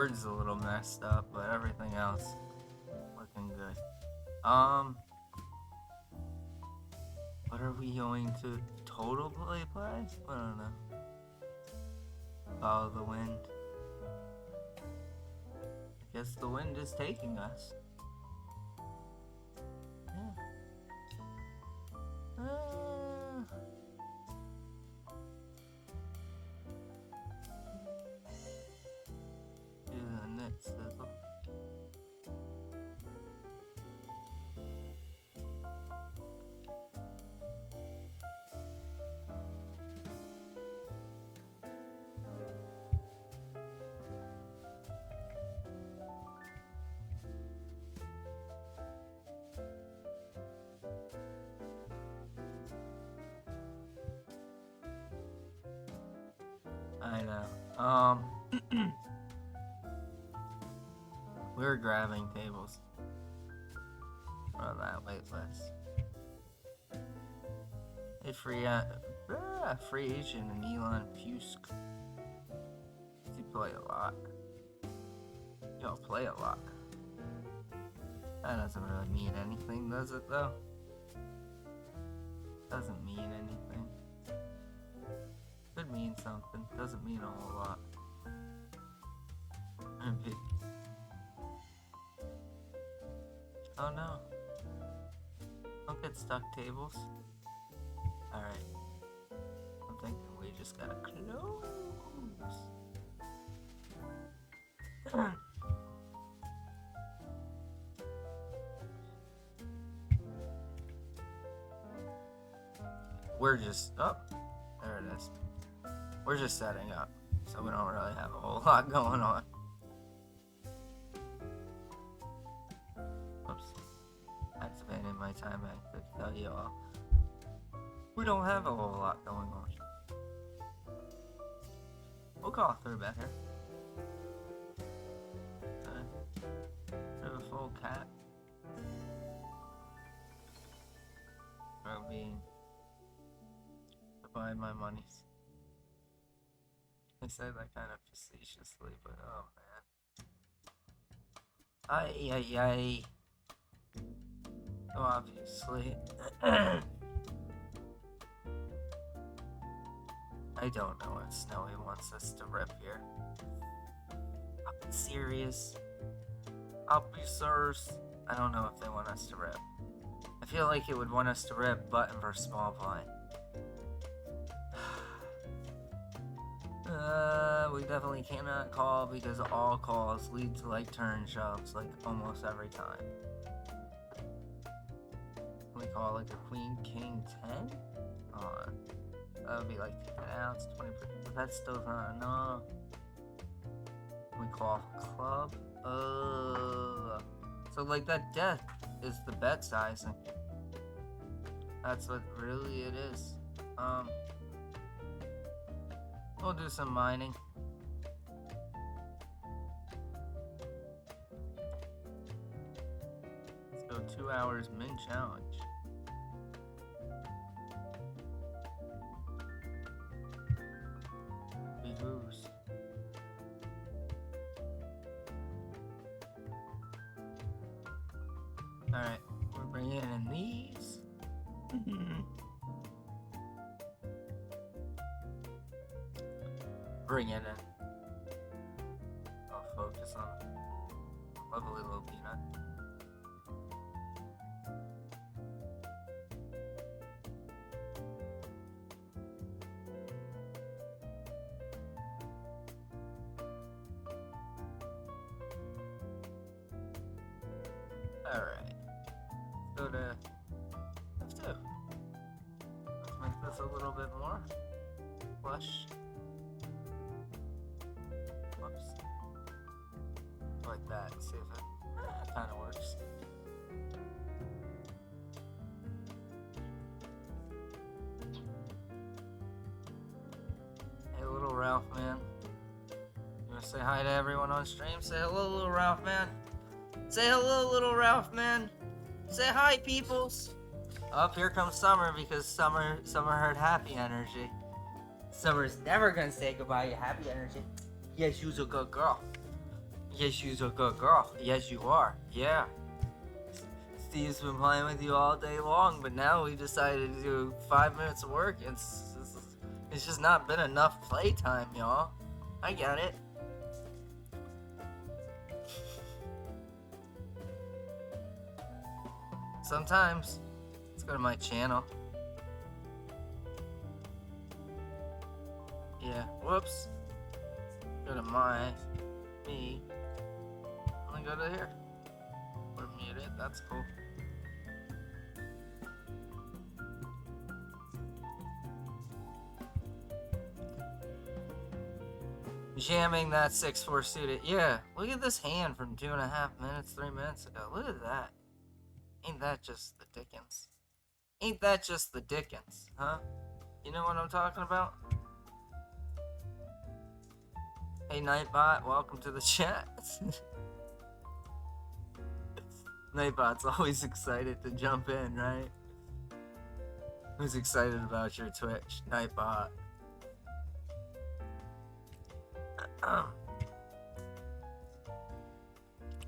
Bird's a little messed up, but everything else looking good. What are we going to total play price? I don't know. Follow the wind. I guess the wind is taking us. Yeah. Do the next sizzle. I know. We're grabbing tables for that wait list. A free agent and Elon Musk. You play a lot. You don't play a lot. That doesn't really mean anything, does it though? Doesn't mean anything. Could mean something. Doesn't mean a whole lot. Oh no. Don't get stuck, tables. Alright. I'm thinking we just gotta close. We're just... Oh, there it is. We're just setting up, so we don't really have a whole lot going on. Oops. Activated my time bank to tell you all. We don't have a whole lot going on. We'll call a 3-bet here. A full cat. Probably divide my monies. I say that kind of facetiously, but oh man. Ay. So obviously. I don't know if Snowy wants us to rip here. I'll be serious. I'll be serious. I don't know if they want us to rip. I feel like it would want us to rip button versus small blind. We definitely cannot call because all calls lead to like turn shoves like almost every time. Can we call like a queen king 10? That would be like 10 outs, 20%, but that's still not enough. Can we call club? So like that death is the bet sizing. That's what really it is. We'll do some mining. Let's go 2 hours min challenge. Behooves. Alright, we're bringing in these. Bring it in. I'll focus on lovely little peanut. Alright. Let's go to F2. Let's make this a little bit more flush. Whoops. Like that. See if it kind of works. Hey, little Ralph, man. You wanna say hi to everyone on stream? Say hello, little Ralph, man. Say hello, little Ralph, man. Say hi, peoples. Up here comes Summer because Summer heard happy energy. Summer's never gonna say goodbye to happy energy. Yes, you's a good girl. Yes, you're a good girl. Yes, you are. Yeah. Steve's been playing with you all day long, but now we decided to do 5 minutes of work. It's just not been enough playtime, y'all. I get it. Sometimes. Let's go to my channel. Yeah. Whoops. Go to me. And then go to here. We're muted. That's cool. Jamming that 6-4 suited. Yeah, look at this hand from 2.5 minutes, 3 minutes ago. Look at that. Ain't that just the Dickens? Ain't that just the Dickens, huh? You know what I'm talking about? Hey, Nightbot, welcome to the chat. Nightbot's always excited to jump in, right? Who's excited about your Twitch? Nightbot.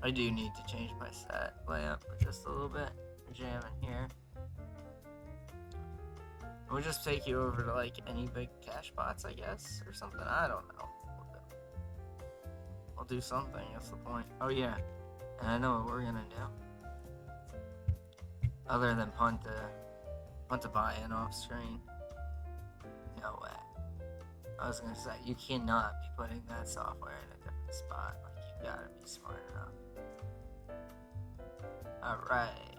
I do need to change my set layout for just a little bit. Jam in here. We'll just take you over to like any big cash bots, I guess, or something. I don't know. We'll do something. That's the point. Oh yeah, and I know what we're gonna do. Other than punt a buy-in off screen. No way. I was gonna say you cannot be putting that software in a different spot. Like you gotta be smart enough. All right.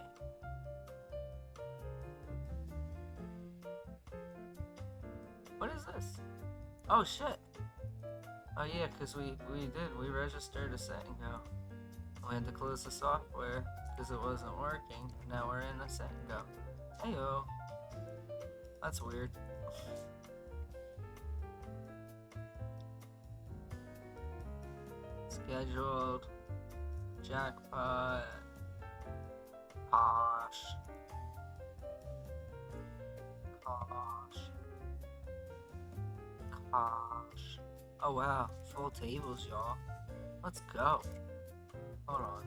What is this? Oh shit. Oh yeah, cause we registered a set and go. We had to close the software because it wasn't working. And now we're in a set and go. Heyo. That's weird. Scheduled. Jackpot. Posh. Gosh. Oh wow, full tables, y'all. Let's go. Hold on.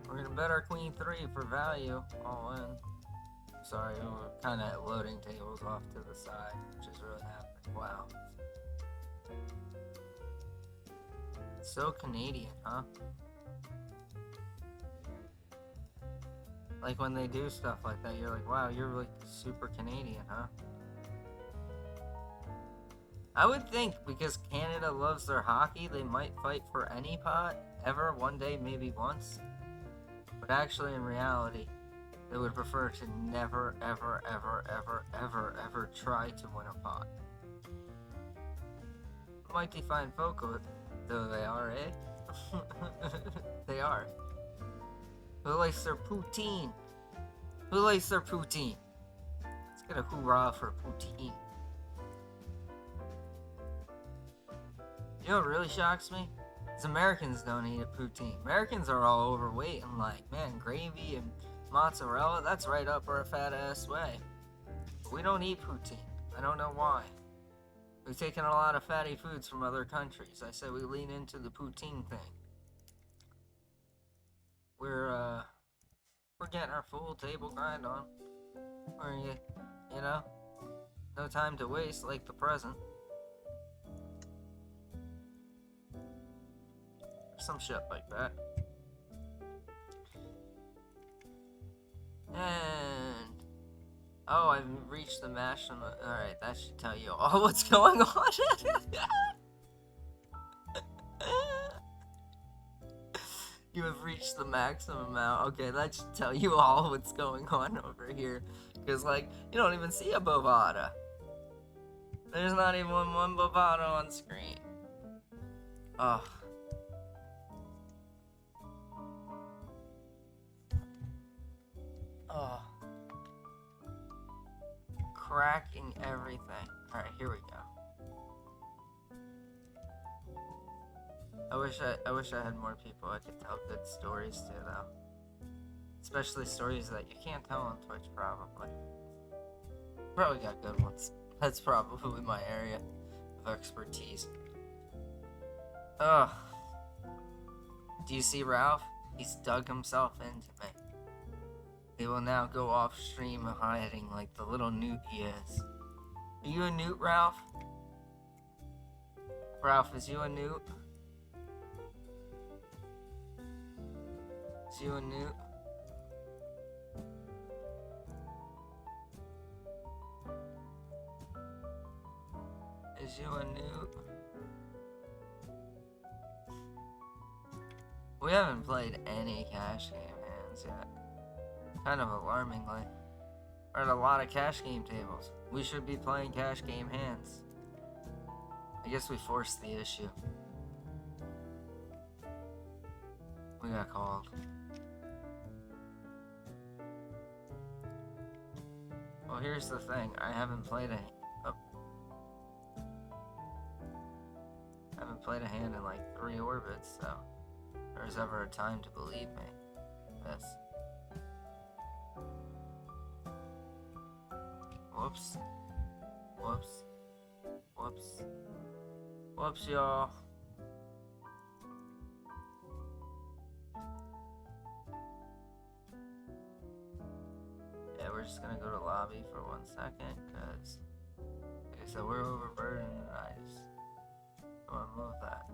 We're gonna bet our queen 3 for value, all in. Sorry, we're kind of loading tables off to the side, which is really happening. Wow. So Canadian, huh? Like when they do stuff like that, you're like, wow, you're like super Canadian, huh? I would think because Canada loves their hockey, they might fight for any pot ever, one day, maybe once. But actually, in reality, they would prefer to never, ever, ever, ever, ever, ever try to win a pot. Mighty fine folk, though they are, eh? They are. Who likes their poutine? Who likes their poutine? Let's get a hoorah for poutine. You know what really shocks me? Is Americans don't eat a poutine. Americans are all overweight and like, man, gravy and mozzarella, that's right up our fat ass way. But we don't eat poutine. I don't know why. We've taken a lot of fatty foods from other countries. I said we lean into the poutine thing. We're getting our full table grind on. Or you know, no time to waste like the present. Some shit like that. And oh, I've reached the maximum. Alright, that should tell you all what's going on. You have reached the maximum amount. Okay, that should tell you all what's going on over here. Because, like, you don't even see a Bovada. There's not even one Bovada on screen. Ugh. Oh. Cracking everything. Alright, here we go. I wish I had more people I could tell good stories to, though. Especially stories that you can't tell on Twitch, probably. Probably got good ones. That's probably my area of expertise. Ugh. Do you see Ralph? He's dug himself into me. He will now go off stream hiding like the little newt he is. Are you a newt, Ralph? Ralph, is you a newt? Is you a newt? Is you a newt? We haven't played any cash game hands yet. Kind of alarmingly. We're at a lot of cash game tables. We should be playing cash game hands. I guess we forced the issue. We got called. Well, here's the thing. I haven't played a hand in like 3 orbits, so if there's ever a time to believe me. This. Whoops. Whoops. Whoops. Whoops, y'all. Yeah, we're just gonna go to lobby for 1 second, because, like I said, we're overburdened, and I just don't want to move that.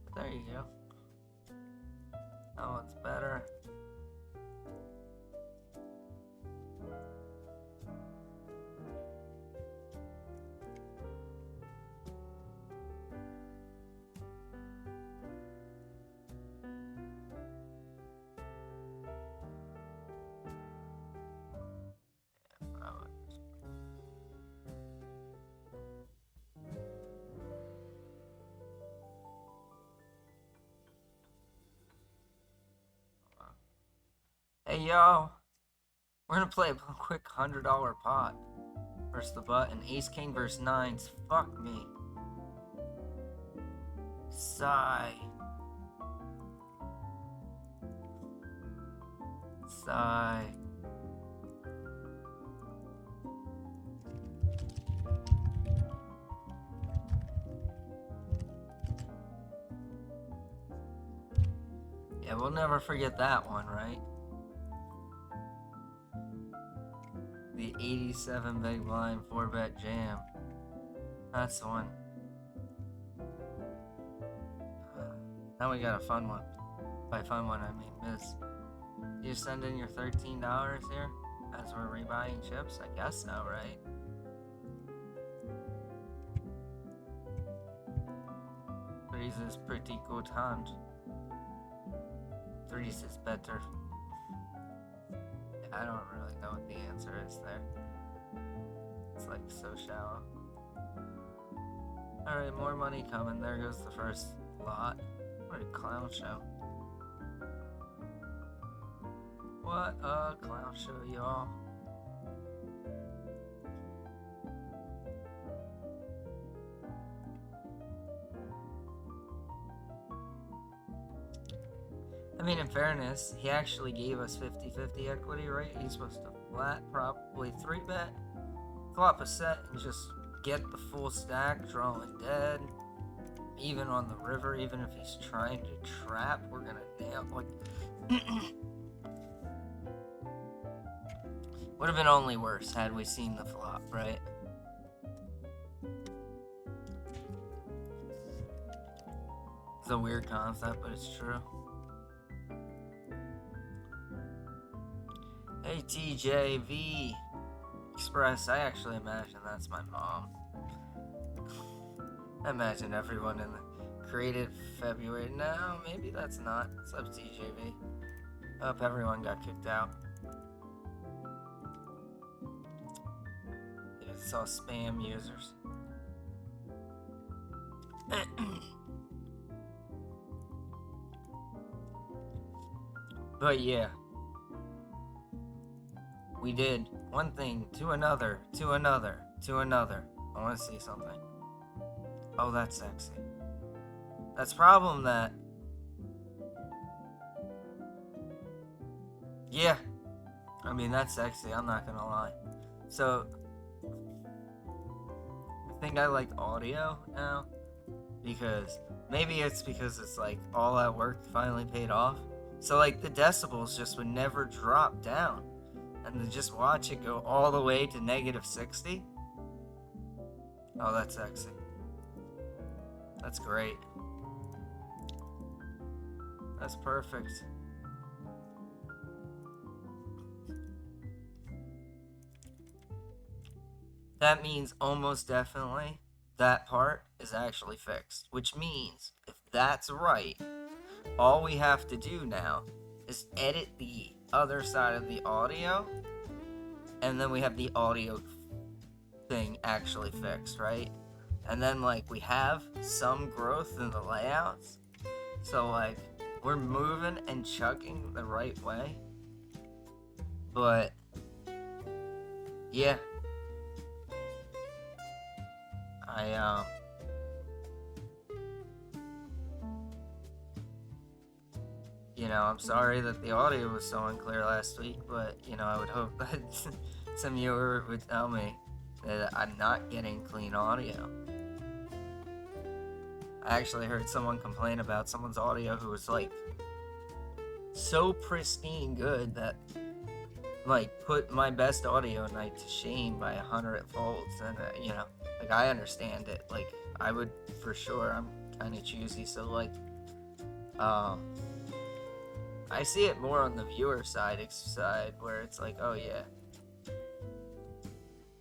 But there you go. That one's better. Hey yo, we're gonna play a quick $100 pot versus the button. Ace King versus 9s. Fuck me. Sigh. Sigh. Yeah, we'll never forget that one, right? The 87 big blind 4-bet jam. That's the one. Now we got a fun one. By fun one, I mean Miss. You send in your $13 here as we're rebuying chips? I guess so, right? Threes is pretty good hand. Threes is better. I don't really know what the answer is there. It's like so shallow. Alright, more money coming. There goes the first lot. What a clown show. What a clown show, y'all. I mean, in fairness, he actually gave us 50-50 equity, right? He's supposed to flat, probably 3-bet, flop a set, and just get the full stack, drawing dead. Even on the river, even if he's trying to trap, we're gonna nail, like... Would have been only worse had we seen the flop, right? It's a weird concept, but it's true. Hey TJV Express, I actually imagine that's my mom. I imagine everyone in the created February. No, maybe that's not. What's up, TJV? Hope everyone got kicked out. It's all spam users. But yeah. We did one thing to another, to another, to another. I want to see something. Oh, that's sexy. That's problem that... Yeah. I mean, that's sexy, I'm not gonna lie. So, I think I like audio now. Because, maybe it's because it's like, all that work finally paid off. So, like, the decibels just would never drop down. And to just watch it go all the way to negative 60. Oh, that's sexy. That's great. That's perfect. That means almost definitely that part is actually fixed. Which means, if that's right, all we have to do now is edit the other side of the audio, and then we have the audio thing actually fixed, right? And then, like, we have some growth in the layouts, so, like, we're moving and chugging the right way. But, yeah. You know, I'm sorry that the audio was so unclear last week, but, you know, I would hope that some viewer would tell me that I'm not getting clean audio. I actually heard someone complain about someone's audio who was, like, so pristine good that, like, put my best audio night to shame by 100 folds. And, you know, like, I understand it. Like, I would, for sure, I'm kind of choosy, so, like, I see it more on the viewer side, where it's like, oh yeah,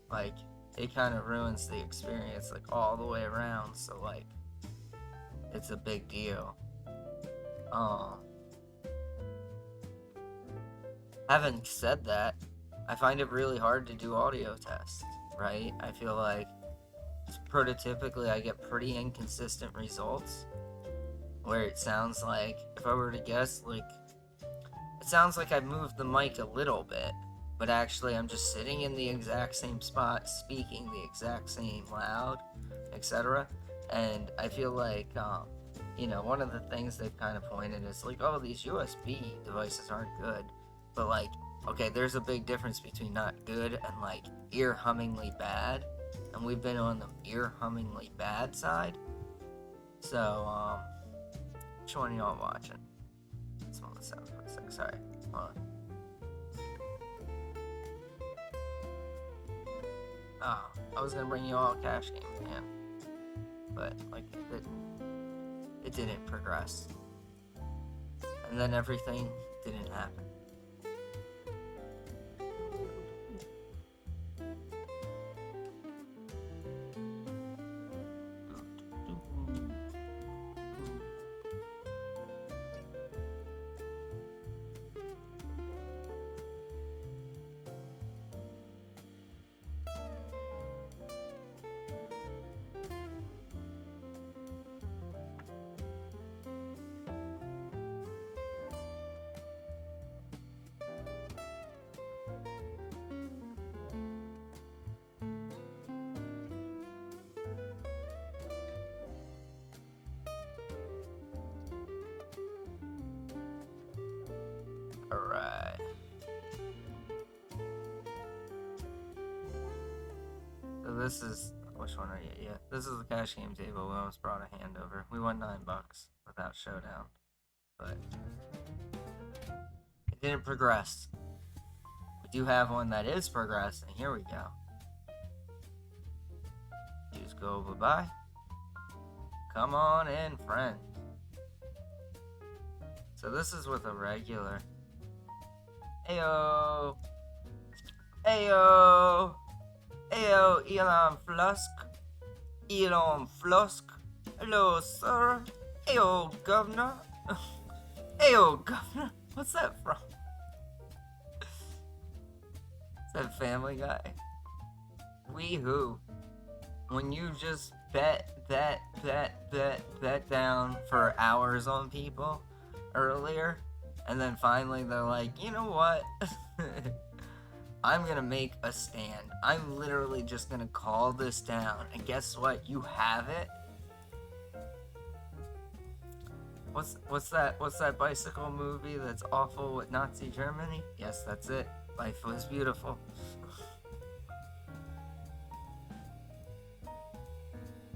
like, it kind of ruins the experience, like, all the way around, so, like, it's a big deal. Having said that, I find it really hard to do audio tests, right? I feel like, prototypically, I get pretty inconsistent results, where it sounds like, if I were to guess, like, it sounds like I moved the mic a little bit, but actually I'm just sitting in the exact same spot, speaking the exact same loud, etc. And I feel like, you know, one of the things they've kind of pointed is like, oh, these USB devices aren't good. But, like, okay, there's a big difference between not good and, like, ear-hummingly bad. And we've been on the ear-hummingly bad side. So, which one are y'all watching? This one was 7.6, sorry. Hold on. Oh, I was gonna bring you all a cash game, man. But, like, it didn't progress. And then everything didn't happen. Alright. So this is... Which one are you? Yeah, this is the cash game table. We almost brought a hand over. We won $9 without showdown. But... it didn't progress. We do have one that is progressing. Here we go. Use go bye-bye. Come on in, friend. So this is with a regular... Ayo! Ayo! Ayo, Elon Flusk. Elon Flusk. Hello, sir. Ayo, governor. Ayo, governor. What's that from? Is that Family Guy? Wee-hoo. When you just bet down for hours on people earlier, and then finally they're like, you know what? I'm gonna make a stand. I'm literally just gonna call this down. And guess what? You have it. What's that bicycle movie that's awful with Nazi Germany? Yes, that's it. Life was beautiful.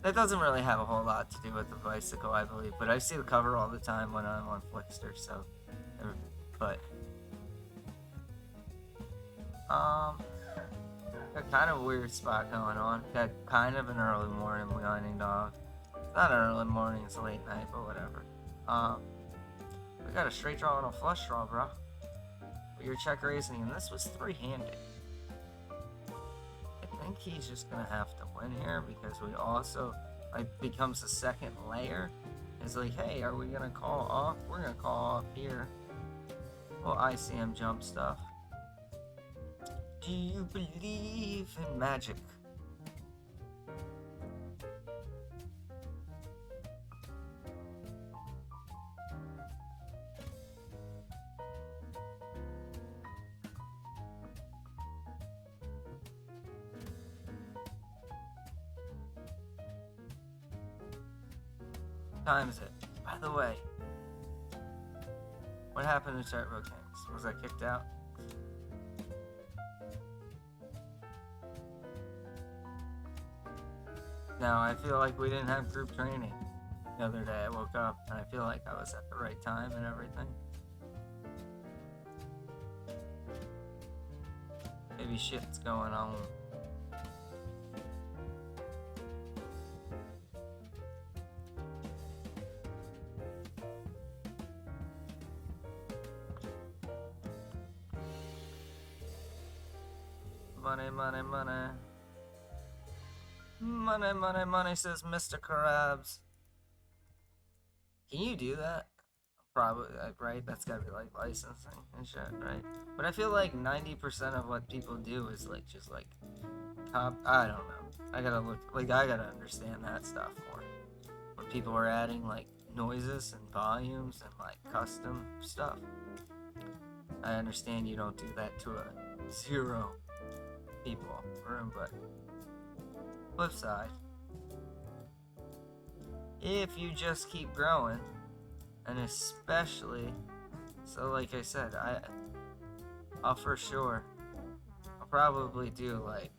That doesn't really have a whole lot to do with the bicycle, I believe, but I see the cover all the time when I'm on Flickster, so. But. Got kind of a weird spot going on. Got kind of an early morning whining dog. It's not an early morning, it's a late night, but whatever. We got a straight draw and a flush draw, bro. But you're check raising, and this was three-handed. I think he's just gonna have to win here because we also, like, becomes a second layer. It's like, hey, are we gonna call off? We're gonna call off here. Well, ICM jump stuff. Do you believe in magic? Times it. By the way, what happened to Turbo Kings? Was I kicked out? No, I feel like we didn't have group training the other day. I woke up and I feel like I was at the right time and everything. Maybe shit's going on. Money, money, money. Money, money, money, says Mr. Krabs. Can you do that? Probably, right? That's gotta be like licensing and shit, right? But I feel like 90% of what people do is like just like I don't know. I gotta understand that stuff more. When people are adding like noises and volumes and like custom stuff, I understand you don't do that to a 0 people room, but flip side, if you just keep growing, and especially, so like I said, I'll for sure, I'll probably do like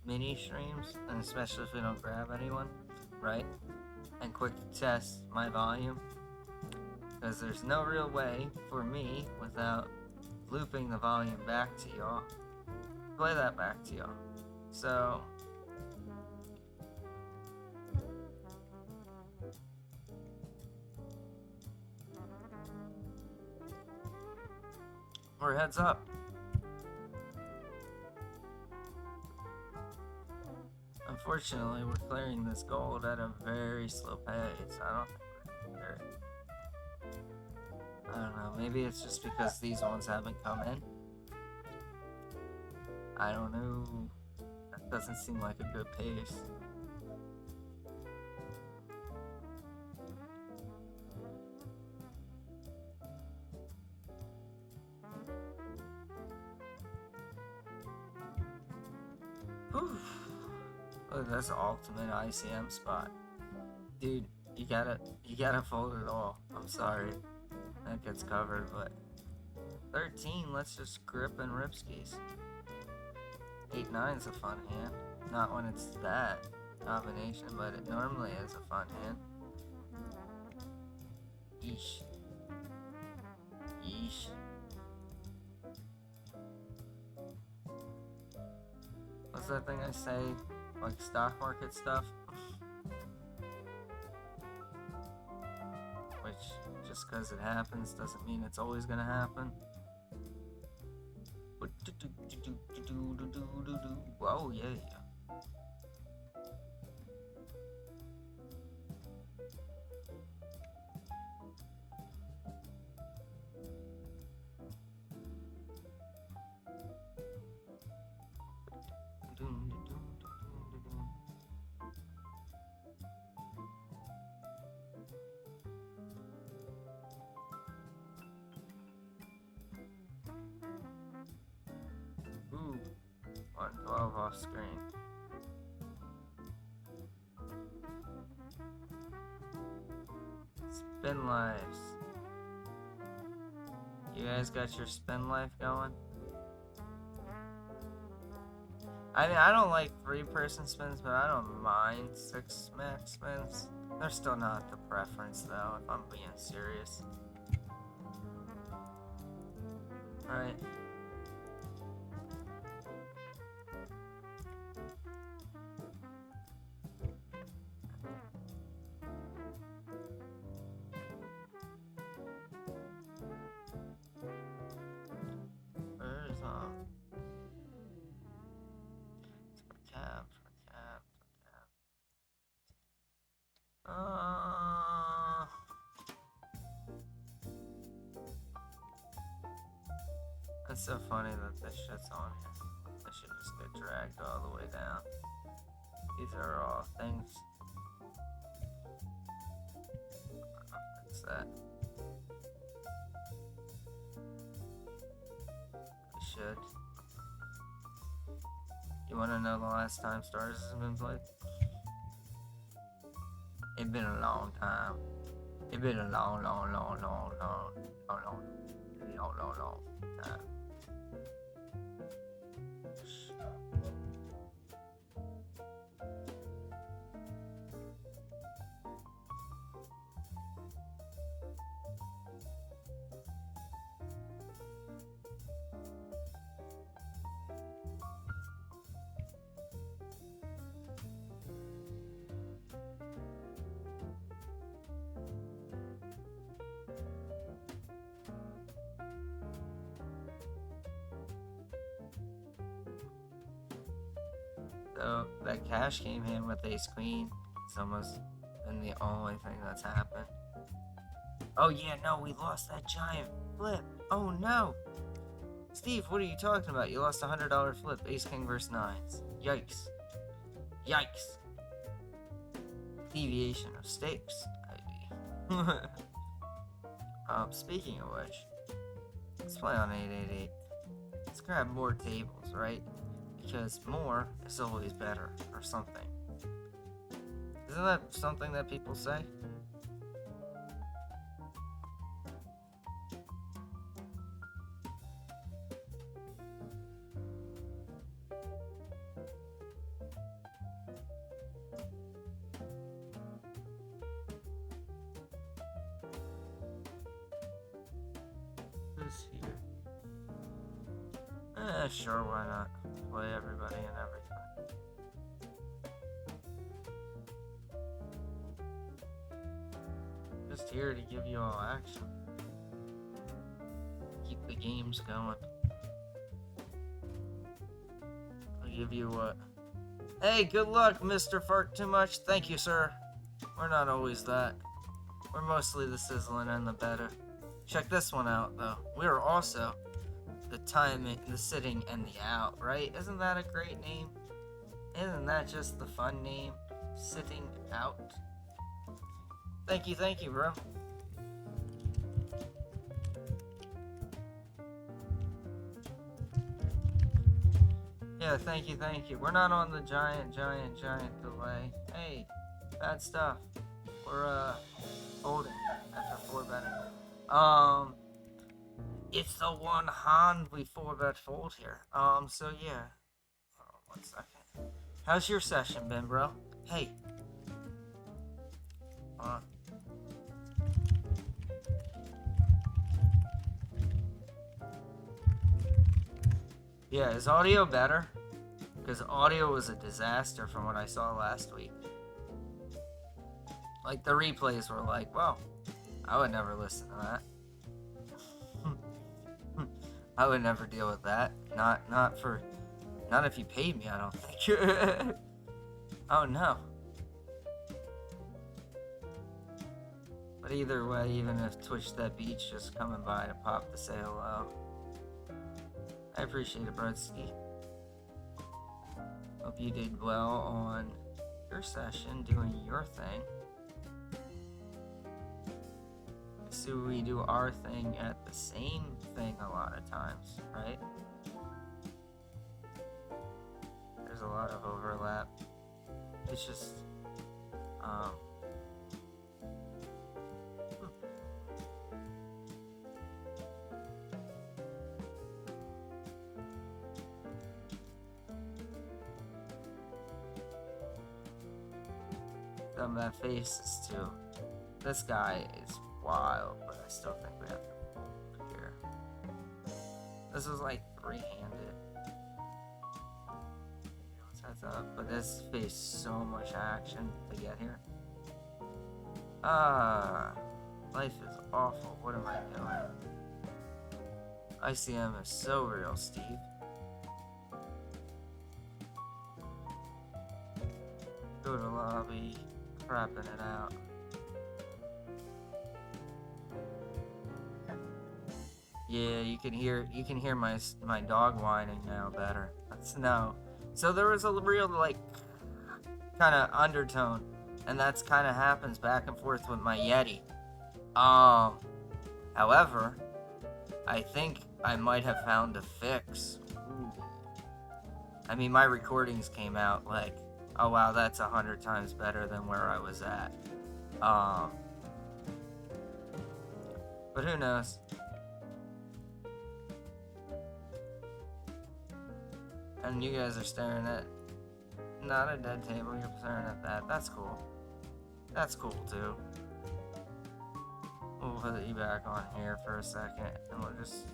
mini streams, and especially if we don't grab anyone, right? And quick test my volume, because there's no real way for me without looping the volume back to y'all. Play that back to y'all. So we're heads up. Unfortunately, we're clearing this gold at a very slow pace. I don't think we're gonna clear it. I don't know. Maybe it's just because these ones haven't come in. I don't know. That doesn't seem like a good pace. Whew. Look, that's the ultimate ICM spot. Dude, you gotta fold it all. I'm sorry. That gets covered, but 13, let's just grip and rip skis. 8-9's a fun hand. Not when it's that combination, but it normally is a fun hand. Yeesh. Yeesh. What's that thing I say? Like stock market stuff? Which, just because it happens doesn't mean it's always gonna happen. Whoa, yeah. Ooh, 112 off screen. Spin lives. You guys got your spin life going? I mean, I don't like 3-person spins, but I don't mind 6 max spins. They're still not the preference, though, if I'm being serious. Alright. Where's cap. It's so funny that this shit's on here. This should just get dragged all the way down. These are all things. I'll fix that. I should. You wanna know the last time Stars has been played? It's been a long time. It's been a long time. So that cash came in with ace queen. It's almost been the only thing that's happened. Oh yeah, no, we lost that giant flip. Oh no. Steve, what are you talking about? You lost a $100 flip, ace king versus nines. Yikes. Yikes. Deviation of stakes, ID. Speaking of which, let's play on 888. Let's grab more tables, right? Because more is always better, or something. Isn't that something that people say? Who's here? Sure, why not? Play everybody and everything. Just here to give you all action. Keep the games going. I'll give you what? Hey, good luck, Mr. Fart Too Much. Thank you, sir. We're not always that. We're mostly the sizzling and the better. Check this one out, though. We're also the timing, the sitting, and the out, right? Isn't that a great name? Isn't that just the fun name? Sitting out. Thank you, bro. Yeah, thank you. We're not on the giant delay. Hey, bad stuff. We're, holding after 4 betting. It's the one hand we 4-bet fold here. So yeah. Hold on 1 second. How's your session been, bro? Hey. Yeah, is audio better? Because audio was a disaster from what I saw last week. Like, the replays were like, well, I would never listen to that. I would never deal with that. Not if you paid me, I don't think. Oh no. But either way, even if Twitch That Beach just coming by to pop to say hello, I appreciate it, Brodsky. Hope you did well on your session, doing your thing. So we do our thing at the same thing a lot of times, right? There's a lot of overlap. It's just, that face is too. This guy is wild, but I still think we have to fold here. This is like three-handed. Heads up, but this faced so much action to get here. Life is awful. What am I doing? ICM is so real, Steve. Go to lobby, crapping it out. Yeah, you can hear my dog whining now better. That's no. So there was a real like kind of undertone, and that's kind of happens back and forth with my Yeti. However, I think I might have found a fix. Ooh. I mean, my recordings came out like, oh wow, that's 100 times better than where I was at. But who knows? And you guys are staring at not a dead table, you're staring at that. That's cool. That's cool too. We'll put you back on here for a second and we'll just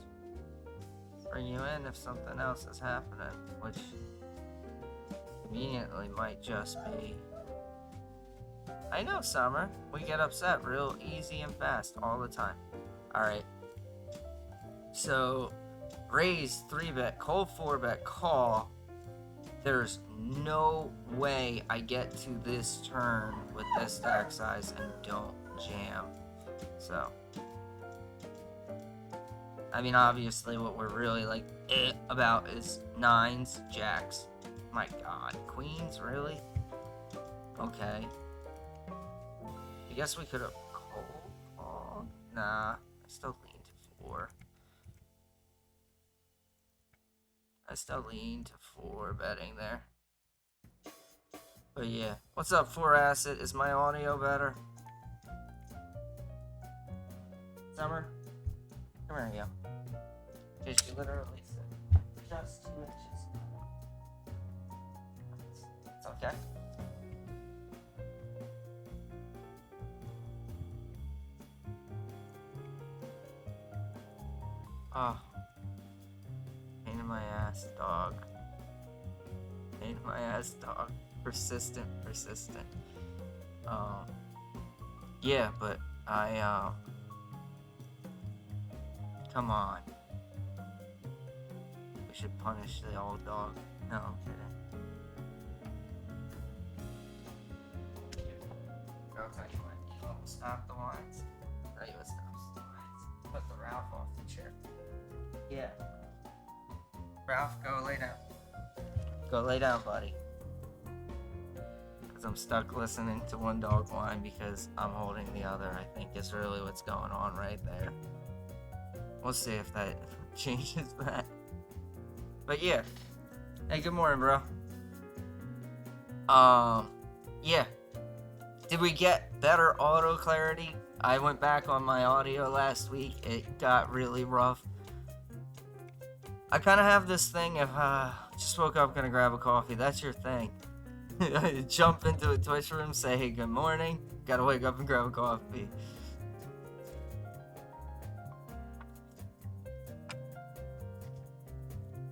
bring you in if something else is happening, which conveniently might just be. I know, Summer. We get upset real easy and fast all the time. Alright. So raise 3-bet, cold 4-bet, call. There's no way I get to this turn with this stack size and don't jam. So, I mean, obviously what we're really like about is 9s, jacks. My god, queens, really? Okay. I guess we could have cold called. Nah, I still lean to 4. I still lean to 4 betting there. But yeah. What's up, 4 Asset? Is my audio better? Summer? Come here, yo. Just you literally said just 2 inches. It's okay. Oh. Pain in my ass, dog. Pain in my ass, dog. Persistent. Yeah, but I, come on. We should punish the old dog. No, I'm kidding. I'll tell you what, you want to stop the lines? I'll tell you what stops the lines. Put the Ralph off the chair. Yeah. Ralph, go lay down. Go lay down, buddy. Because I'm stuck listening to one dog whine because I'm holding the other. I think is really what's going on right there. We'll see if that changes that. But yeah. Hey, good morning, bro. Yeah. Did we get better auto clarity? I went back on my audio last week. It got really rough. I kind of have this thing if just woke up, gonna grab a coffee. That's your thing. Jump into a Twitch room, say hey, good morning. Gotta wake up and grab a coffee.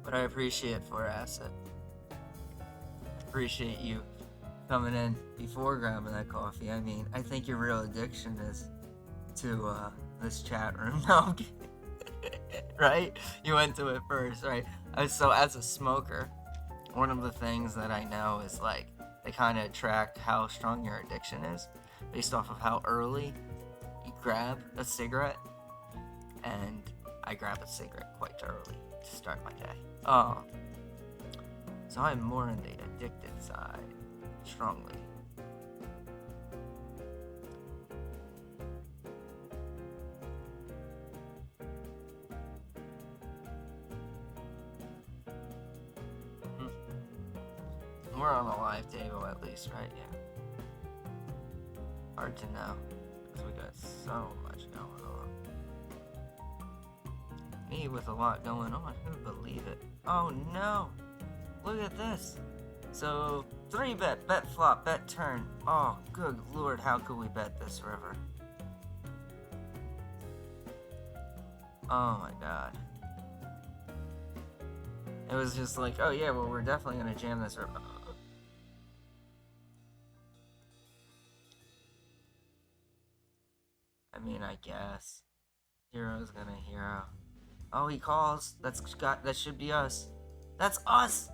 But I appreciate 4 Asset. Appreciate you coming in before grabbing that coffee. I mean, I think your real addiction is to this chat room. No, I'm kidding. Right? You went to it first, right? So as a smoker, one of the things that I know is like they kind of track how strong your addiction is based off of how early you grab a cigarette. And I grab a cigarette quite early to start my day. So I'm more on the addicted side, strongly. We're on a live table at least, right? Yeah. Hard to know, because we got so much going on. Me with a lot going on, who'd believe it? Oh no! Look at this! So, 3-bet, bet flop, bet turn. Oh, good lord, how could we bet this river? Oh my god. It was just like, oh yeah, well, we're definitely gonna jam this river. I mean, I guess. Hero's gonna hero. Oh, he calls. That should be us. That's us!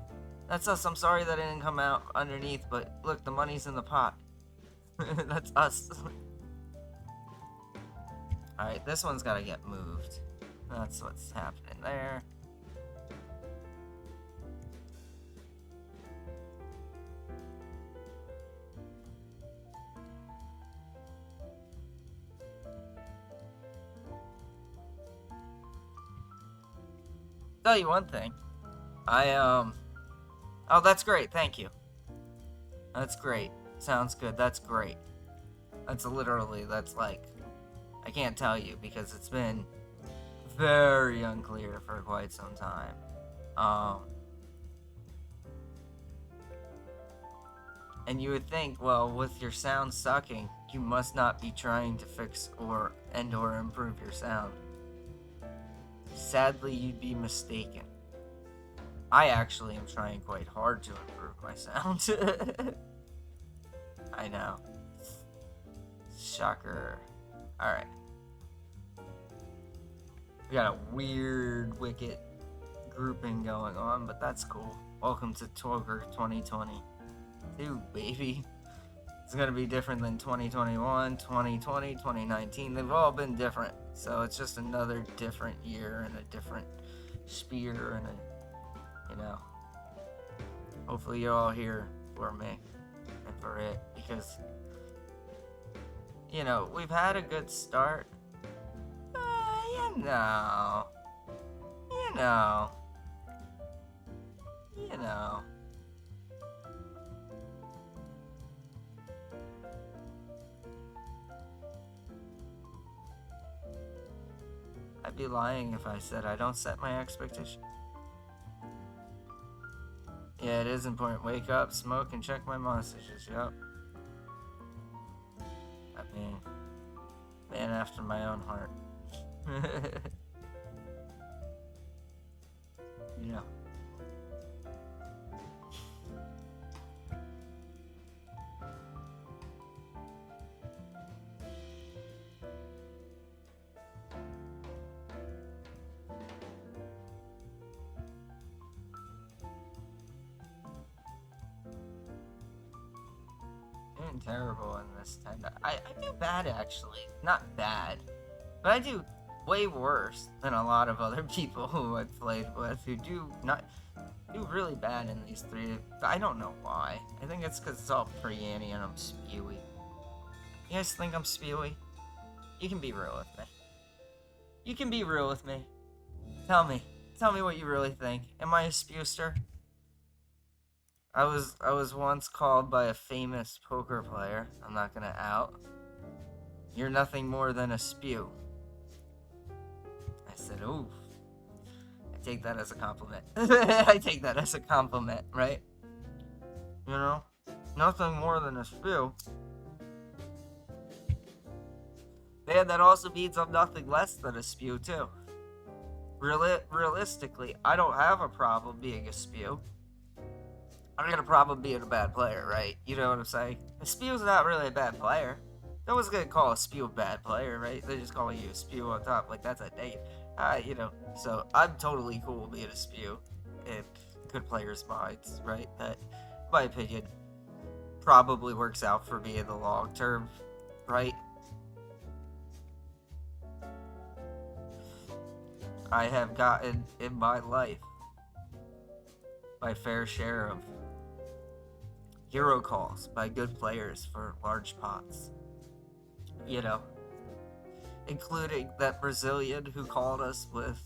That's us. I'm sorry that it didn't come out underneath, but look, the money's in the pot. That's us. Alright, this one's gotta get moved. That's what's happening there. Tell you one thing. Oh, that's great. Thank you. That's great. Sounds good. That's great. That's like, I can't tell you because it's been very unclear for quite some time. And you would think, well, with your sound sucking, you must not be trying to fix or improve your sound. Sadly, you'd be mistaken. I actually am trying quite hard to improve my sound. I know. Shocker. Alright. We got a weird wicket grouping going on, but that's cool. Welcome to Toker 2022, baby. It's gonna be different than 2021, 2020, 2019. They've all been different. So it's just another different year and a different spear and hopefully you're all here for me and for it because, we've had a good start. You know. I'd be lying if I said I don't set my expectations. Yeah, it is important. Wake up, smoke, and check my messages. Yup. I mean, man after my own heart. Yeah. Doing terrible in this 10. I do bad actually. Not bad. But I do way worse than a lot of other people who I've played with who do really bad in these 3. I don't know why. I think it's because it's all pre-Annie and I'm spewy. You guys think I'm spewy? You can be real with me. You can be real with me. Tell me what you really think. Am I a spewster? I was once called by a famous poker player, I'm not gonna out, "You're nothing more than a spew." I said, ooh. I take that as a compliment. I take that as a compliment, right? Nothing more than a spew. Man, that also means I'm nothing less than a spew, too. Realistically, I don't have a problem being a spew. I got a problem being a bad player, right? You know what I'm saying? A spew's not really a bad player. No one's gonna call a spew a bad player, right? They're just calling you a spew on top, like that's a negative. So I'm totally cool being a spew in good players' minds, right? That, in my opinion, probably works out for me in the long term, right? I have gotten in my life my fair share of hero calls by good players for large pots. Including that Brazilian who called us with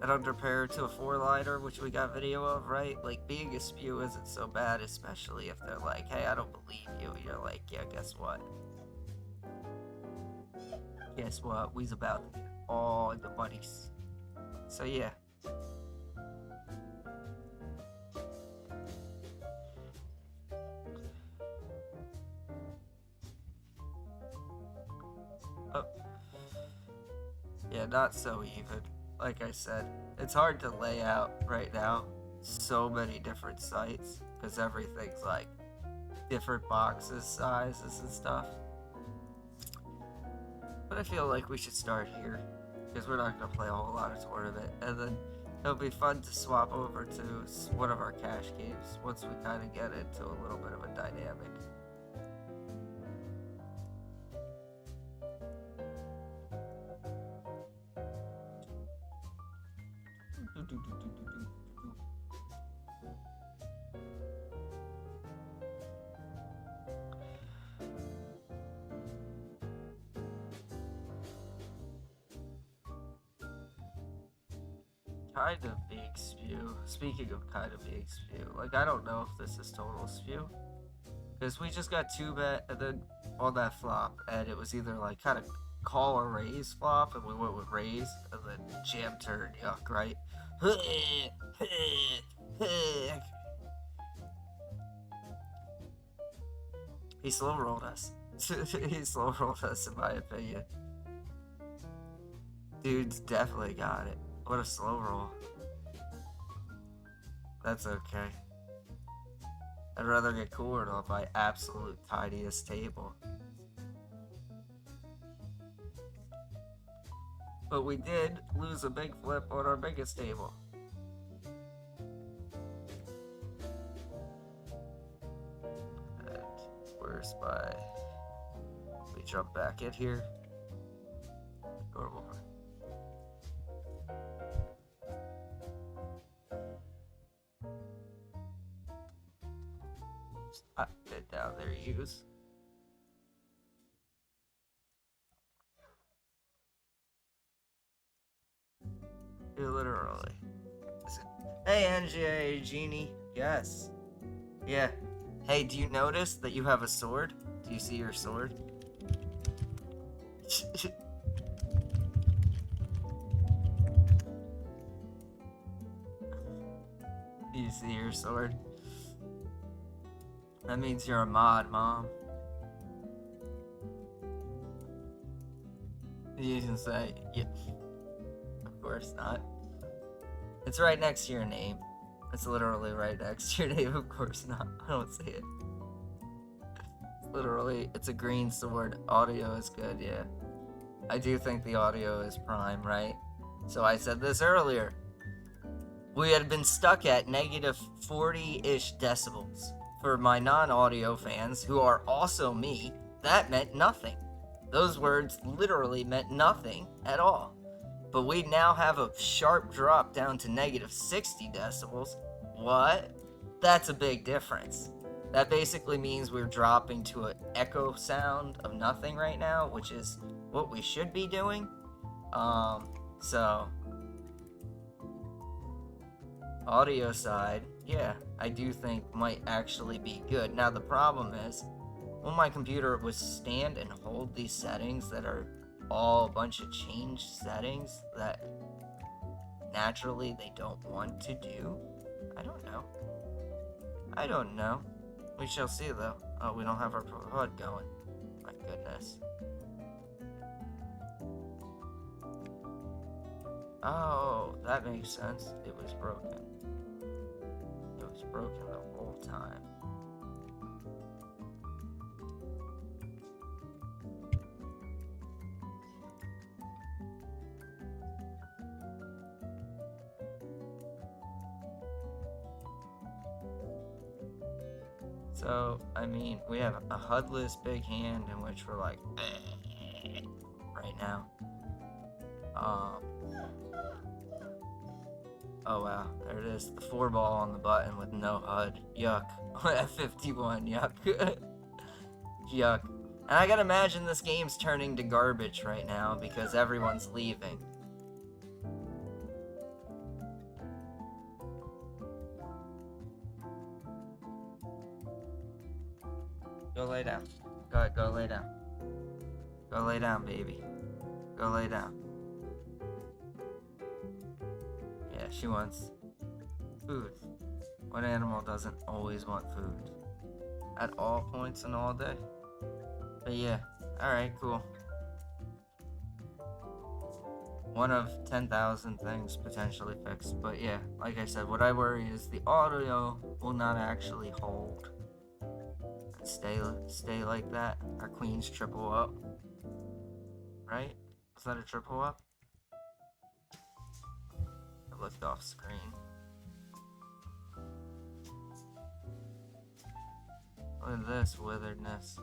an underpair to a 4-liner, which we got video of, right? Like, being a spew isn't so bad, especially if they're like, "Hey, I don't believe you." You're like, "Yeah, guess what? Guess what? We's about to get all the buddies." So, yeah. Oh. Yeah, not so even. Like I said, it's hard to lay out right now so many different sites because everything's like different boxes, sizes, and stuff. But I feel like we should start here because we're not going to play a whole lot of tournament, and then it'll be fun to swap over to one of our cash games once we kind of get into a little bit of a dynamic. Kind of big spew. Speaking of kind of big spew, like I don't know if this is total spew. Because we just got 2-bet and then on that flop, and it was either like kind of call or raise flop, and we went with raise, and then jam turn, yuck, right? He slow rolled us. He slow rolled us, in my opinion. Dude's definitely got it. What a slow roll. That's okay. I'd rather get coolered on my absolute tiniest table. But we did lose a big flip on our biggest table. And where's my... We jump back in here. Normal. I bit down there, use. Literally. Hey, NGA Genie. Yes. Yeah. Hey, do you notice that you have a sword? Do you see your sword? Do you see your sword? That means you're a mod, Mom. You can say, yeah. Of course not. It's right next to your name. It's literally right next to your name, of course not. I don't see it. Literally, it's a green sword. Audio is good, yeah. I do think the audio is prime, right? So I said this earlier. We had been stuck at negative 40-ish decibels. For my non-audio fans, who are also me, that meant nothing. Those words literally meant nothing at all. But we now have a sharp drop down to negative 60 decibels. What? That's a big difference. That basically means we're dropping to an echo sound of nothing right now, which is what we should be doing. So audio side, yeah, I do think might actually be good. Now the problem is, will my computer withstand and hold these settings that are all a bunch of changed settings that naturally they don't want to do? I don't know. I don't know. We shall see though. Oh, we don't have our HUD going. My goodness. Oh, that makes sense. It was broken. It was broken the whole time. So, I mean, we have a HUDless big hand in which we're like, right now. Oh wow, there it is. The 4-ball on the button with no HUD. Yuck. F51, yuck. Yuck. And I gotta imagine this game's turning to garbage right now because everyone's leaving. Go lay down. Go ahead, go lay down. Go lay down, baby. Go lay down. Yeah, she wants food. What animal doesn't always want food? At all points and all day? But yeah, alright, cool. one of 10,000 things potentially fixed. But yeah, like I said, what I worry is the audio will not actually hold and stay like that. Our queen's triple up, right? Is that a triple up? It looked off screen. Look at this witheredness.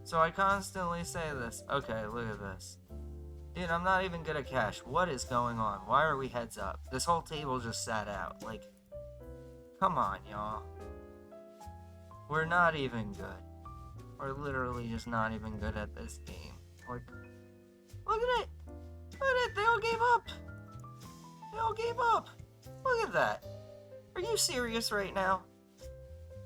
So I constantly say this. Okay, look at this. Dude, I'm not even good at cash. What is going on? Why are we heads up? This whole table just sat out. Like, come on, y'all. We're not even good. We're literally just not even good at this game. Like, look at it! Look at it! They all gave up! They all gave up! Look at that! Are you serious right now?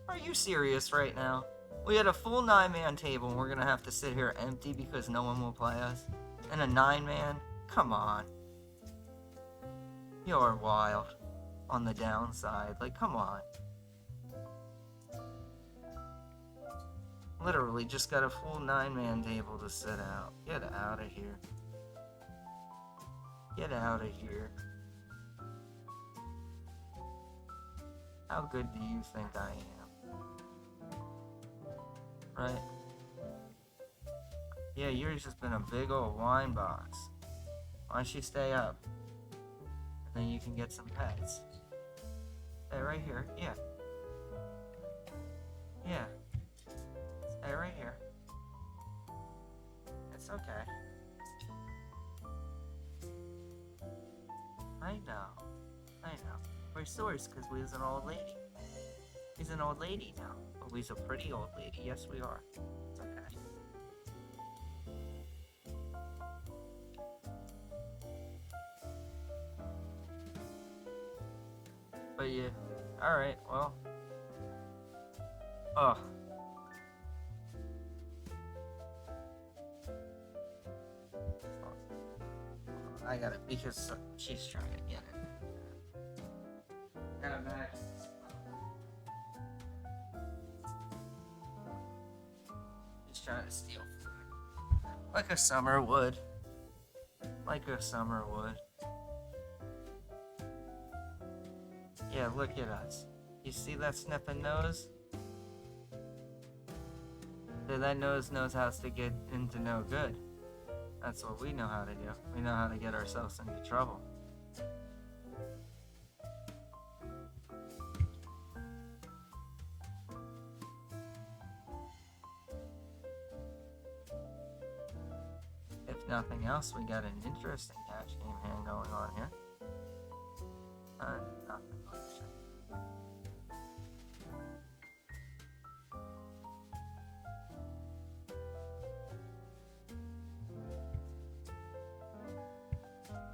Are you serious right now? We had a full 9-man table and we're gonna have to sit here empty because no one will play us? And a 9-man? Come on. You're wild. On the downside. Like, come on. Literally just got a full 9-man table to sit out. Get out of here. Get out of here. How good do you think I am? Right? Yeah, yours has been a big old wine box. Why don't you stay up? And then you can get some pets. Stay right here. Yeah. Yeah. Stay right here. It's okay. I know. I know. We're sores because we's an old lady. He's an old lady now. But we's a pretty old lady. Yes, we are. It's okay. But yeah. Alright, well. Ugh. I got it because she's trying to get it. Got a bag. She's trying to steal food. Like a summer would. Like a summer would. Yeah, look at us. You see that sniffing nose? That nose knows how to get into no good. That's what we know how to do. We know how to get ourselves into trouble. If nothing else, we got an interesting cash game hand going on here. Nothing much.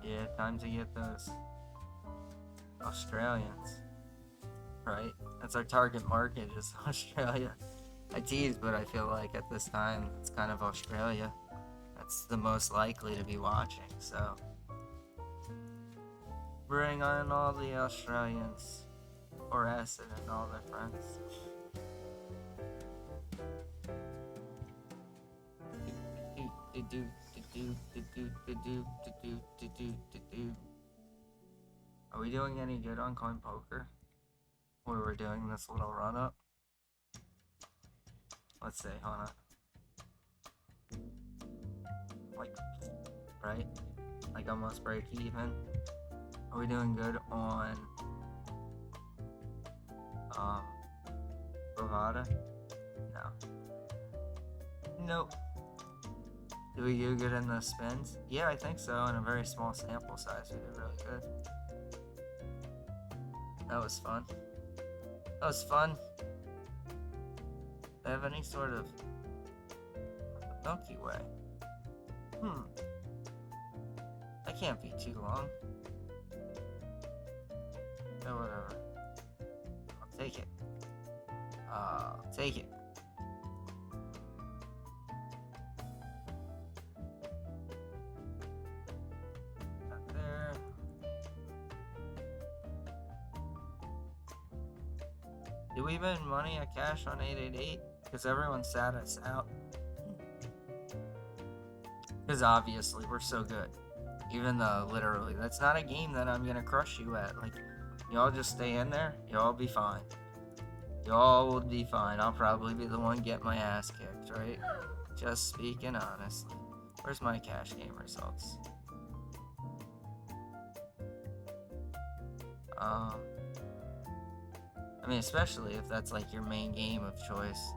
Yeah, time to get those Australians, right? That's our target market, is Australia. I tease, but I feel like at this time, it's kind of Australia. That's the most likely to be watching, so. Bring on all the Australians, or Acid and all their friends. Are we doing any good on CoinPoker? Where we're doing this little run up? Let's see, hold on. Like, right? Like almost break even. Are we doing good on Bovada? No. Nope. Do we do good in the spins? Yeah, I think so. In a very small sample size, we did really good. That was fun. That was fun. Do they have any sort of Milky Way? That can't be too long. So whatever. I'll take it. I'll take it. Not there. Did we win money at cash on 888? Because everyone sat us out. Because obviously we're so good. Even though, literally, that's not a game that I'm gonna crush you at. Like, y'all just stay in there, y'all be fine. Y'all will be fine. I'll probably be the one getting my ass kicked, right? Just speaking honestly. Where's my cash game results? I mean, especially if that's like your main game of choice.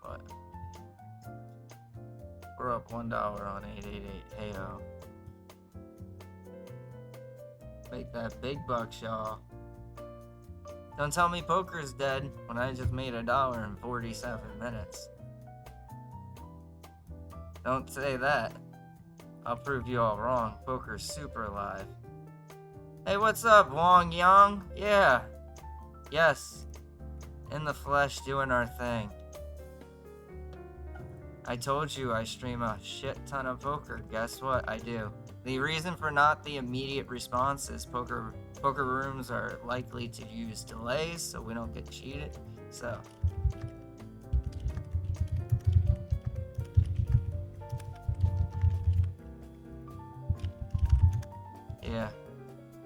What? We're up $1 on 888. Heyo. Make that big bucks, y'all. Don't tell me poker's dead when I just made $1 in 47 minutes. Don't say that. I'll prove you all wrong. Poker's super alive. Hey, what's up, Wong Yang? Yeah. Yes. In the flesh, doing our thing. I told you I stream a shit ton of poker. Guess what? I do. The reason for not the immediate response is poker rooms are likely to use delays so we don't get cheated. So yeah.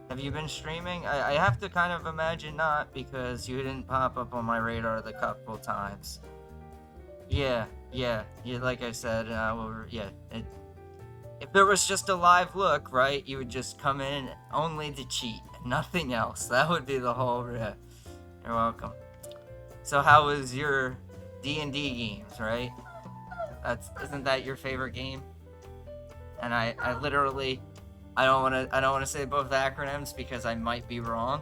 Have you been streaming? I have to kind of imagine not, because you didn't pop up on my radar the couple times. Yeah, like I said, if there was just a live look, right, you would just come in only to cheat, nothing else. That would be the whole, You're welcome. So how was your D&D games, right? Isn't that your favorite game? And I literally, I don't want to say both acronyms because I might be wrong.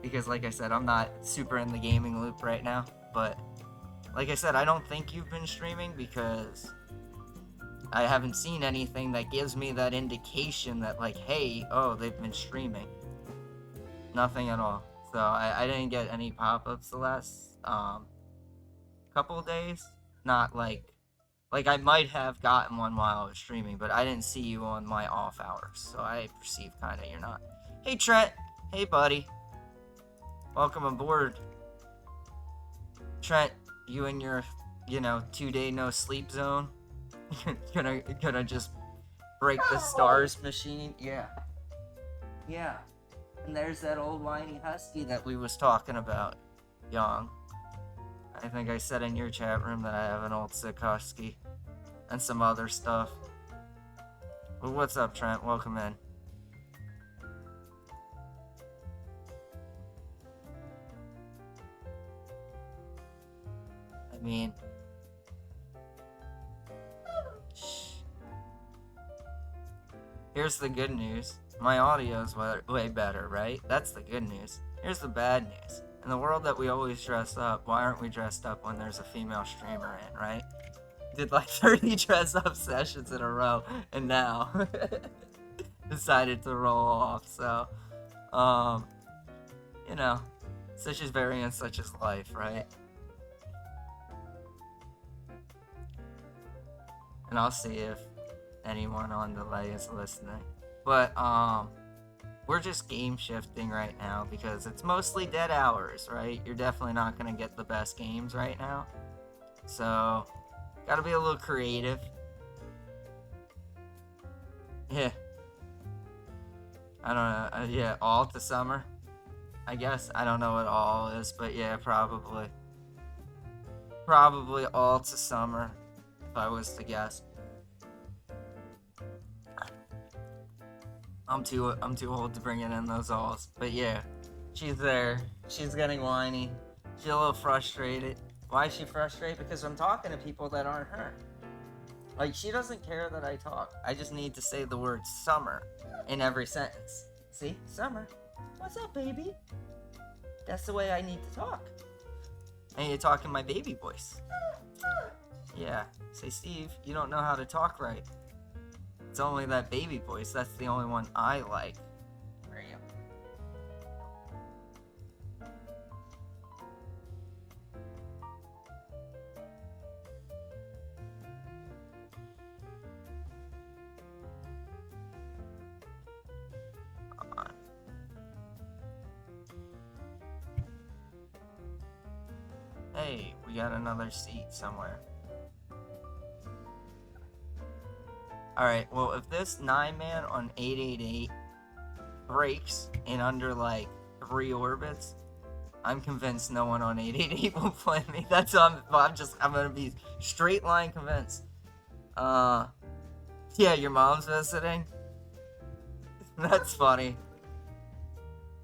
Because like I said, I'm not super in the gaming loop right now, but like I said, I don't think you've been streaming because I haven't seen anything that gives me that indication that, like, hey, oh, they've been streaming. Nothing at all. So I didn't get any pop-ups the last couple of days. Not like I might have gotten one while I was streaming, but I didn't see you on my off hours. So I perceive kind of you're not. Hey, Trent. Hey, buddy. Welcome aboard. Trent, you and your, 2-day no sleep zone. gonna just break the stars machine. Yeah. And there's that old whiny husky that we was talking about, Young. I think I said in your chat room that I have an old sick husky and some other stuff. Well, what's up, Trent? Welcome in. I mean, here's the good news. My audio's way better, right? That's the good news. Here's the bad news. In the world that we always dress up, why aren't we dressed up when there's a female streamer in, right? Did like 30 dress up sessions in a row, and now decided to roll off. So, such is variance, such is life, right? And I'll see if anyone on delay is listening. But, we're just game shifting right now because it's mostly dead hours, right? You're definitely not going to get the best games right now. So, gotta be a little creative. Yeah. I don't know. Yeah, all to summer. I guess. I don't know what all is, but yeah, probably. Probably all to summer, if I was to guess. I'm too old to bring in those alls. But yeah, she's there. She's getting whiny. She's a little frustrated. Why is she frustrated? Because I'm talking to people that aren't her. Like, she doesn't care that I talk. I just need to say the word summer in every sentence. See? Summer. What's up, baby? That's the way I need to talk. I need to talk in my baby voice. Yeah. Say, Steve, you don't know how to talk right. It's only that baby voice. That's the only one I like. There you go. Hey, we got another seat somewhere. Alright, well, if this 9-man on 888 breaks in under, like, 3 orbits, I'm convinced no one on 888 will play me. That's I'm gonna be straight line convinced. Yeah, your mom's visiting? That's funny.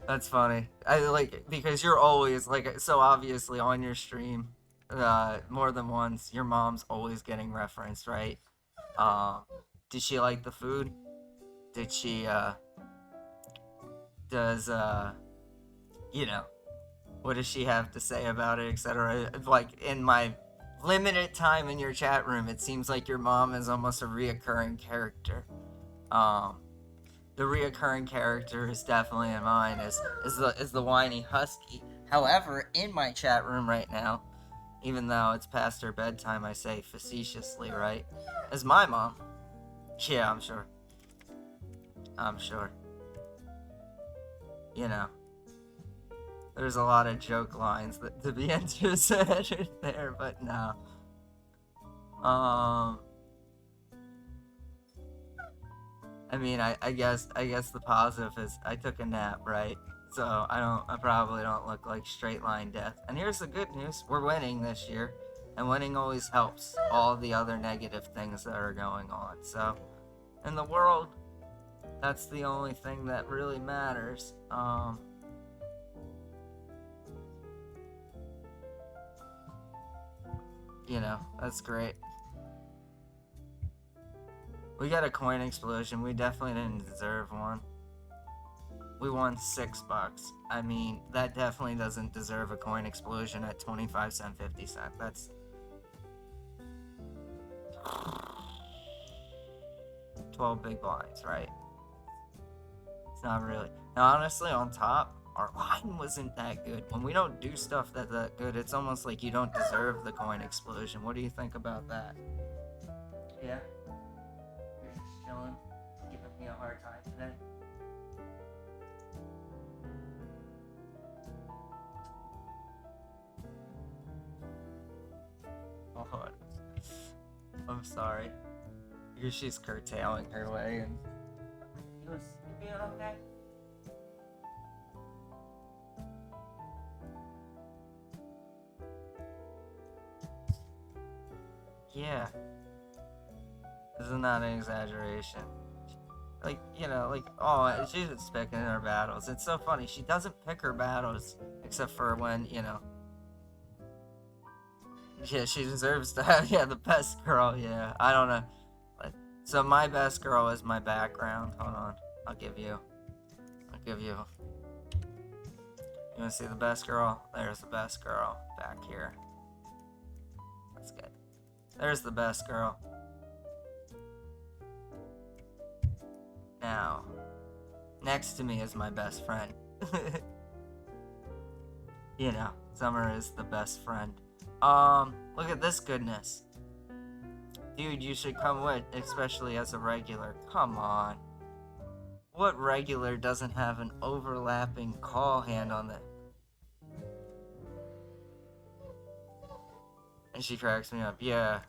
That's funny. I like, because you're always, like, so obviously on your stream, more than once, your mom's always getting referenced, right? Did she like the food? Did she, you know, what does she have to say about it, etc.? Like, in my limited time in your chat room, it seems like your mom is almost a reoccurring character. The reoccurring character is definitely in mine, is the whiny husky. However, in my chat room right now, even though it's past her bedtime, I say facetiously, right, is my mom. Yeah, I'm sure. You know, there's a lot of joke lines that to be entered there, but no. I mean, I guess the positive is I took a nap, right? So I probably don't look like straight line death. And here's the good news: we're winning this year, and winning always helps all the other negative things that are going on. So, in the world, that's the only thing that really matters. You know, that's great. We got a coin explosion. We definitely didn't deserve one. We won $6. I mean, that definitely doesn't deserve a coin explosion at 25 cent, 50 cent. That's 12 big blinds, right? It's not really. Now, honestly, on top, our line wasn't that good. When we don't do stuff that's that good, it's almost like you don't deserve the coin explosion. What do you think about that? Yeah? You're just chilling, giving me a hard time today? Oh, I'm sorry. Because she's curtailing her way and... You being okay? Yeah. Isn't that an exaggeration? Like, you know, like, oh, she's just picking her battles. It's so funny. She doesn't pick her battles except for when, you know. Yeah, she deserves to have, yeah, the best girl, yeah. I don't know. So my best girl is my background. Hold on. I'll give you. You wanna see the best girl? There's the best girl back here. That's good. There's the best girl. Now, next to me is my best friend. You know, Summer is the best friend. Look at this goodness. Dude, you should come with, especially as a regular. Come on. What regular doesn't have an overlapping call hand on the... And she cracks me up. Yeah.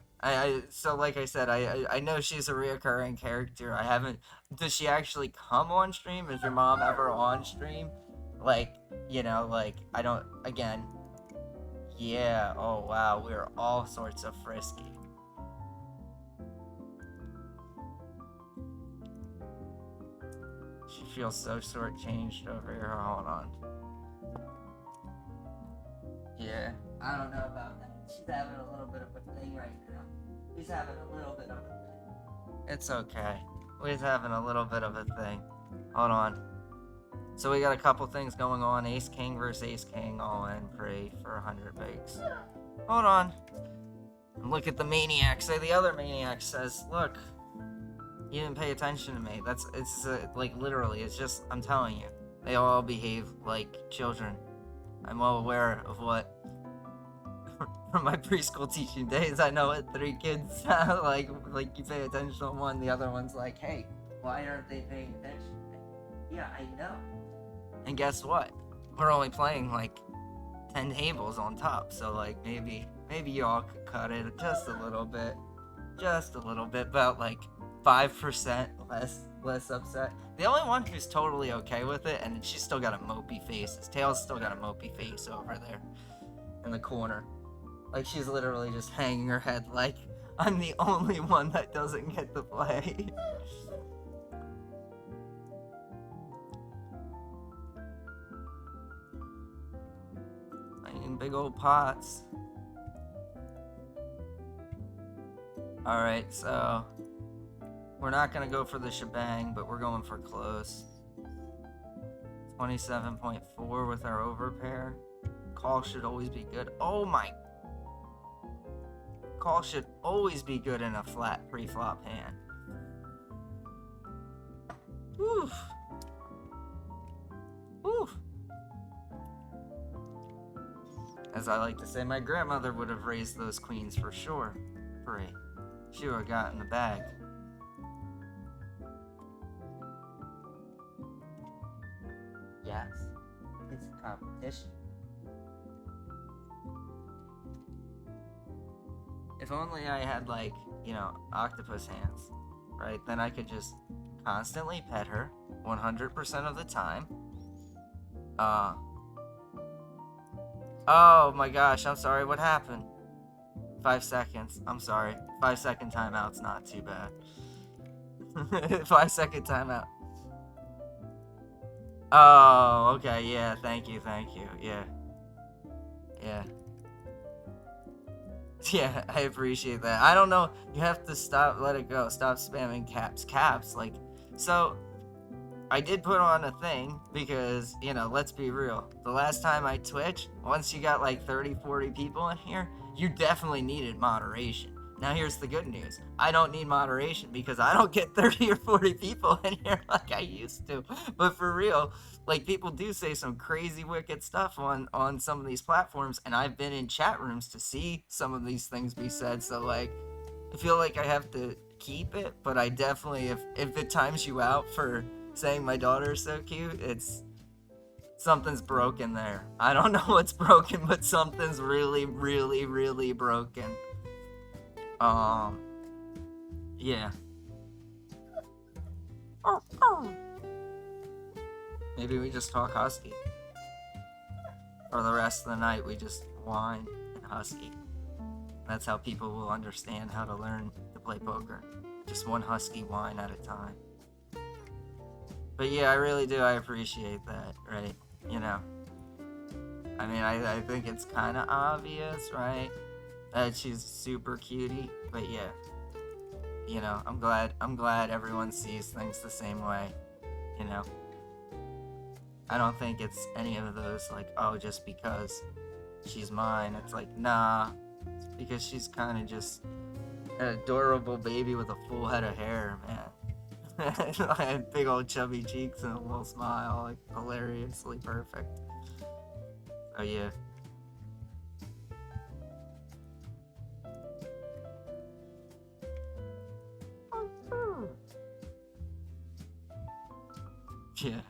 So like I said, I know she's a reoccurring character. I haven't... Does she actually come on stream? Is your mom ever on stream? Like, you know, like, I don't... Again... Yeah, oh wow, we're all sorts of frisky. She feels so shortchanged over here. Hold on. Yeah, I don't know about that. She's having a little bit of a thing right now. She's having a little bit of a thing. It's okay. We're having a little bit of a thing. Hold on. So we got a couple things going on. Ace King versus Ace King, all in pre for 100 bigs. Hold on. And look at the maniac. Say the other maniac says, look, you didn't pay attention to me. It's like literally, it's just, I'm telling you. They all behave like children. I'm well aware of what, from my preschool teaching days, I know what 3 kids like you pay attention to one, the other one's like, hey, why aren't they paying attention? Yeah, I know. And guess what? We're only playing like 10 tables on top. So like maybe y'all could cut it just a little bit, about like 5% less upset. The only one who's totally okay with it, and she's still got a mopey face. His tail's still got a mopey face over there in the corner. Like she's literally just hanging her head like I'm the only one that doesn't get to play. I mean, big old pots. Alright, so we're not gonna go for the shebang, but we're going for close. 27.4 with our overpair. Call should always be good. Oh my. Call should always be good in a flat pre-flop hand. Oof. Oof. As I like to say, my grandmother would have raised those queens for sure. Free. She would have gotten the bag. Yes. It's a competition. If only I had, like, you know, octopus hands, right? Then I could just constantly pet her 100% of the time. Oh my gosh, I'm sorry, what happened? 5 seconds, I'm sorry. 5-second timeout's not too bad. 5-second timeout. Oh, okay, yeah, thank you, yeah. Yeah, I appreciate that. I don't know, you have to let it go, stop spamming caps, like, so, I did put on a thing, because, you know, let's be real, the last time I Twitched, once you got like 30-40 people in here, you definitely needed moderation. Now here's the good news. I don't need moderation because I don't get 30 or 40 people in here like I used to. But for real, like people do say some crazy wicked stuff on some of these platforms, and I've been in chat rooms to see some of these things be said. So like I feel like I have to keep it, but I definitely if it times you out for saying my daughter's so cute, it's something's broken there. I don't know what's broken, but something's really, really, really broken. Yeah. Maybe we just talk husky. For the rest of the night, we just whine and husky. That's how people will understand how to learn to play poker. Just one husky whine at a time. But yeah, I really do. I appreciate that, right? You know. I mean, I think it's kind of obvious, right? That she's super cutie. But yeah. You know, I'm glad everyone sees things the same way. You know. I don't think it's any of those, like, oh, just because she's mine. It's like, nah. It's because she's kind of just an adorable baby with a full head of hair, man. Big old chubby cheeks and a little smile, like, hilariously perfect. Oh, yeah. Yeah.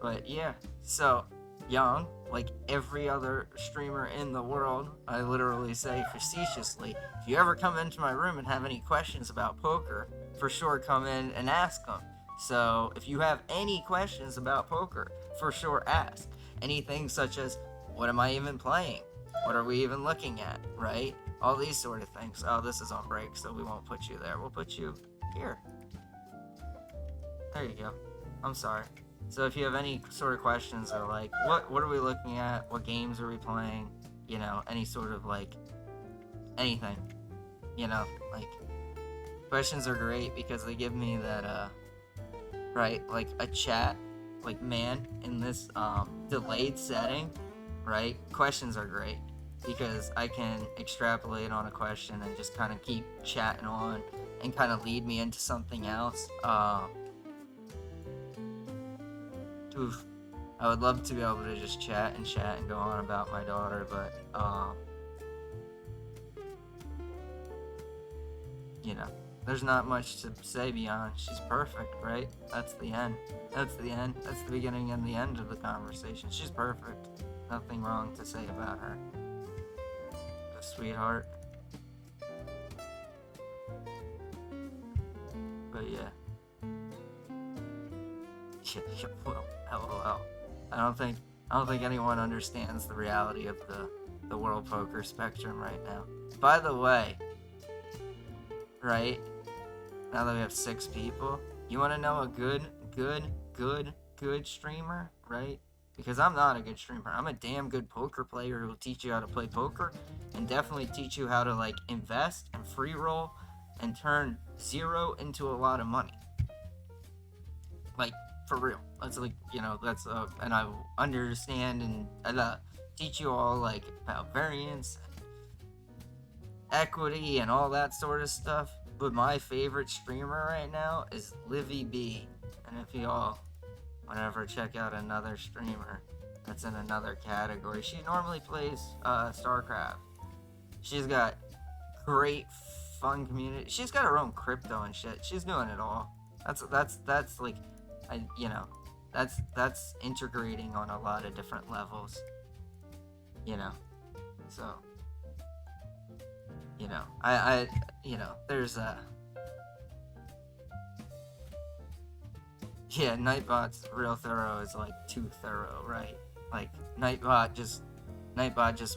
But yeah, so Young, like every other streamer in the world, I literally say facetiously, if you ever come into my room and have any questions about poker, for sure come in and ask them. So if you have any questions about poker, for sure ask. Anything such as, what am I even playing? What are we even looking at, right? All these sort of things. Oh, this is on break, so we won't put you there. We'll put you here. There you go. I'm sorry. So if you have any sort of questions or like, what are we looking at? What games are we playing? You know, any sort of like, anything. You know, like, questions are great because they give me that, right, like a chat, like, man, in this, delayed setting, right? Questions are great because I can extrapolate on a question and just kind of keep chatting on and kind of lead me into something else. Oof. I would love to be able to just chat and go on about my daughter, but, you know, there's not much to say beyond. She's perfect, right? That's the end. That's the end. That's the beginning and the end of the conversation. She's perfect. Nothing wrong to say about her. A sweetheart. But yeah. Well, LOL. I don't think anyone understands the reality of the world poker spectrum right now. By the way, right? Now that we have 6 people, you want to know a good streamer, right? Because I'm not a good streamer. I'm a damn good poker player who will teach you how to play poker and definitely teach you how to like invest and free roll and turn 0 into a lot of money. Like, for real. That's like, that's and I understand and teach you all like about variance, equity, and all that sort of stuff. But my favorite streamer right now is Livy B. And if y'all whenever check out another streamer that's in another category, she normally plays StarCraft. She's got great fun community. She's got her own crypto and shit. She's doing it all. That's like, that's integrating on a lot of different levels. So there's Nightbot's real thorough is like too thorough, right? Like Nightbot just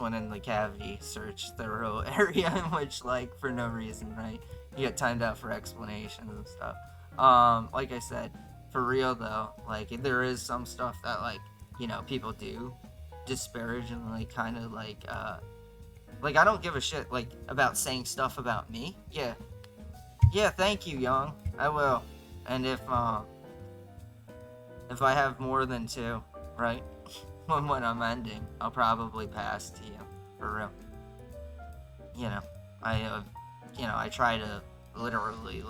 went in the cavity search thorough area in which, like, for no reason, right? You get timed out for explanations and stuff. Like I said, for real though, like there is some stuff that people do disparage and kind of like I don't give a shit about saying stuff about me. Yeah, thank you, Young. I will. And if I have more than 2, right? when I'm ending, I'll probably pass to you, for real. I try to literally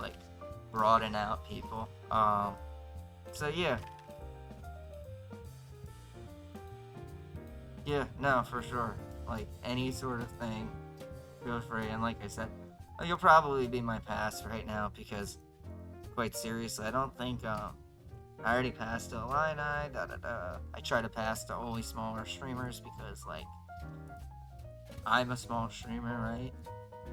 broaden out people. So yeah. Yeah, no, for sure. Like any sort of thing, feel free. And like I said, you'll probably be my pass right now because, quite seriously, I don't think I already passed to Illini. I try to pass to only smaller streamers because I'm a small streamer, right?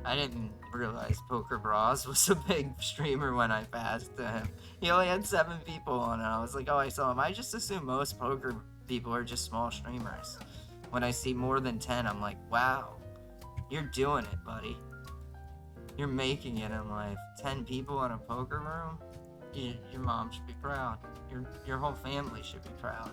I didn't realize Poker Bras was a big streamer when I passed to him. He only had 7 people on it. I was like, oh, I saw him. I just assume most poker people are just small streamers. When I see more than 10, I'm like, wow, you're doing it, buddy. You're making it in life. 10 people in a poker room? Your mom should be proud. Your whole family should be proud.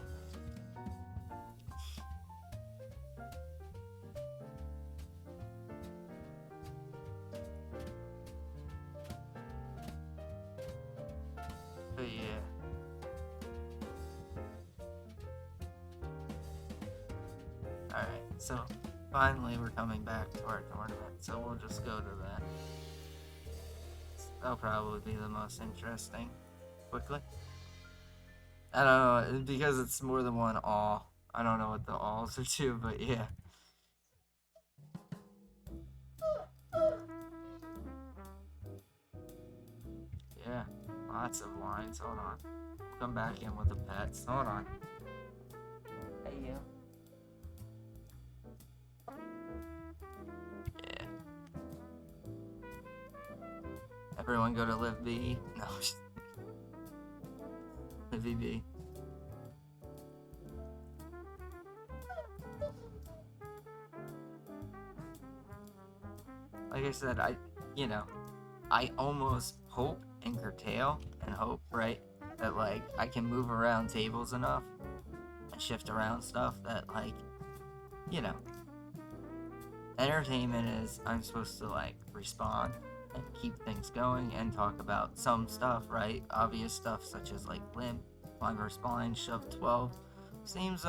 But yeah. Alright, so finally we're coming back to our tournament, so we'll just go to that. That'll probably be the most interesting. Quickly. I don't know, because it's more than one all. I don't know what the alls are to, but yeah. Yeah, lots of lines. Hold on. Come back in with the pets. Hold on. Hey, you. Yeah. Everyone go to Live B. No. Live B. Like I said, I almost hope and curtail and hope, right, that I can move around tables enough and shift around stuff that entertainment is I'm supposed to respond and keep things going and talk about some stuff, right? Obvious stuff such as limp, blind versus blind, shove 12 seems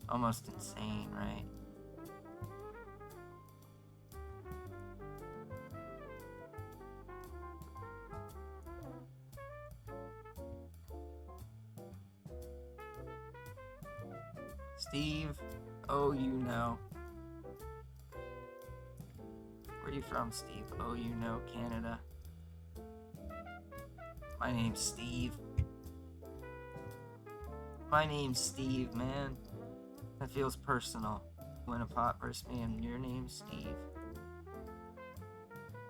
almost insane, right? Steve, oh, you know. Where you you from, Steve? Oh, you know, Canada. My name's Steve. My name's Steve, man. That feels personal. Win a pot versus me and your name's Steve.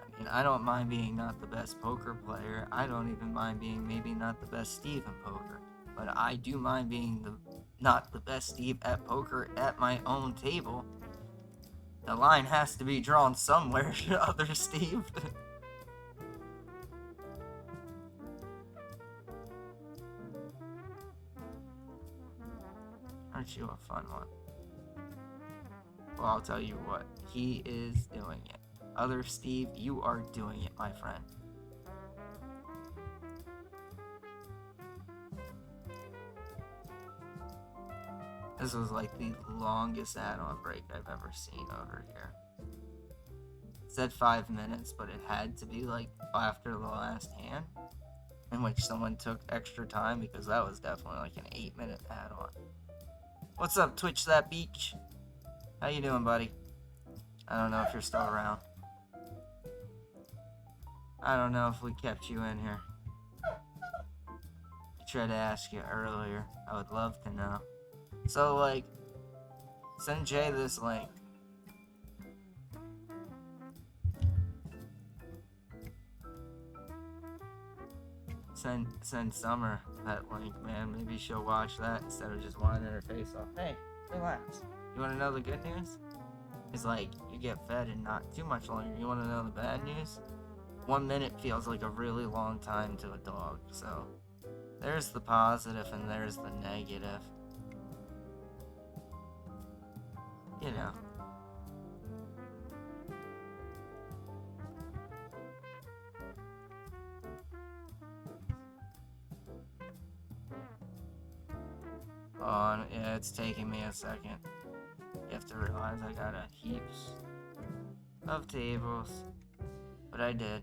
I mean, I don't mind being not the best poker player. I don't even mind being maybe not the best Steve in poker. But I do mind being not the best Steve at poker at my own table. The line has to be drawn somewhere, other Steve. Aren't you a fun one? Well, I'll tell you what. He is doing it. Other Steve, you are doing it, my friend. This was like the longest add-on break I've ever seen over here. It said 5 minutes, but it had to be like after the last hand, in which someone took extra time, because that was definitely like an 8-minute add-on. What's up, Twitch That Beach? How you doing, buddy? I don't know if you're still around. I don't know if we kept you in here. I tried to ask you earlier. I would love to know. So, like, send Jay this link. Send Summer that link, man. Maybe she'll watch that instead of just winding her face off. Hey, relax. You want to know the good news? It's like, you get fed in not too much longer. You want to know the bad news? 1 minute feels like a really long time to a dog. So, there's the positive and there's the negative. You know. Oh, yeah, it's taking me a second. You have to realize I got a heaps of tables. But I did.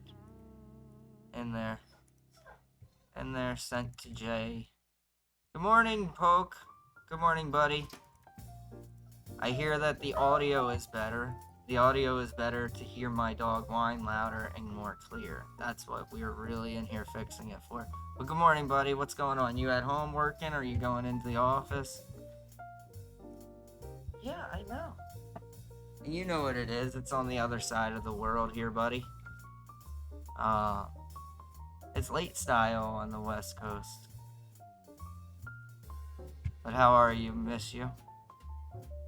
In there. Sent to Jay. Good morning, Poke. Good morning, buddy. I hear that the audio is better. The audio is better to hear my dog whine louder and more clear. That's what we're really in here fixing it for. But good morning, buddy. What's going on? You at home working, or are you going into the office? Yeah, I know. You know what it is. It's on the other side of the world here, buddy. It's late style on the West Coast. But how are you? Miss you.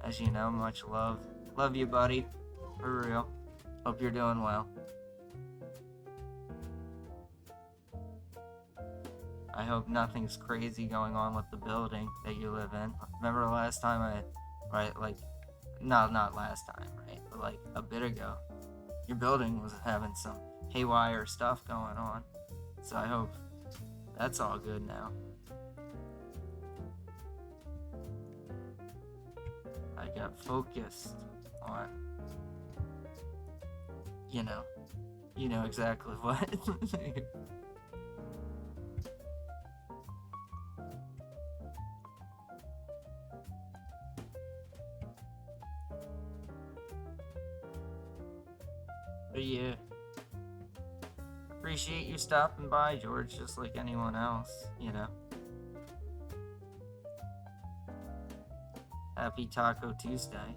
As you know, much love. Love you, buddy. For real. Hope you're doing well. I hope nothing's crazy going on with the building that you live in. Remember last time not last time, right? But like a bit ago, your building was having some haywire stuff going on. So I hope that's all good now. I got focused on, you know exactly what. But yeah, appreciate you stopping by, George, just like anyone else, you know. Happy Taco Tuesday.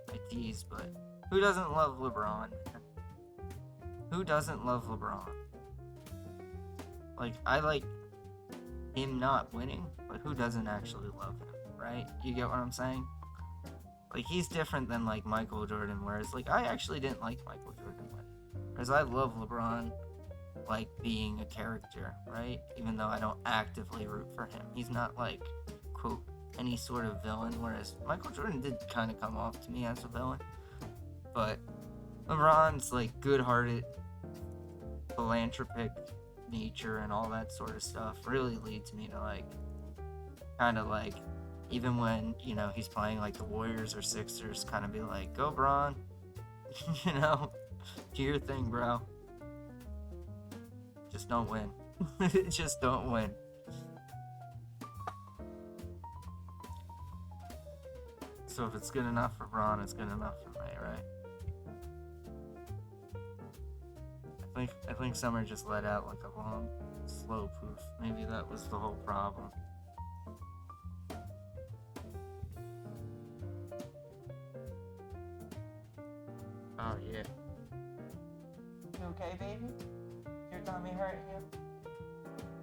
I tease, but who doesn't love LeBron? Who doesn't love LeBron? Like, I like him not winning, but who doesn't actually love him, right? You get what I'm saying? Like, he's different than, like, Michael Jordan, whereas, like, I actually didn't like Michael Jordan winning. Whereas I love LeBron, like, being a character, right? Even though I don't actively root for him. He's not, like, quote, any sort of villain, whereas Michael Jordan did kind of come off to me as a villain. But LeBron's, like, good-hearted, philanthropic nature and all that sort of stuff really leads me to, like, kind of, like, even when, you know, he's playing, like, the Warriors or Sixers, kind of be like, go, Bron. You know? Do your thing, bro. Just don't win. Just don't win. So if it's good enough for Bron, it's good enough for me, right? I think Summer just let out like a long, slow poof. Maybe that was the whole problem. Oh yeah. You okay, baby? Your tummy hurting you?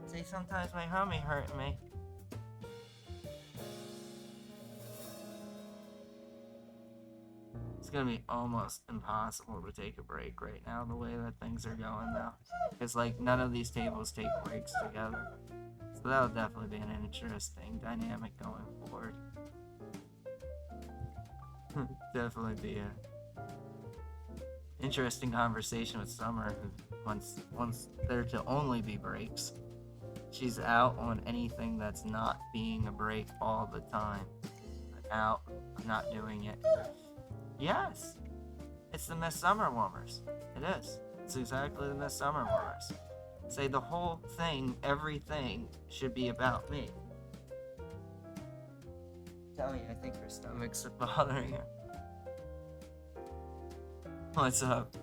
See, sometimes my tummy hurting me. It's gonna be almost impossible to take a break right now, the way that things are going now. Because, like, none of these tables take breaks together. So that'll definitely be an interesting dynamic going forward. Definitely be a interesting conversation with Summer, who wants there to only be breaks. She's out on anything that's not being a break all the time. I'm out. I'm not doing it. Yes, it's the Miss Summer Warmers. It is. It's exactly the Miss Summer Warmers. Say the whole thing, everything should be about me. Tell you, I think your stomach's bothering you. What's up?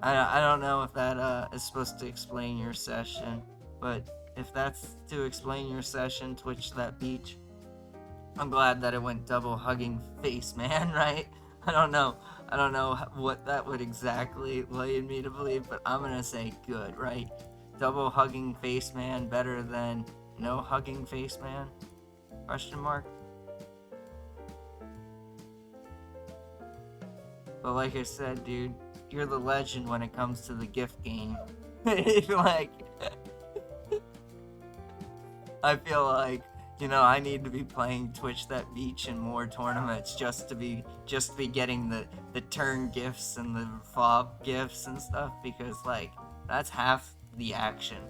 I don't know if that is supposed to explain your session, but if that's to explain your session, Twitch that beach. I'm glad that it went double hugging face, man, right? I don't know what that would exactly lead me to believe, but I'm gonna say good, right? Double hugging face man better than no hugging face man? Question mark? But like I said, dude, you're the legend when it comes to the gift game. Like, I feel like, you know, I need to be playing Twitch that beach in more tournaments just to be getting the turn gifts and the fob gifts and stuff, because like that's half the action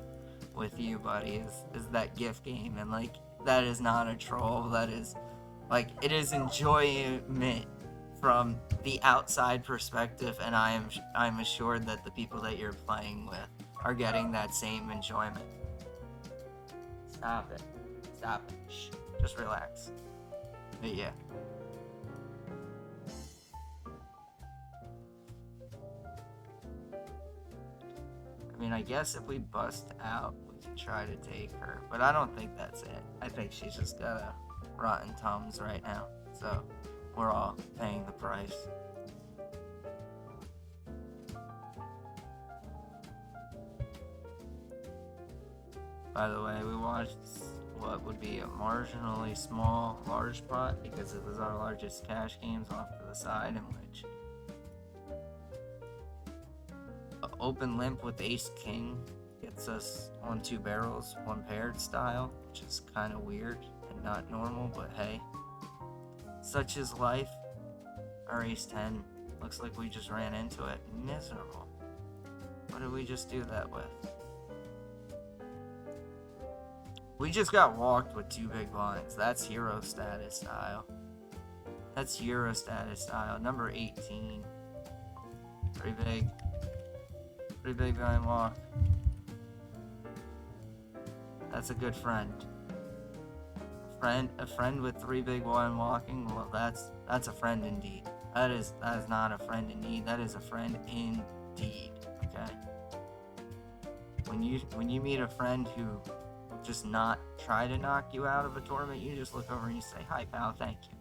with you, buddy, is that gift game. And like, that is not a troll, that is like, it is enjoyment from the outside perspective, and I'm assured that the people that you're playing with are getting that same enjoyment. Stop it. Shh. Just relax. But yeah. I mean, I guess if we bust out, we can try to take her. But I don't think that's it. I think she's just got a rotten Tums right now. So, we're all paying the price. By the way, we watched what would be a marginally small large pot, because it was our largest cash games off to the side, in which open limp with ace king gets us on 2 barrels, 1 paired style, which is kind of weird and not normal, but hey, such is life. Our ace 10 looks like we just ran into it. Miserable. What did we just do that with? We just got walked with 2 big blinds. That's hero status style. That's hero status style. Number 18. Pretty big. Pretty big blind walk. That's a good friend. A friend with 3 big blind walking. Well, that's a friend indeed. That is not a friend in need. That is a friend indeed. Okay. When you meet a friend who just not try to knock you out of a tournament, you just look over and you say, "Hi, pal, thank you.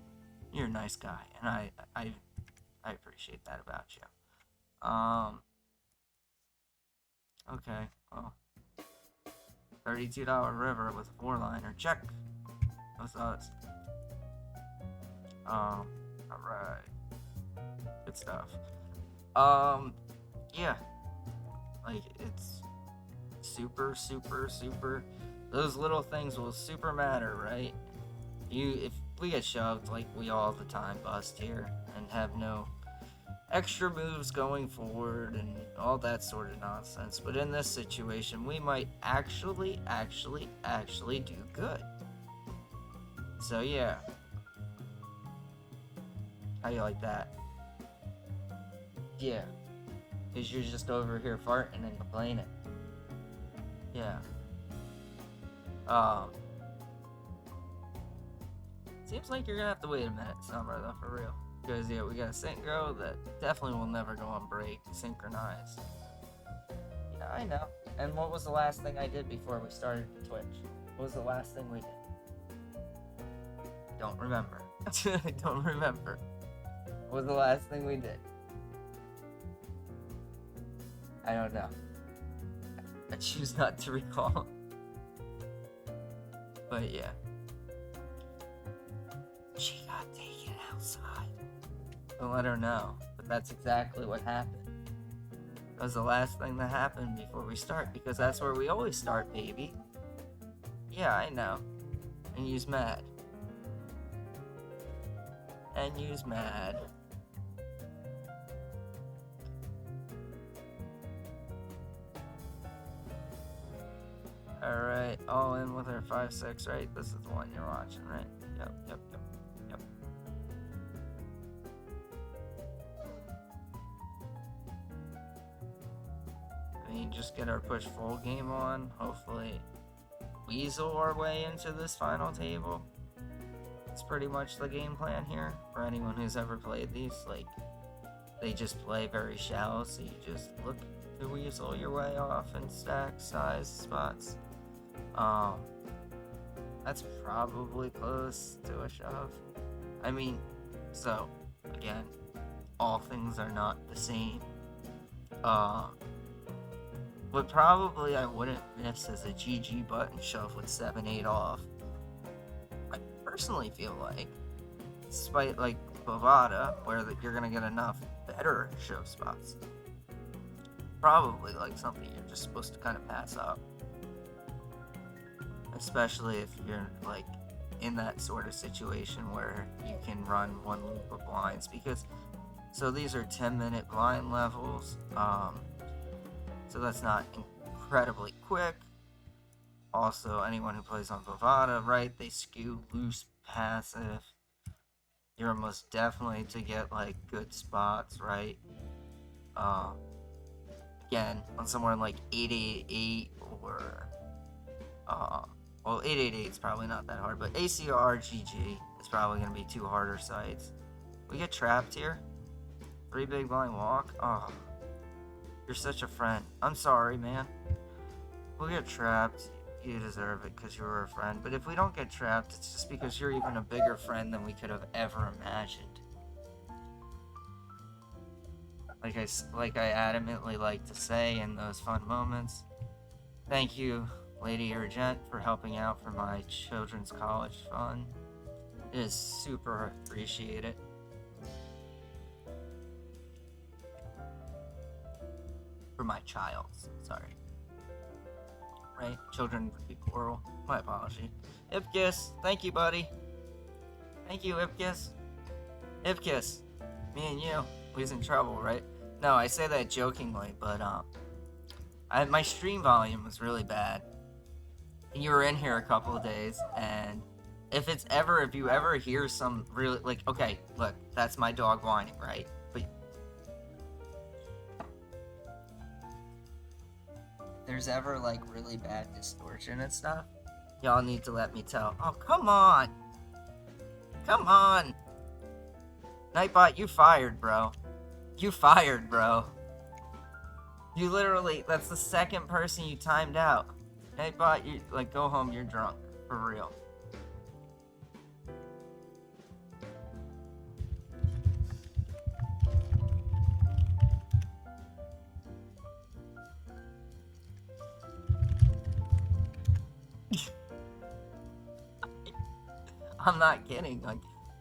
You're a nice guy," and I appreciate that about you. Okay, well, $32 river with a 4-liner, check. What's us? All right, good stuff. Yeah, like it's super. Those little things will super matter, right? If we get shoved like we all the time bust here and have no extra moves going forward and all that sort of nonsense, but in this situation, we might actually do good. So yeah. How you like that? Yeah. Because you're just over here farting and complaining. Yeah. Seems like you're gonna have to wait a minute, Summer, though, for real. Because, yeah, we got a synchro that definitely will never go on break, synchronized. I know. And what was the last thing I did before we started Twitch? What was the last thing we did? Don't remember. I don't remember. What was the last thing we did? I don't know. I choose not to recall. But yeah. She got taken outside. Don't let her know. But that's exactly what happened. That was the last thing that happened before we start, because that's where we always start, baby. Yeah, I know. And use mad. And use mad. Alright, all in with our 5-6, right? This is the one you're watching, right? Yep. Just get our push full game on. Hopefully weasel our way into this final table. It's pretty much the game plan here for anyone who's ever played these. Like, they just play very shallow, so you just look to weasel your way off and stack size spots. That's probably close to a shove. I mean, so again, all things are not the same. What probably I wouldn't miss is a GG button shove with 7-8 off. I personally feel like, despite like Bovada, where you're gonna get enough better shove spots, probably like something you're just supposed to kind of pass up. Especially if you're like in that sort of situation where you can run one loop of blinds, because so these are 10-minute blind levels. So that's not incredibly quick. Also, anyone who plays on Bovada, right, they skew loose passive. You're almost definitely to get like good spots, right? Again, on somewhere like 888 or well, 888 is probably not that hard, but ACR GG is probably gonna be two harder sites. We get trapped here. 3 big blind walk. Oh. You're such a friend. I'm sorry, man. We'll get trapped. You deserve it because you were a friend. But if we don't get trapped, it's just because you're even a bigger friend than we could have ever imagined. Like I adamantly like to say in those fun moments, thank you, lady or gent, for helping out for my children's college fund. It is super appreciated. For my child's, sorry. Right? Children would be plural. My apology. Ipkiss, thank you, buddy. Thank you, Ipkiss. Ipkiss, me and you, we's in trouble, right? No, I say that jokingly, but my stream volume was really bad. And you were in here a couple of days, and if you ever hear some really, like, okay, look, that's my dog whining, right? But there's ever like really bad distortion and stuff, y'all need to let me tell. Oh, come on. Nightbot, you fired, bro. You literally, that's the second person you timed out. Nightbot, you like, go home, you're drunk. For real. I'm not kidding. Like,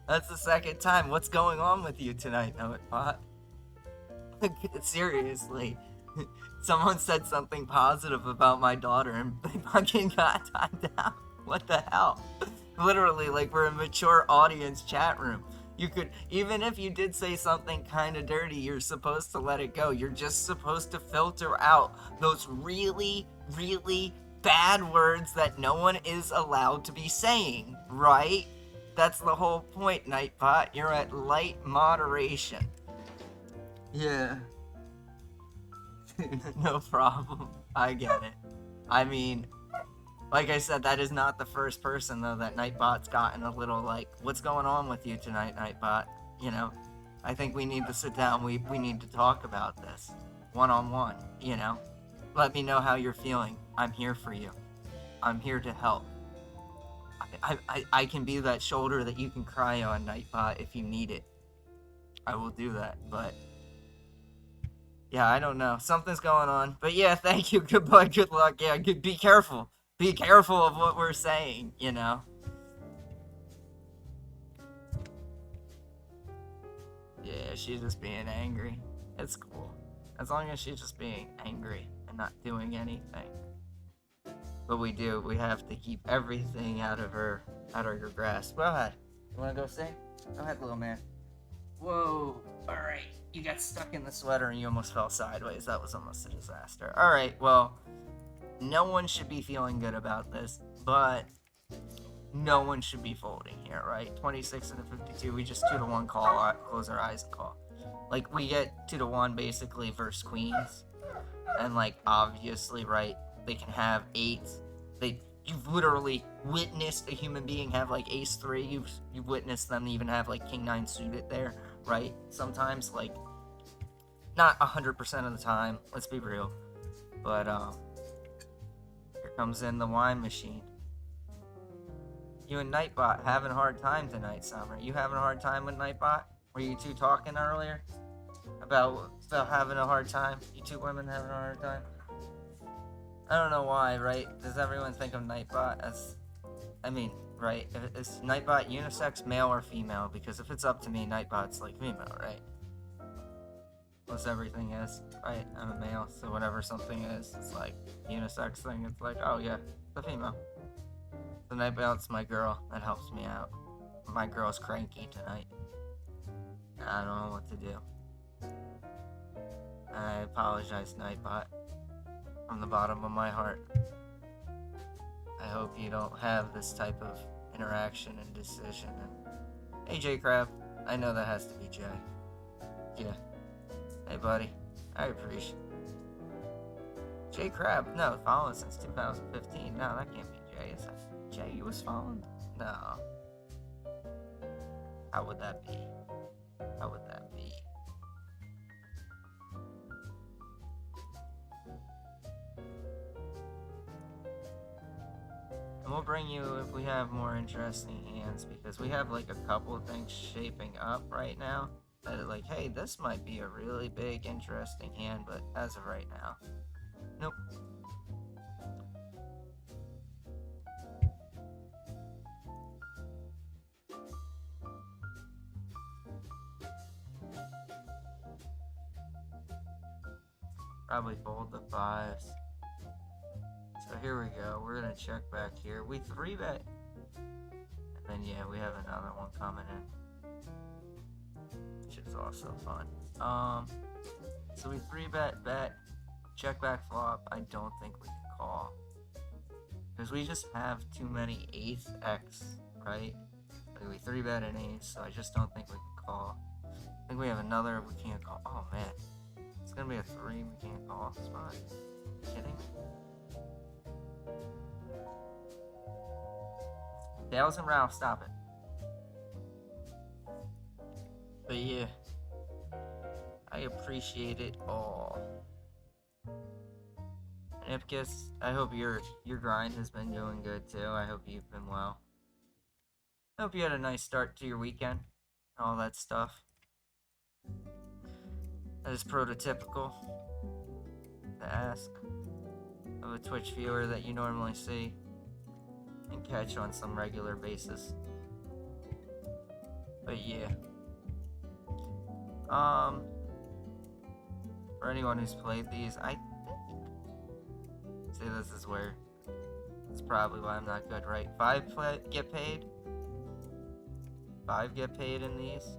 that's the second time. What's going on with you tonight, Nightbot? Seriously. Someone said something positive about my daughter and they fucking got timed out. What the hell? Literally, like, we're a mature audience chat room. You could, even if you did say something kind of dirty, you're supposed to let it go. You're just supposed to filter out those really, really bad words that no one is allowed to be saying, right? That's the whole point, Nightbot. You're at light moderation. Yeah. No problem. I get it. I mean, like I said, that is not the first person, though, that Nightbot's gotten a little like, what's going on with you tonight, Nightbot? You know? I think we need to sit down. We need to talk about this. One-on-one, you know? Let me know how you're feeling. I'm here for you. I'm here to help. I can be that shoulder that you can cry on, Nightbot, if you need it. I will do that, but yeah, I don't know. Something's going on. But yeah, thank you. Goodbye. Good luck. Yeah, be careful. Be careful of what we're saying, you know? Yeah, she's just being angry. It's cool. As long as she's just being angry and not doing anything. But we have to keep everything out of her grasp. Go ahead. You wanna go sing? Go ahead, little man. Whoa. Alright. You got stuck in the sweater and you almost fell sideways. That was almost a disaster. Alright, well, no one should be feeling good about this, but no one should be folding here, right? 26 and a 52, we just 2-1 call, close our eyes and call. Like, we get 2-1 basically versus queens, and like, obviously, right, they can have eights. You've literally witnessed a human being have like ace-3, you've witnessed them even have like king-9 suited there, right? Sometimes, like, not 100% of the time, let's be real, but here comes in the wine machine. You and Nightbot having a hard time tonight, Summer. You having a hard time with Nightbot? Were you two talking earlier about having a hard time? You two women having a hard time? I don't know why, right? Does everyone think of Nightbot as... I mean, right? Is Nightbot unisex, male or female? Because if it's up to me, Nightbot's like female, right? Most everything is, right? I'm a male, so whatever something is, it's like unisex thing. It's like, oh yeah, the female. The Nightbot's my girl. That helps me out. My girl's cranky tonight. I don't know what to do. I apologize, Nightbot. From the bottom of my heart. I hope you don't have this type of interaction and decision. And hey, J Crab. I know that has to be Jay. Yeah. Hey, buddy. I appreciate it. J Crab. No, following since 2015. No, that can't be Jay. Is that Jay was following? No. How would that be? How would that be? And we'll bring you if we have more interesting hands, because we have like a couple of things shaping up right now that are like, hey, this might be a really big interesting hand, but as of right now, nope. Probably fold the 5s. So here we go. We're gonna check back here. We 3-bet, and then yeah, we have another one coming in, which is also fun. So we 3-bet, check back flop. I don't think we can call because we just have too many 8th X, right? Like we 3-bet an ace, so I just don't think we can call. I think we have another we can't call. Oh man. It's gonna be a 3, we can't call. It's fine. Are you kidding me? Dales and Ralph, stop it. But yeah, I appreciate it all. And Ipkiss, I hope your grind has been doing good too. I hope you've been well. I hope you had a nice start to your weekend. All that stuff. That is prototypical to ask of a Twitch viewer that you normally see and catch on some regular basis. But yeah. For anyone who's played these, I think... See, this is where... That's probably why I'm not good, right? 5 get paid? 5 get paid in these?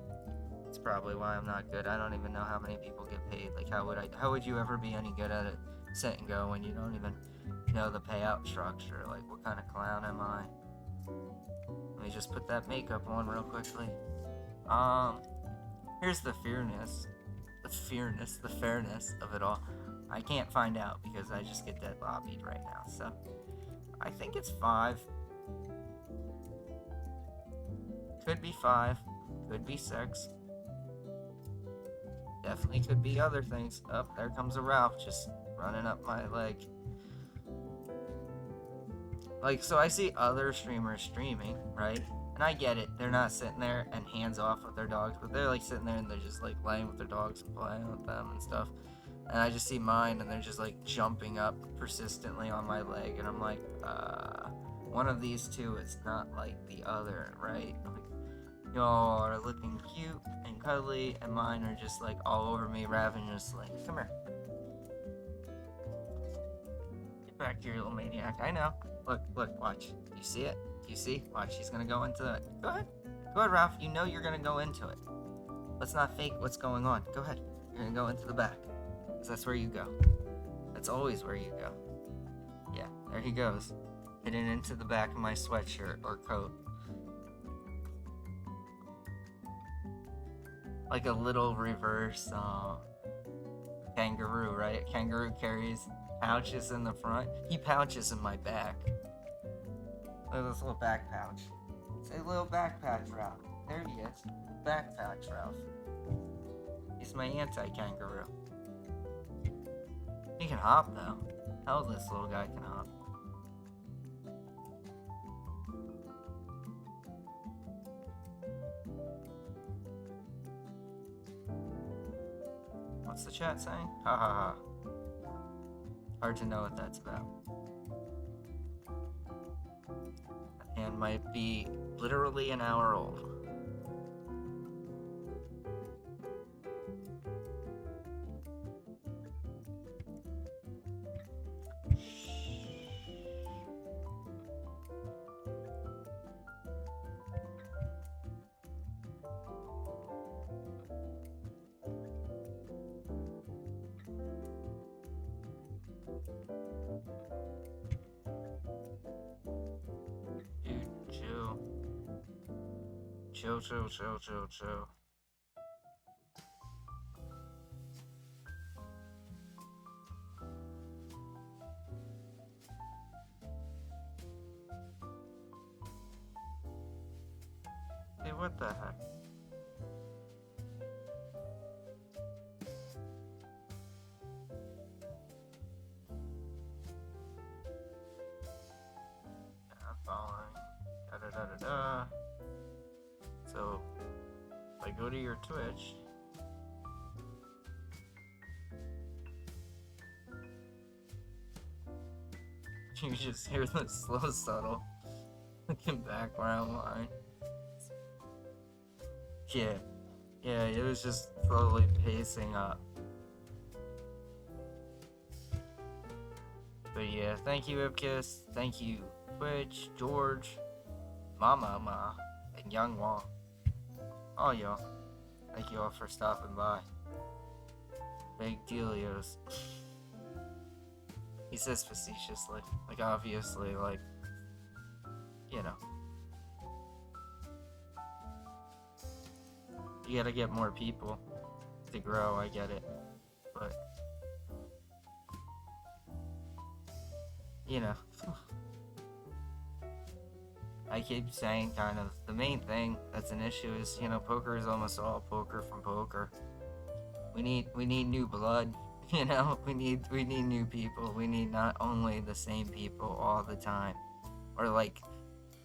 That's probably why I'm not good. I don't even know how many people get paid. Like, how would you ever be any good at it? Sit and go when you don't even know the payout structure. Like, what kind of clown am I? Let me just put that makeup on real quickly. Here's the fairness of it all. I can't find out because I just get dead lobbied right now. So, I think it's 5. Could be 5. Could be 6. Definitely could be other things. Oh, there comes a Ralph. Just running up my leg. Like, so I see other streamers streaming, right? And I get it. They're not sitting there and hands off with their dogs, but they're like sitting there and they're just like laying with their dogs and playing with them and stuff. And I just see mine and they're just like jumping up persistently on my leg. And I'm like, one of these two is not like the other, right? Like, y'all are looking cute and cuddly, and mine are just like all over me ravenously. Come here. Get back here, you little maniac. I know. Look, watch. You see it? You see? Watch, he's gonna go into it. Go ahead, Ralph. You know you're gonna go into it. Let's not fake what's going on. Go ahead. You're gonna go into the back. Because that's where you go. That's always where you go. Yeah, there he goes. Hidden into the back of my sweatshirt or coat. Like a little reverse kangaroo, right? Kangaroo carries pouches in the front. He pouches in my back. Look at this little back pouch. Say little back pouch, Ralph. There he is. Back pouch, Ralph. He's my anti-kangaroo. He can hop, though. Hell, this little guy can hop. What's the chat saying? Ha ha ha. Hard to know what that's about. That hand might be literally an hour old. Chill. Hey, what the heck? I'm following. Da. So, if I go to your Twitch, you just hear the slow, subtle looking background line. Yeah, it was just slowly pacing up. But yeah, thank you, Ipkiss. Thank you, Twitch, George, Mama, and Young Wong. All y'all. Thank you all for stopping by. Big dealios. He says facetiously. Like, obviously, like, you know. You gotta get more people to grow, I get it. But, you know. I keep saying kind of the main thing that's an issue is, you know, poker is almost all poker from poker. We need new blood, you know. We need new people. We need not only the same people all the time, or like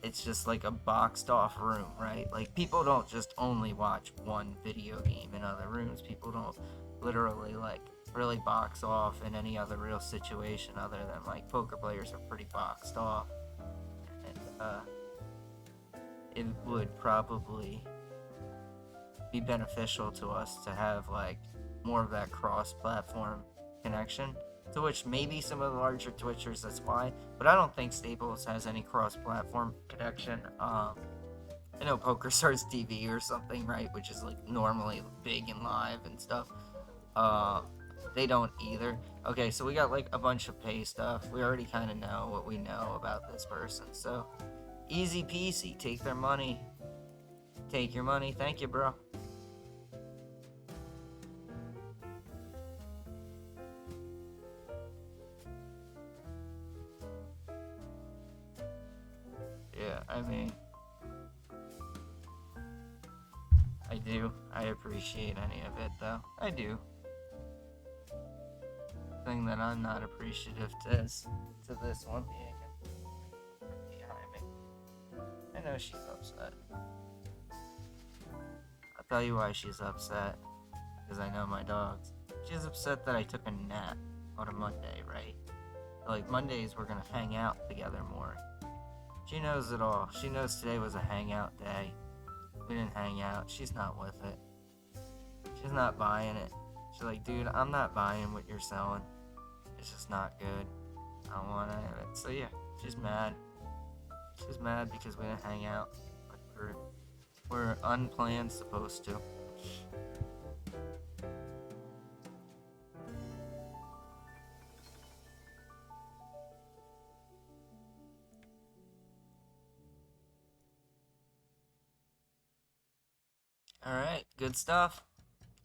it's just like a boxed off room, right? Like people don't just only watch one video game in other rooms. People don't literally like really box off in any other real situation other than like poker players are pretty boxed off. And it would probably be beneficial to us to have like more of that cross-platform connection, to which maybe some of the larger Twitchers, that's why, but I don't think Staples has any cross-platform connection. I know PokerStars TV or something, right, which is like normally big and live and stuff. They don't either. Okay, so we got like a bunch of pay stuff. We already kind of know what we know about this person, so easy peasy. Take their money. Take your money. Thank you, bro. Yeah, I mean, I do. I appreciate any of it, though. I do. thing that I'm not appreciative to this one being behind me. I know she's upset. I'll tell you why she's upset. Because I know my dogs. She's upset that I took a nap on a Monday, right? Like, Mondays we're gonna hang out together more. She knows it all. She knows today was a hangout day. We didn't hang out. She's not with it. She's not buying it. She's like, dude, I'm not buying what you're selling. It's just not good. I don't want any of it. So yeah, she's mad. She's mad because we didn't hang out. Like we're unplanned supposed to. Alright, good stuff.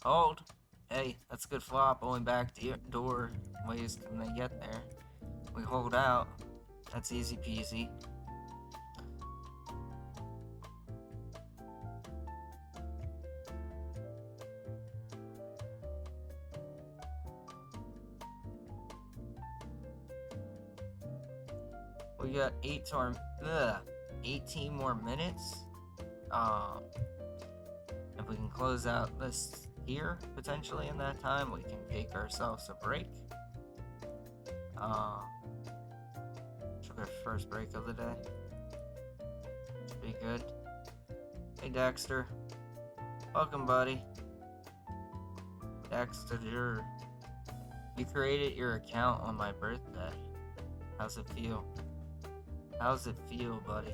Hold. Hey, that's a good flop. Only back door ways can they get there. We hold out. That's easy peasy. We got 18 more minutes. If we can close out this here, potentially in that time, we can take ourselves a break. Should be our first break of the day. Should be good. Hey Dexter. Welcome, buddy. Dexter, you created your account on my birthday. How's it feel? How's it feel, buddy?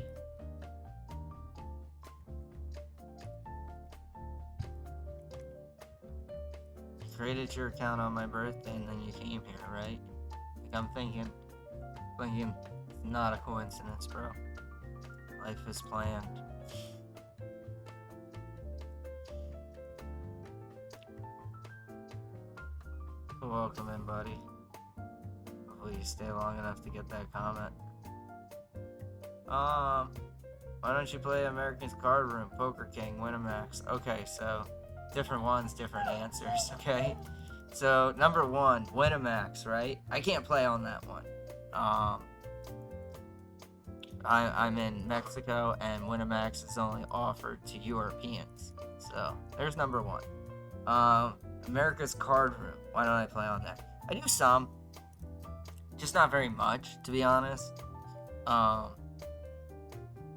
Created your account on my birthday and then you came here, right? Like, I'm thinking it's not a coincidence, bro. Life is planned. Welcome in, buddy. Hopefully you stay long enough to get that comment. Why don't you play American's Card Room, Poker King, Winamax? Okay, so different ones, different answers, okay? So, number one, Winamax, right? I can't play on that one. I'm in Mexico, and Winamax is only offered to Europeans. So, there's number one. America's Card Room. Why don't I play on that? I do some. Just not very much, to be honest.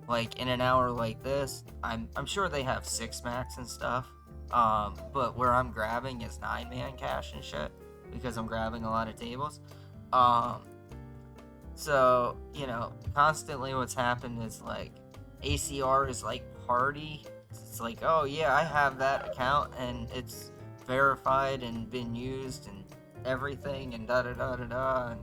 Like, in an hour like this, I'm sure they have 6-max and stuff. But where I'm grabbing is 9-man cash and shit, because I'm grabbing a lot of tables. So, you know, constantly what's happened is, like, ACR is, like, party. It's like, oh, yeah, I have that account, and it's verified and been used and everything, and da-da-da-da-da, and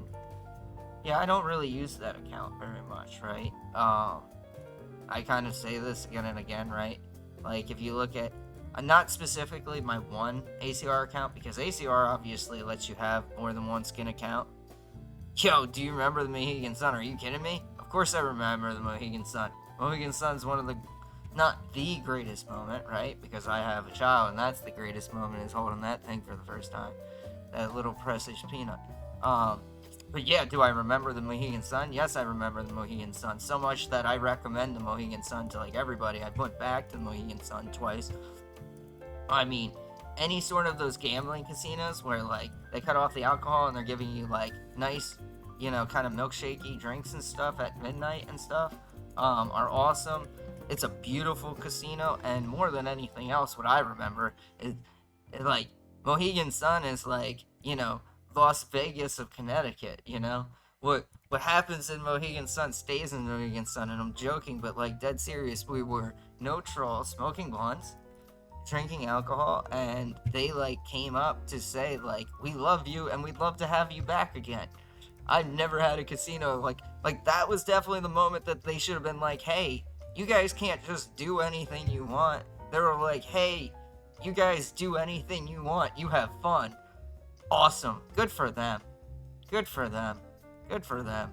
yeah, I don't really use that account very much, right? I kind of say this again and again, right? Like, if you look at, not specifically my one ACR account, because ACR obviously lets you have more than one skin account. Yo, do you remember the Mohegan Sun? Are you kidding me? Of course I remember the Mohegan Sun. Mohegan Sun's one of the, not the greatest moment, right? Because I have a child, and that's the greatest moment, is holding that thing for the first time. That little presage peanut. But yeah, do I remember the Mohegan Sun? Yes, I remember the Mohegan Sun. So much that I recommend the Mohegan Sun to, like, everybody. I went back to the Mohegan Sun twice. I mean, any sort of those gambling casinos where, like, they cut off the alcohol and they're giving you, like, nice, you know, kind of milkshakey drinks and stuff at midnight and stuff, are awesome. It's a beautiful casino, and more than anything else, what I remember is like, Mohegan Sun is like, you know, Las Vegas of Connecticut, you know? What happens in Mohegan Sun stays in Mohegan Sun, and I'm joking, but, like, dead serious, we were neutral, smoking blunts, drinking alcohol, and they, like, came up to say, like, we love you, and we'd love to have you back again. I've never had a casino, like, that was definitely the moment that they should have been like, hey, you guys can't just do anything you want. They were like, hey, you guys do anything you want, you have fun. Awesome. Good for them. Good for them. Good for them.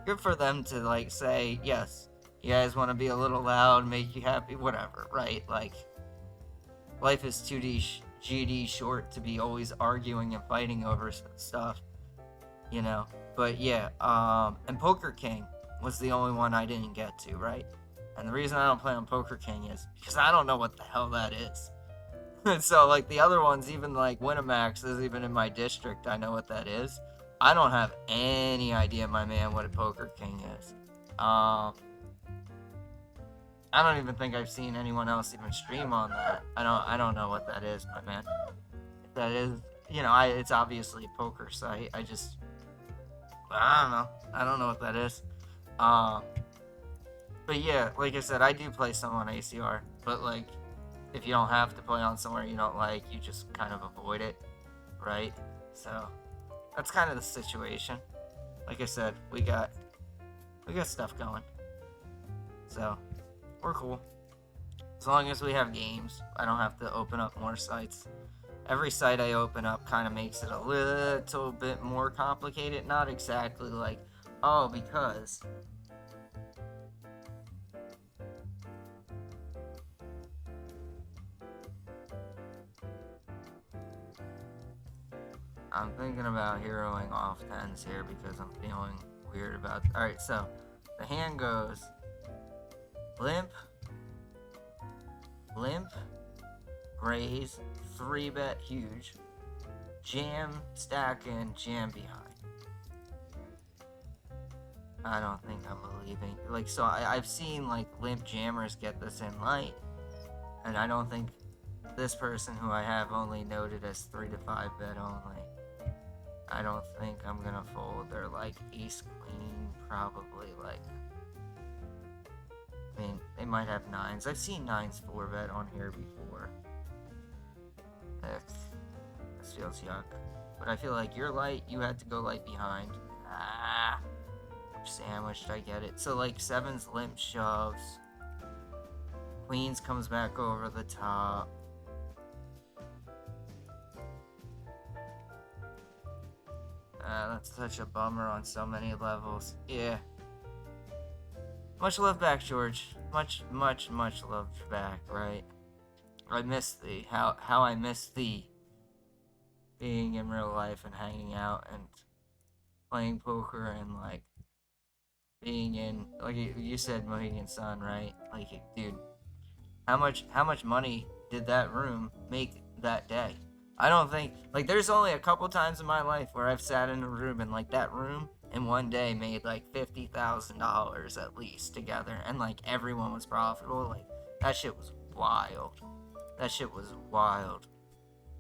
Good for them to, like, say, yes, you guys want to be a little loud, make you happy, whatever, right? Like, life is 2D GD short to be always arguing and fighting over stuff. you know. But yeah, and Poker King was the only one I didn't get to, right? And the reason I don't play on Poker King is because I don't know what the hell that is. And so, like, the other ones, even like Winamax is even in my district, I know what that is. I don't have any idea, my man, what a Poker King is. I don't even think I've seen anyone else even stream on that. I don't know what that is, my man. If that is, it's obviously a poker site. I don't know. I don't know what that is. But yeah, like I said, I do play some on ACR. But like, if you don't have to play on somewhere you don't like, you just kind of avoid it, right? So that's kind of the situation. Like I said, we got stuff going. So we're cool. As long as we have games, I don't have to open up more sites. Every site I open up kind of makes it a little bit more complicated. Not exactly like, oh, because I'm thinking about heroing off 10s here because I'm feeling weird about it. Alright, so the hand goes limp, raise, 3-bet huge, jam, stack, and jam behind. I don't think I'm believing. Like, so I've seen, like, limp jammers get this in light, and I don't think this person who I have only noted as 3 to 5 bet only, I don't think I'm gonna fold. They're like ace queen, probably like, I mean, they might have 9s. I've seen 9s 4 bet on here before. This feels yuck. But I feel like you're light, you had to go light behind. Sandwiched, I get it. So like 7s limp shoves. Queens comes back over the top. That's such a bummer on so many levels. Yeah. Much love back, George. Much love back, right? I miss thee. How I miss thee. Being in real life and hanging out and playing poker and like being in, like you said, Mohegan Sun, right? Like, dude, how much money did that room make that day? I don't think, like, there's only a couple times in my life where I've sat in a room and like that room in one day made like $50,000 at least together, and like everyone was profitable. Like, that shit was wild. That shit was wild.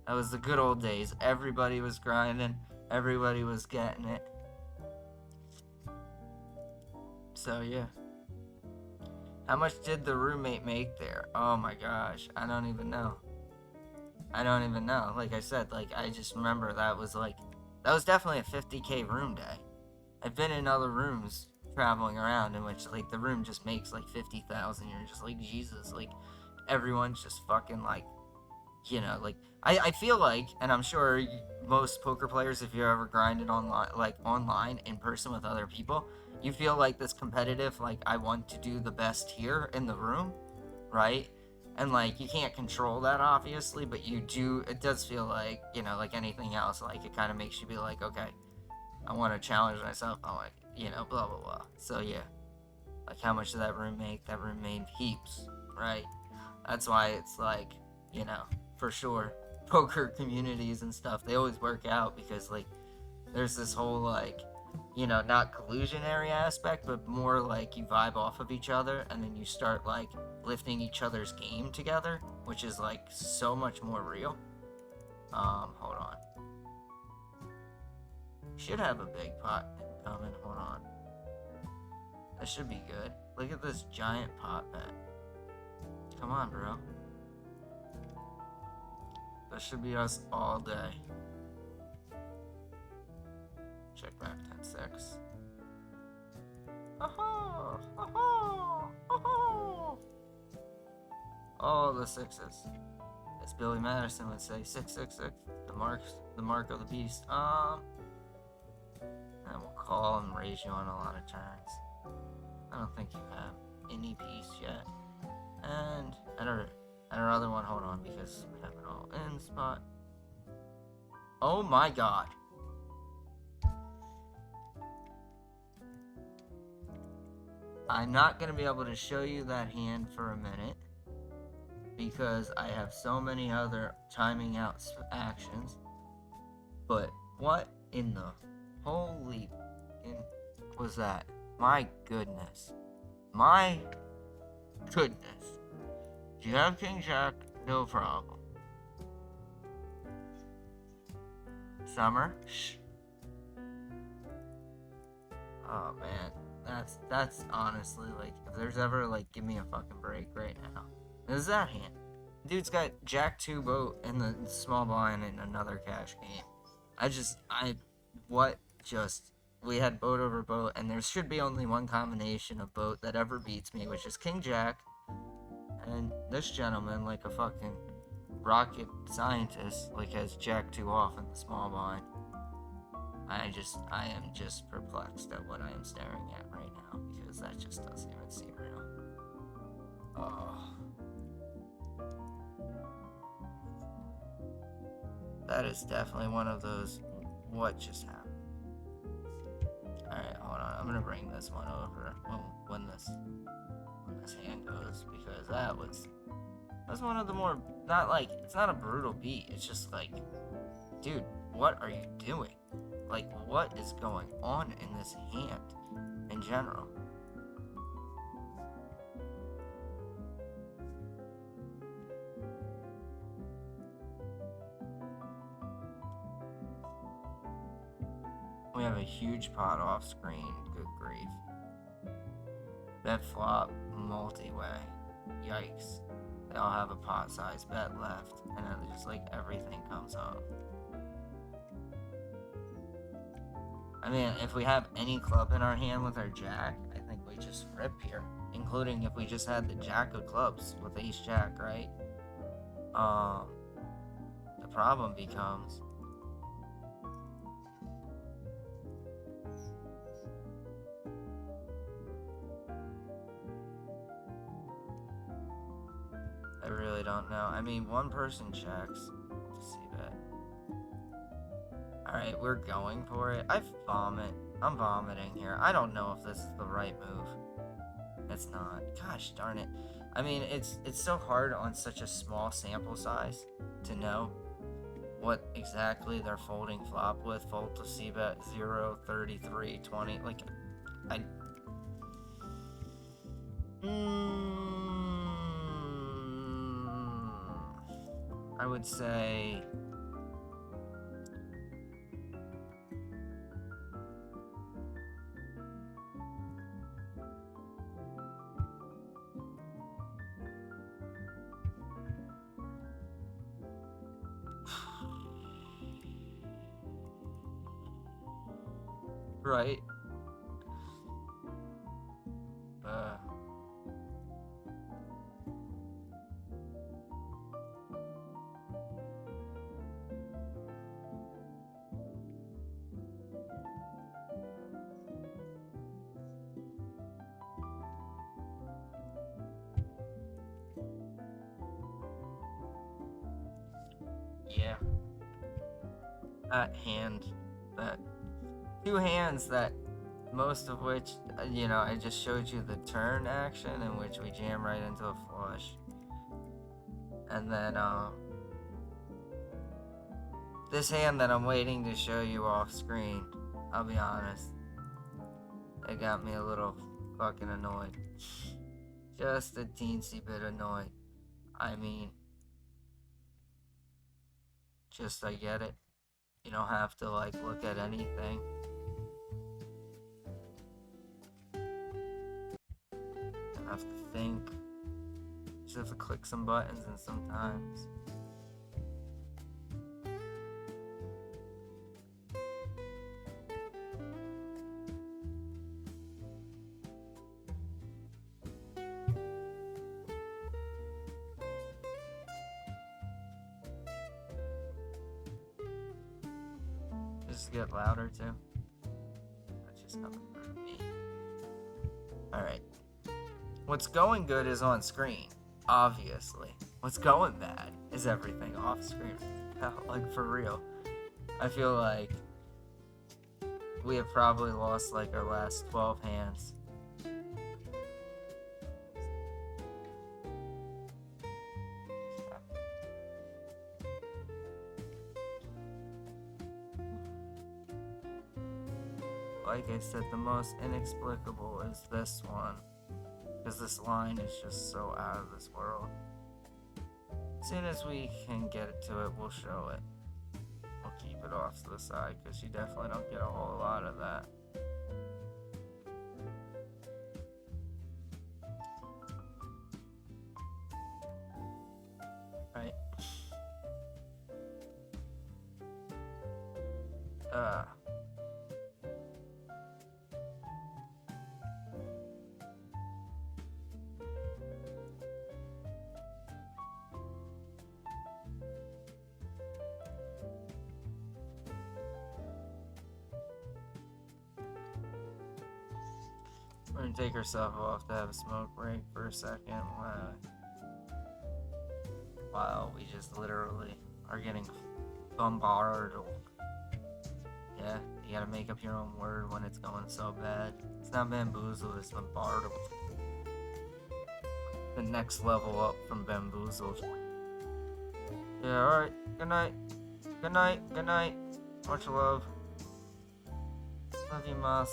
That was the good old days. Everybody was grinding. Everybody was getting it. So yeah. How much did the roommate make there? Oh my gosh, I don't even know. Like I said, like, I just remember that was definitely a 50K room day. I've been in other rooms traveling around in which like the room just makes like 50,000. You're just like, Jesus, like everyone's just fucking like, like I feel like, and I'm sure most poker players, if you're ever grinded online in person with other people, you feel like this competitive, like, I want to do the best here in the room, right? And like, you can't control that obviously, but you do, it does feel like, like anything else, like it kind of makes you be like, okay, I want to challenge myself. I want, blah blah blah. So yeah, like, how much did that room make? That room made heaps, right? That's why it's like, for sure, poker communities and stuff, they always work out because like there's this whole like, not collusionary aspect, but more like you vibe off of each other and then you start like lifting each other's game together, which is like so much more real. Hold on. Should have a big pot coming. Hold on. That should be good. Look at this giant pot bet. Come on, bro. That should be us all day. Check back 10-6. Oh, oh, oh. All the sixes. As Billy Madison would say, 666. The mark of the beast. And we'll call and raise you on a lot of turns. I don't think you have any piece yet. And our other one, hold on, because we have it all in spot. Oh my god. I'm not going to be able to show you that hand for a minute because I have so many other timing out actions. But what in the holy was that? My goodness. My goodness. Do you have King Jack? No problem. Summer? Shh. Oh man. That's honestly, like, if there's ever, like, give me a fucking break right now. This is that hand. Dude's got Jack 2 boat and the small blind in another cash game. We had boat over boat, and there should be only one combination of boat that ever beats me, which is King Jack. And this gentleman, like a fucking rocket scientist, like, has Jack 2 off in the small blind. I am just perplexed at what I am staring at right now, because that just doesn't even seem real. Oh. That is definitely one of those, what just happened? Alright, hold on, I'm gonna bring this one over when this hand goes, because that's one of the more, not like, it's not a brutal beat, it's just like, dude, what are you doing? Like, what is going on in this hand in general? We have a huge pot off screen, good grief. Bet flop, multi-way, yikes. They all have a pot size bet left, and then just like everything comes up. I mean, if we have any club in our hand with our jack, I think we just rip here. Including if we just had the jack of clubs with ace jack, right? The problem becomes, I really don't know. I mean, one person checks. Let's see that. Alright, we're going for it. I'm vomiting here. I don't know if this is the right move. It's not. Gosh darn it. I mean, it's so hard on such a small sample size to know what exactly they're folding flop with. Fold to c-bet 0, 33, 20. Like, I would say right. Yeah. That hand, that two hands that most of which, I just showed you the turn action in which we jam right into a flush. And then, this hand that I'm waiting to show you off screen, I'll be honest, it got me a little fucking annoyed. Just a teensy bit annoyed. I mean, I get it. You don't have to, like, look at anything. You don't have to think. You just have to click some buttons, and sometimes just get louder too. That's just coming from me. Alright. What's going good is on screen, obviously. What's going bad is everything off screen. Like, for real. I feel like we have probably lost, like, our last 12 hands like I said, the most inexplicable is this one. Because this line is just so out of this world. As soon as we can get to it, we'll show it. We'll keep it off to the side, because you definitely don't get a whole lot of that. Right? We're gonna take ourselves off to have a smoke break for a second while we just literally are getting bombarded. Yeah, you gotta make up your own word when it's going so bad. It's not bamboozled, it's bombarded. The next level up from bamboozled. Yeah, alright. Good night. Good night. Good night. Much love. Love you, Mas.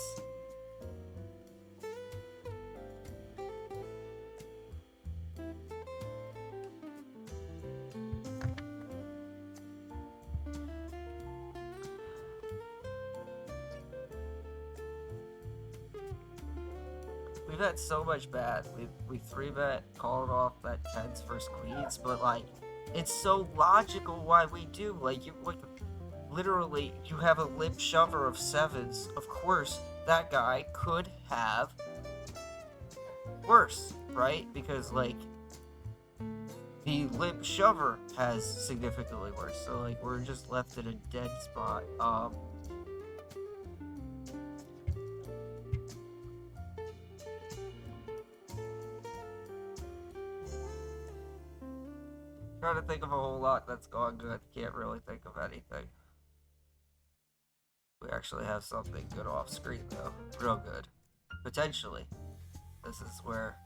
We've had so much bad. We 3-bet, called off that Ted's first queens, but like, it's so logical why we do. Like, literally, you have a limp shover of 7s. Of course, that guy could have worse, right? Because like, the limp shover has significantly worse. So like, we're just left in a dead spot. Trying to think of a whole lot that's gone good. Can't really think of anything. We actually have something good off screen though. Real good. Potentially. This is where...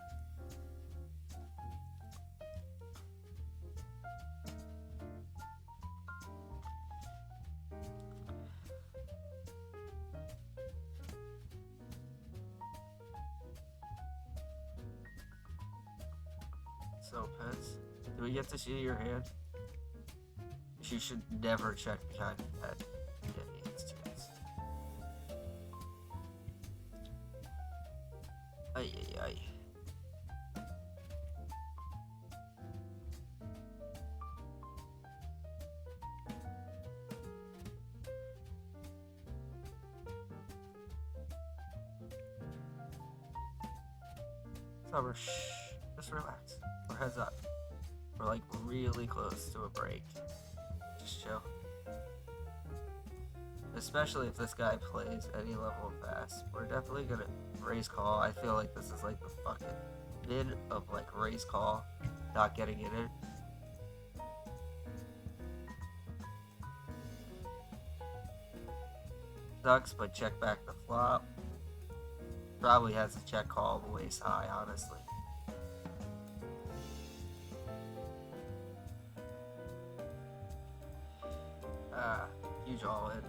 So, Pets. Do we get to see your hand? You should never check behind your head. Yeah, it's chance. Ay, ay, ay. Summer, shh. Just relax. Or heads up. We're like really close to a break. Just chill. Especially if this guy plays any level of fast. We're definitely gonna raise call. I feel like this is like the fucking mid of like raise call, not getting it in. Sucks, but check back the flop. Probably has a check call waist high, honestly. Huge all in.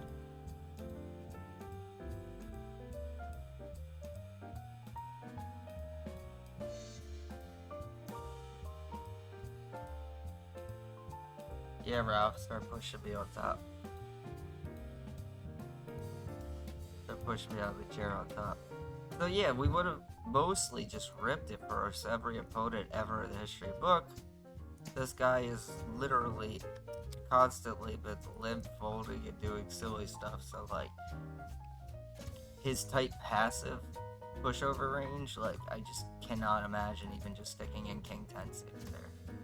Yeah, Ralph, start pushing me on top. Start pushing me out of the chair on top. So yeah, we would have mostly just ripped it for every opponent ever in the history book. This guy is literally constantly been limp folding and doing silly stuff, so like his type passive pushover range, like I just cannot imagine even just sticking in King 10 sitting there.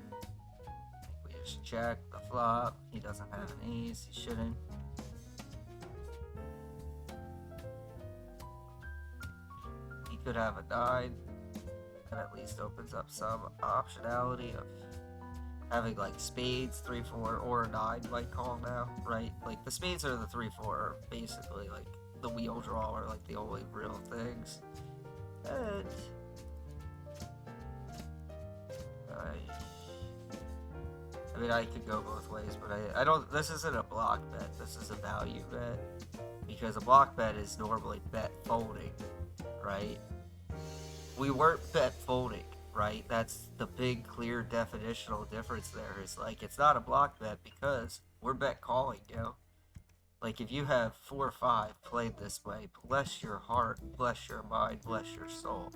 We just check the flop. He doesn't have an ace, he shouldn't. He could have a 9. That at least opens up some optionality of having like spades, 3-4, or a 9 might call now, right? Like the spades or the 3-4 are basically like the wheel draw are like the only real things. And I mean, I could go both ways, but I don't. This isn't a block bet. This is a value bet because a block bet is normally bet folding, right? We weren't bet folding, right? That's the big, clear definitional difference there. Is like, it's not a block bet because we're bet calling, yo. Like, if you have 4 or 5 played this way, bless your heart, bless your mind, bless your soul.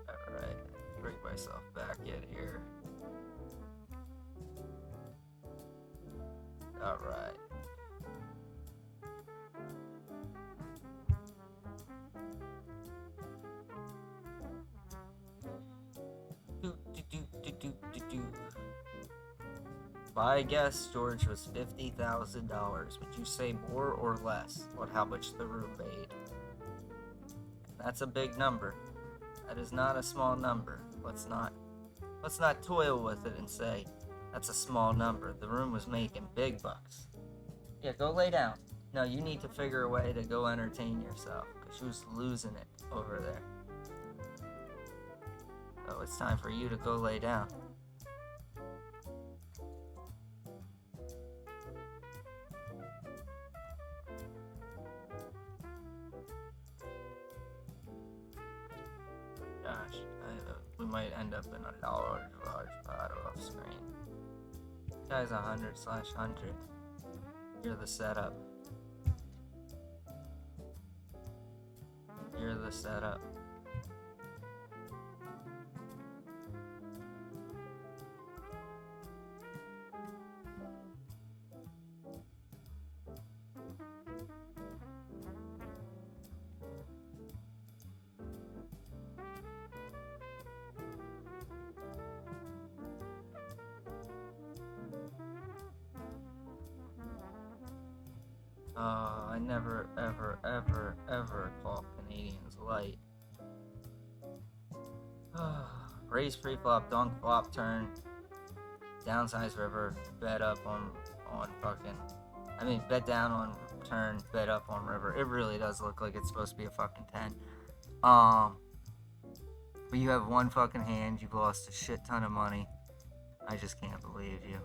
Alright, bring myself back in here. Alright. My guess, George, was $50,000. Would you say more or less on how much the room made? That's a big number. That is not a small number. Let's not toil with it and say that's a small number. The room was making big bucks. Yeah, go lay down. No, you need to figure a way to go entertain yourself, because she was losing it over there. So it's time for you to go lay down. Gosh, we might end up in a large pot off screen. Guy's 100/100. You're the setup. You're the setup. I never, ever call Canadians light. Raise pre-flop, dunk flop, turn, downsize river, bet up on fucking, bet down on turn, bet up on river. It really does look like it's supposed to be a fucking 10. But you have one fucking hand, you've lost a shit ton of money. I just can't believe you.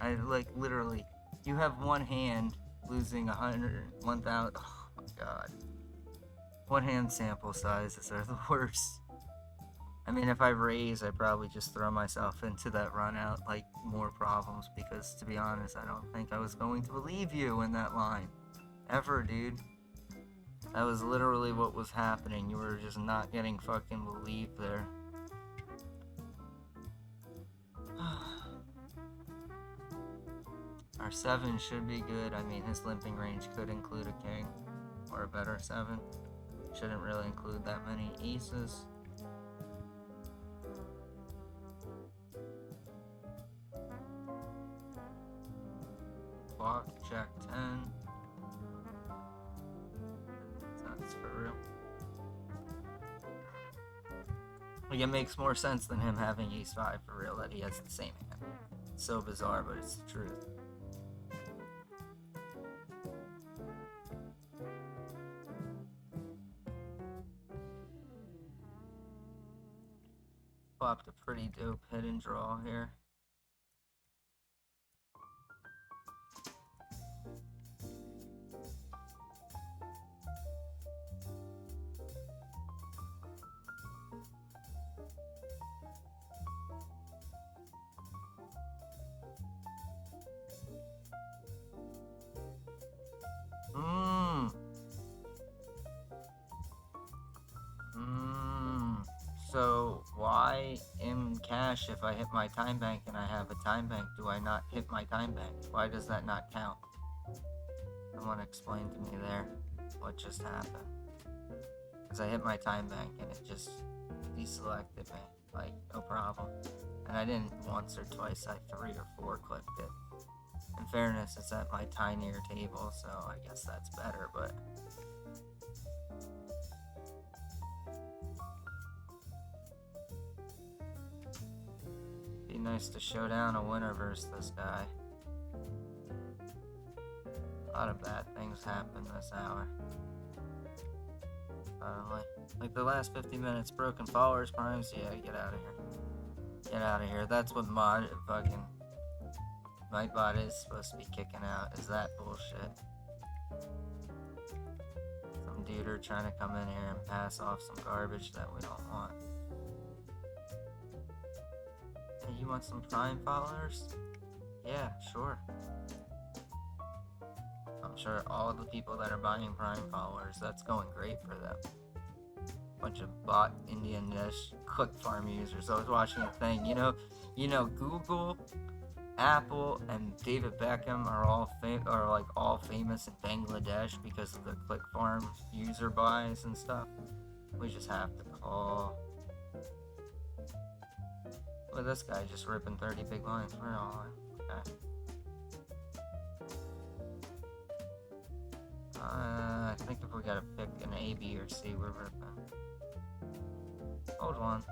I literally, you have one hand losing 1,000. Oh my god. One hand sample sizes are the worst. If I raise, I probably just throw myself into that run out, more problems, because to be honest, I don't think I was going to believe you in that line. Ever, dude. That was literally what was happening. You were just not getting fucking believed there. Our 7 should be good. His limping range could include a king or a better 7. Shouldn't really include that many aces. Block, jack 10. That's for real. It makes more sense than him having ace 5 for real, that he has the same hand. It's so bizarre, but it's the truth. Flopped a pretty dope hidden draw here. So why in cash if I hit my time bank and I have a time bank, do I not hit my time bank? Why does that not count? Someone explain to me there what just happened. Because I hit my time bank and it just deselected me, no problem. And I didn't once or twice, I 3 or 4 clicked it. In fairness, it's at my tinier table, so I guess that's better, but... Be nice to show down a winner versus this guy. A lot of bad things happen this hour. Suddenly. Like the last 50 minutes, broken followers, primes, yeah, get out of here. Get out of here. That's what my bot is supposed to be kicking out, is that bullshit. Some dude trying to come in here and pass off some garbage that we don't want. Hey, you want some prime followers? Yeah, sure. I'm sure all of the people that are buying prime followers, that's going great for them. Bunch of bot Indian-ish click farm users. I was watching a thing, you know, Google, Apple, and David Beckham are all famous in Bangladesh because of the click farm user buys and stuff. We just have to call. Look at this guy just ripping 30 big lines. We're all okay. I think if we gotta pick an A, B, or C, we're ripping. Hold on.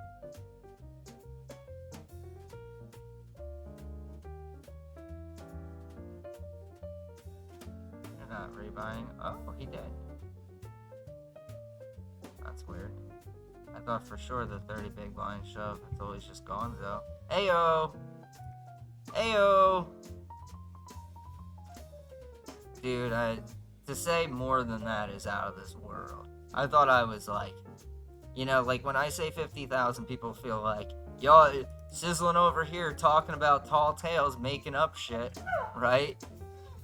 You're not rebuying. Oh, he did. That's weird. I thought for sure the 30 big blind shove. It's always just gonzo. Ayo! Ayo! Dude, to say more than that is out of this world. I thought I was like, like when I say 50,000, people feel like, y'all sizzling over here talking about tall tales, making up shit, right?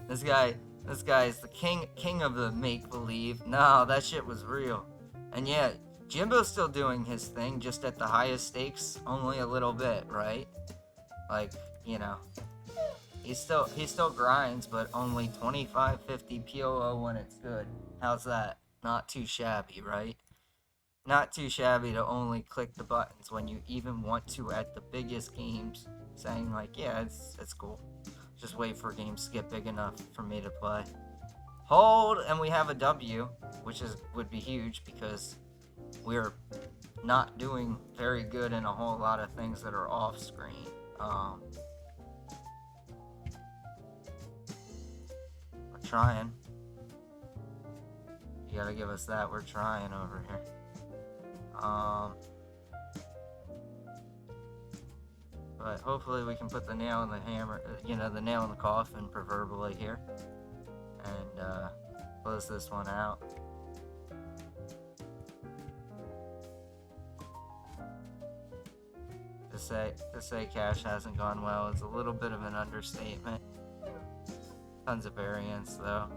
This guy is the king of the make-believe. No, that shit was real. And yeah, Jimbo's still doing his thing, just at the highest stakes, only a little bit, right? Like, he still grinds, but only 25-50 POO when it's good. How's that? Not too shabby, right? Not too shabby to only click the buttons when you even want to at the biggest games, saying like, yeah, it's cool. Just wait for games to get big enough for me to play. Hold, and we have a W, which would be huge because we're not doing very good in a whole lot of things that are off screen. We're trying. You gotta give us that. We're trying over here. But hopefully we can put the nail in the hammer, the nail in the coffin, proverbially here, and close this one out. To say cash hasn't gone well is a little bit of an understatement. Tons of variance though.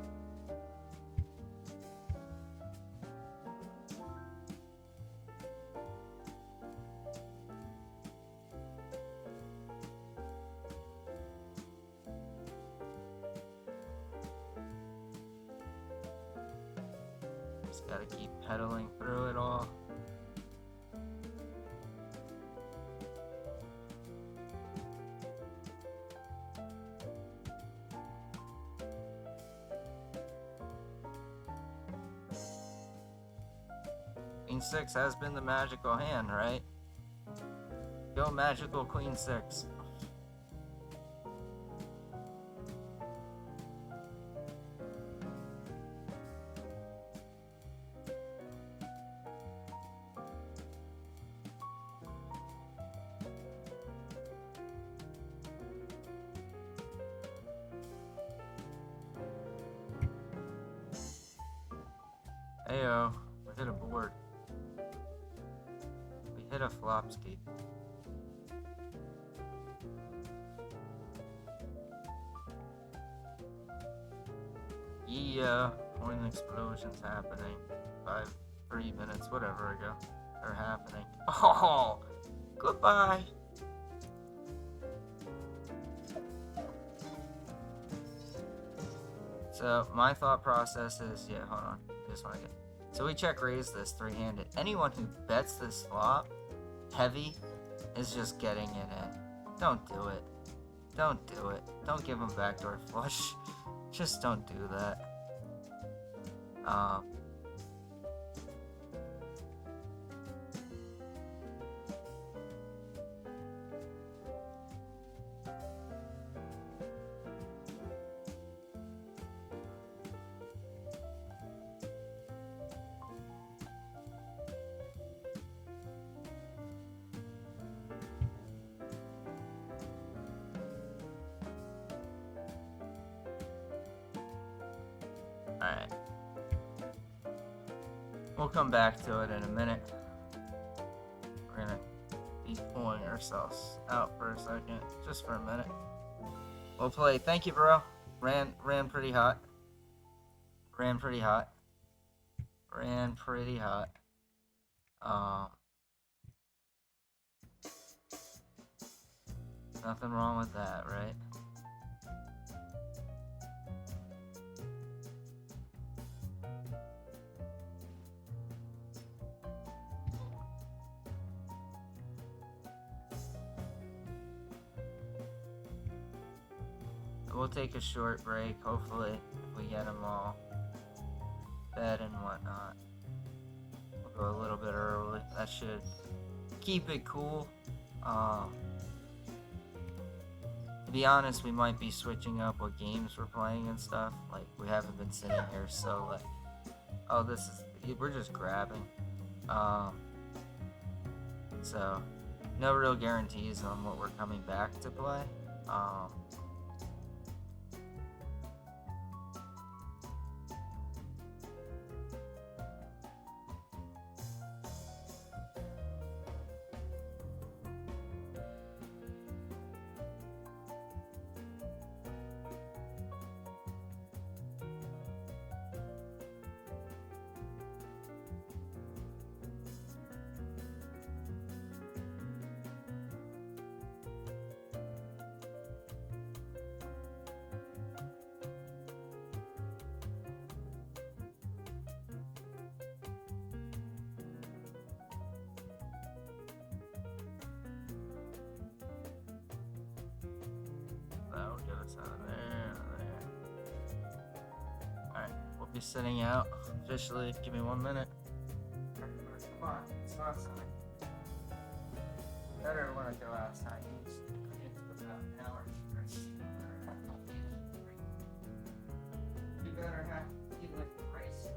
Just gotta keep pedaling through it all. Queen 6 has been the magical hand, right? Go magical Queen 6. Ayo, we hit a board. We hit a flopski. Yeah, coin explosions happening. 3 minutes, whatever ago. They're happening. Oh, goodbye. So my thought process is, yeah, hold on. I just want to get. So we check raise this three-handed. Anyone who bets this flop heavy is just getting it in. Don't do it. Don't do it. Don't give them backdoor flush. Just don't do that. We'll come back to it in a minute. We're gonna be pulling ourselves out for a second, just for a minute. We'll play. Thank you, bro. Ran pretty hot. Ran pretty hot. Nothing wrong with that, right? We'll take a short break, hopefully, if we get them all fed and whatnot. We'll go a little bit early. That should keep it cool. To be honest, we might be switching up what games we're playing and stuff. Like, we haven't been sitting here, so like, oh, we're just grabbing. So, no real guarantees on what we're coming back to play. That'll get us out of there. Alright, we'll be sitting out officially. Give me 1 minute. Come on, it's not something. Better when I go outside. It's about an hour. You better have you like the races.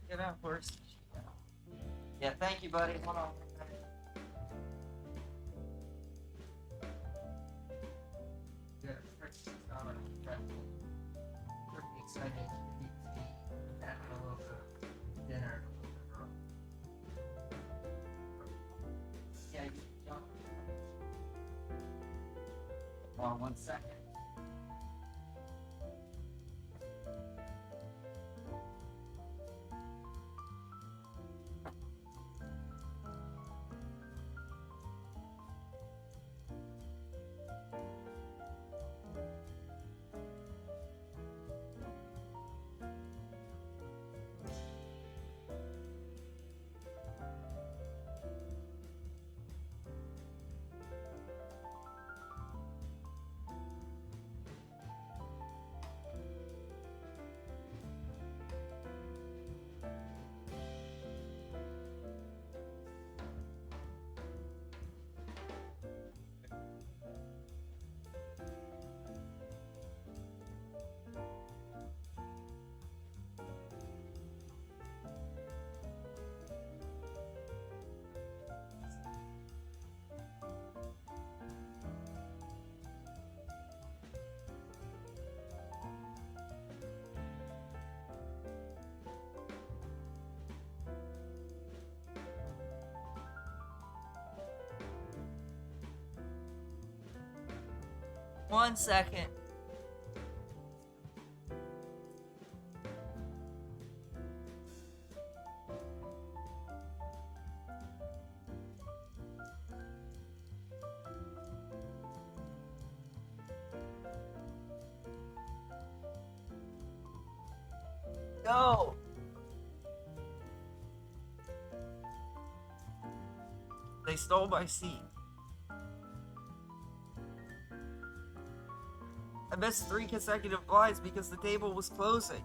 Get out first. Yeah, thank you, buddy. Hold on. Yeah, pretty excited to eat tea and have a little bit of dinner. Yeah, you jump. Hold on 1 second. 1 second. No! They stole my seat. I missed 3 consecutive blinds because the table was closing.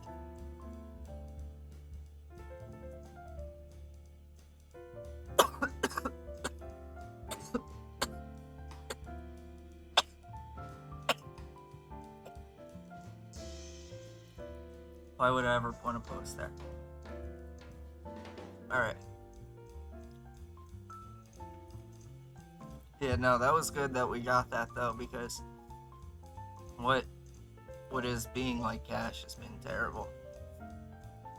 Why would I ever want to post that? Alright. Yeah, no, that was good that we got that though, because what is being like cash has been terrible.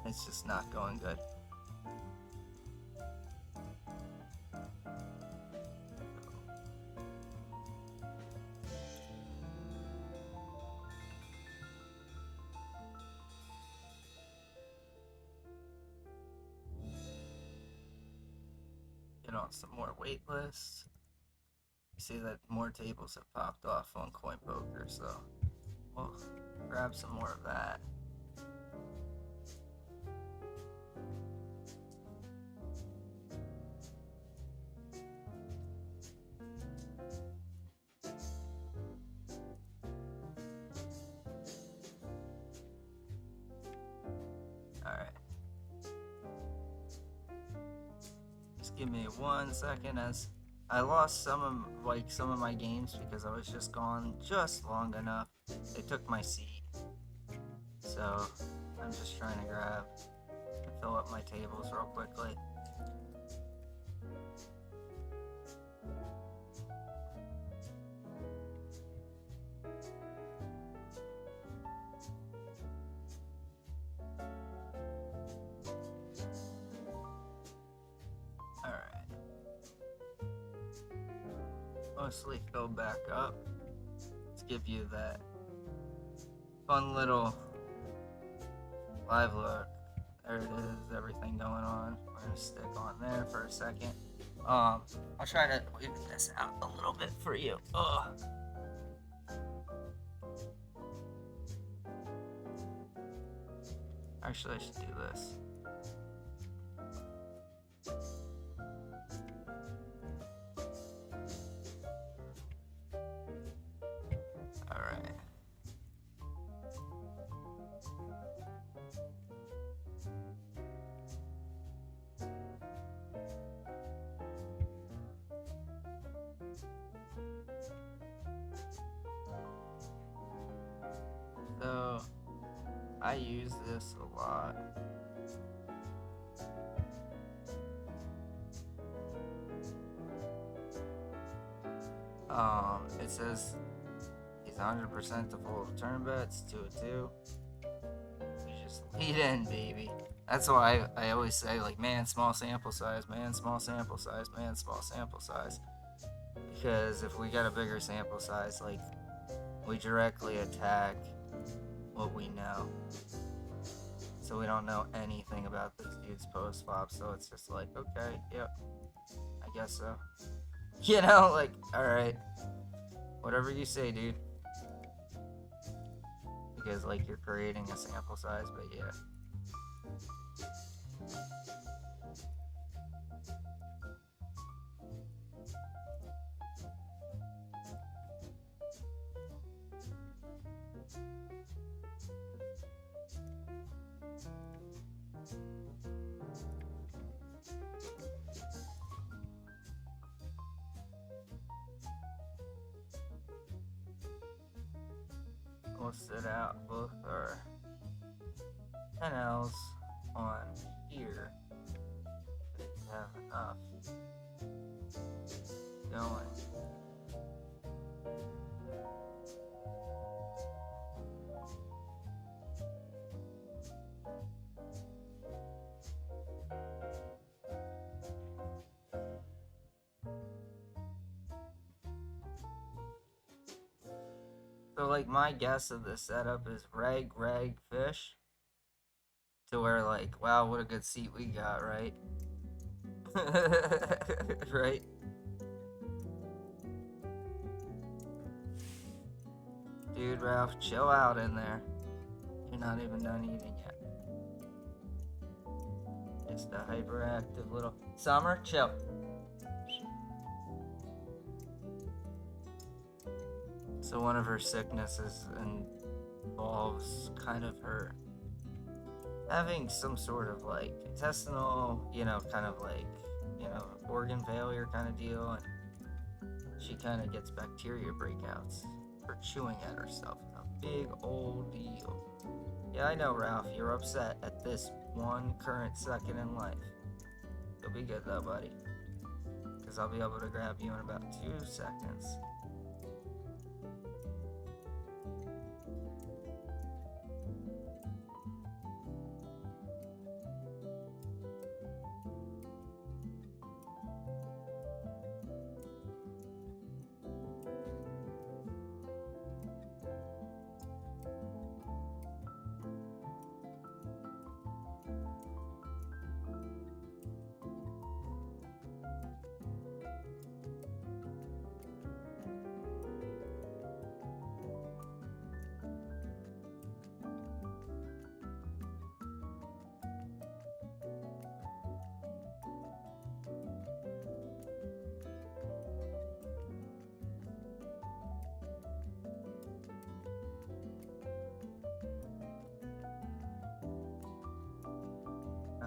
It's just not going good. Get on some more wait lists. You see that more tables have popped off on CoinPoker, so we'll grab some more of that. Alright. Just give me 1 second as I lost some of my games because I was just gone just long enough. They took my seat. So I'm just trying to grab and fill up my tables real quickly. Mostly fill back up. Let's give you that fun little live look. There it is, everything going on. We're gonna stick on there for a second. I'll try to leave this out a little bit for you. Ugh. Actually, I should do this. So, I use this a lot. It says he's 100% to full of turn bets, 2-2. You just lead in, baby. That's why I always say, like, man, small sample size, man, small sample size, man, small sample size. Because if we got a bigger sample size, like, we directly attack what we know. So we don't know anything about this dude's post flop, so it's just like, okay, yep, I guess so. You know, like, alright, whatever you say, dude. Because, like, you're creating a sample size, but yeah. We'll sit out both our 10Ls on here. Have enough going. So, like, my guess of the setup is reg, fish. To where, like, wow, what a good seat we got, right? Right? Dude, Ralph, chill out in there. You're not even done eating yet. Just a hyperactive little... Summer, chill. So one of her sicknesses involves kind of her having some sort of like intestinal, kind of like, organ failure kind of deal, and she kind of gets bacteria breakouts for chewing at herself. A big old deal. Yeah, I know, Ralph, you're upset at this one current second in life. You'll be good though, buddy. Because I'll be able to grab you in about 2 seconds.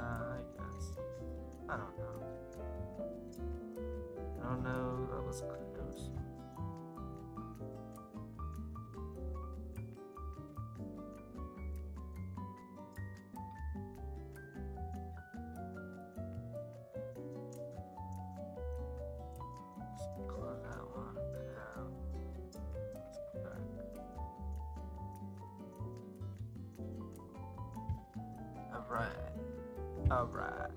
I guess. I don't know. I don't know. That was close. Just close that one down. Let's go back. Alright.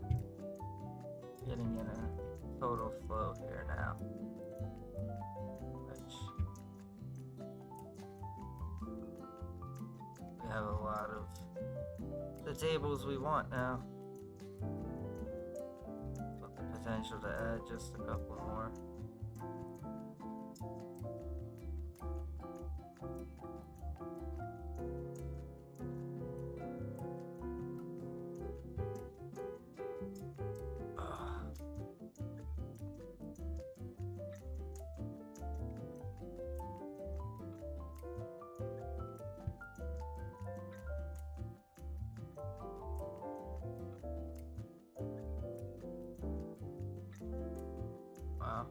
Getting in a total flow here now. Which we have a lot of the tables we want now. With the potential to add just a couple more. Wow.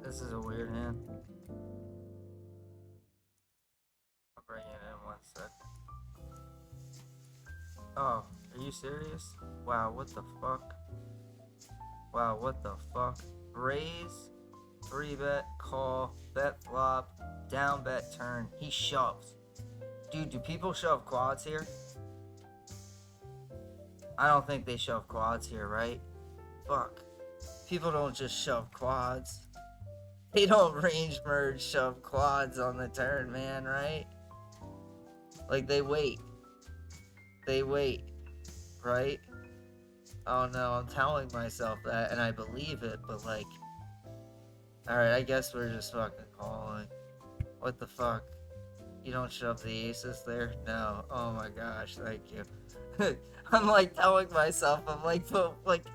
This is a weird hand. I'll bring it in 1 second. Oh, are you serious? Wow, what the fuck? Wow, what the fuck? Raise, 3-bet, call, bet flop, down bet turn. He shoves. Dude, do people shove quads here? I don't think they shove quads here, right? Fuck. People don't just shove quads. They don't range merge shove quads on the turn, man, right? Like, they wait. They wait, right? Oh no, I'm telling myself that, and I believe it, but like... Alright, I guess we're just fucking calling. What the fuck? You don't shove the aces there? No. Oh my gosh, thank you. I'm like telling myself, I'm like, but like,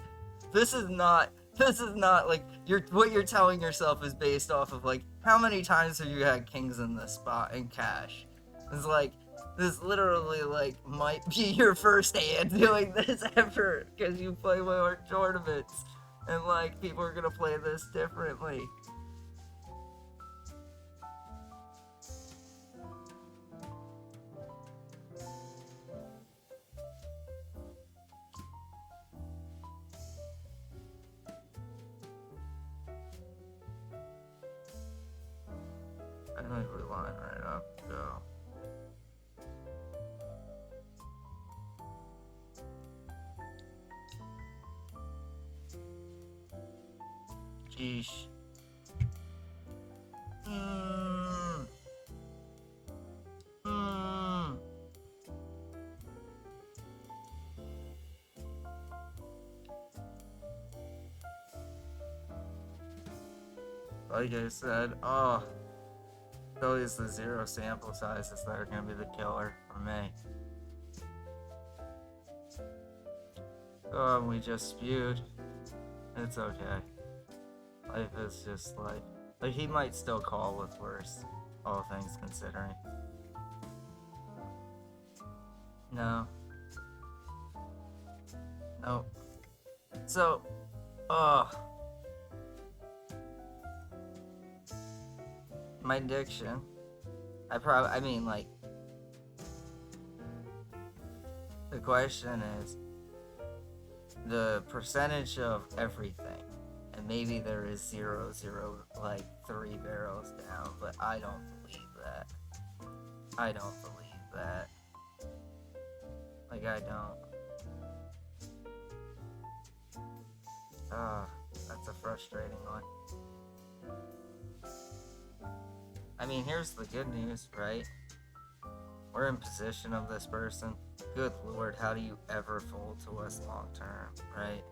this is not like, what you're telling yourself is based off of like, how many times have you had kings in this spot in cash? It's like, this literally like might be your first hand doing this ever, because you play more tournaments, and like, people are gonna play this differently. I think we're line right up, go. Sheesh. Mm. Mm. Like I said, it's always the zero sample sizes that are gonna be the killer for me. Oh, and we just spewed. It's okay. Life is just life. Like, he might still call with worse, all things considering. No. Nope. So, my diction. I mean, like, the question is the percentage of everything. And maybe there is 0, 0, like 3 barrels down, but I don't believe that. I don't believe that. Like, I don't. That's a frustrating one. I mean, here's the good news, right? We're in position of this person. Good lord, how do you ever fold to us long term, right?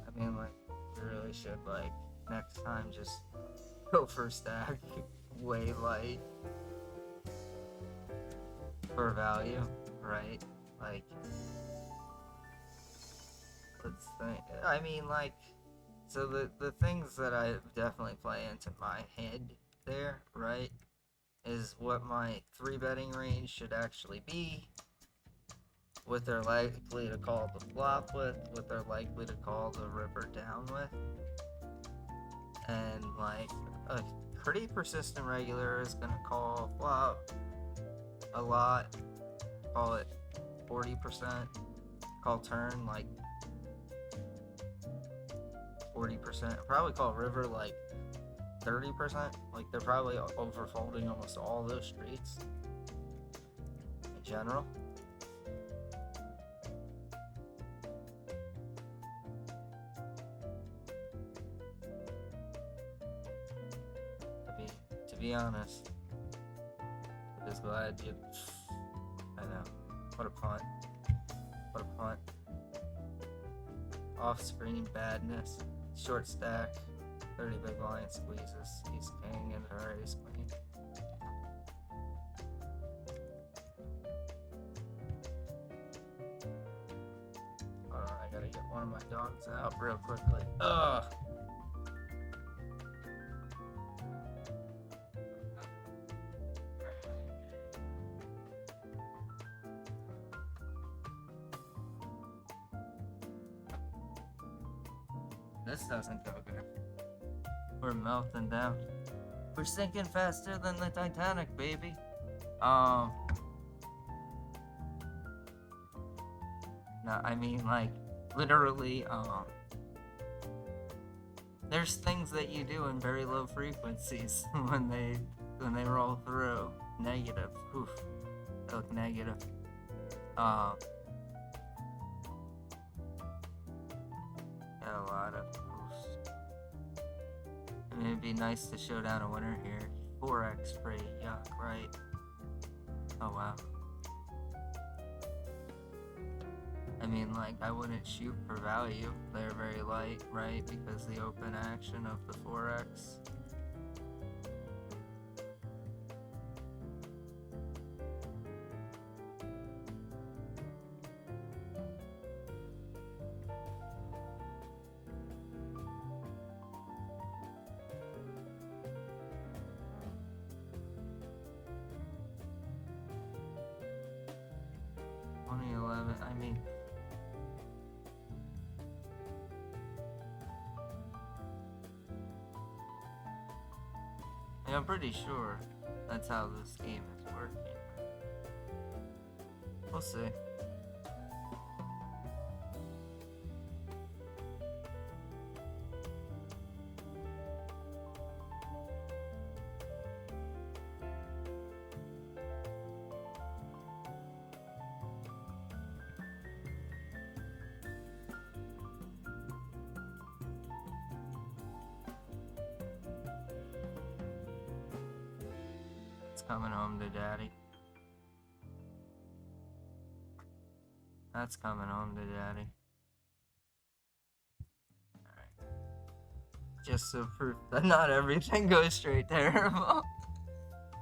I mean, like, we really should, like, next time just go for stack way light for value, right? Like, let's think. I mean, like, so the things that I definitely play into my head there, right, is what my 3-betting range should actually be, what they're likely to call the flop with, what they're likely to call the river down with, and like a pretty persistent regular is gonna call flop a lot, call it 40%, call turn like 40%, probably call river like 30%. Like, they're probably overfolding almost all those streets in general. To be honest, I'm just glad you. I know. What a punt. What a punt. Off-screen badness. Short stack. 30 big blind squeezes. Ace king and her ace queen. Alright, I gotta get one of my dogs out real quickly. Ugh! This doesn't go good. We're melting down. We're sinking faster than the Titanic, baby. No, I mean, like, literally, there's things that you do in very low frequencies when they roll through. Negative. Oof. They look negative. Got a lot of oofs. I mean, it'd be nice to show down a winner here. 4x pretty yuck, right? Oh wow. I mean, like, I wouldn't shoot for value. They're very light, right? Because the open action of the 4x. I mean, I'm pretty sure that's how this game is working. We'll see. coming home to daddy. That's coming home to daddy. Alright. Just so proof that not everything goes straight terrible.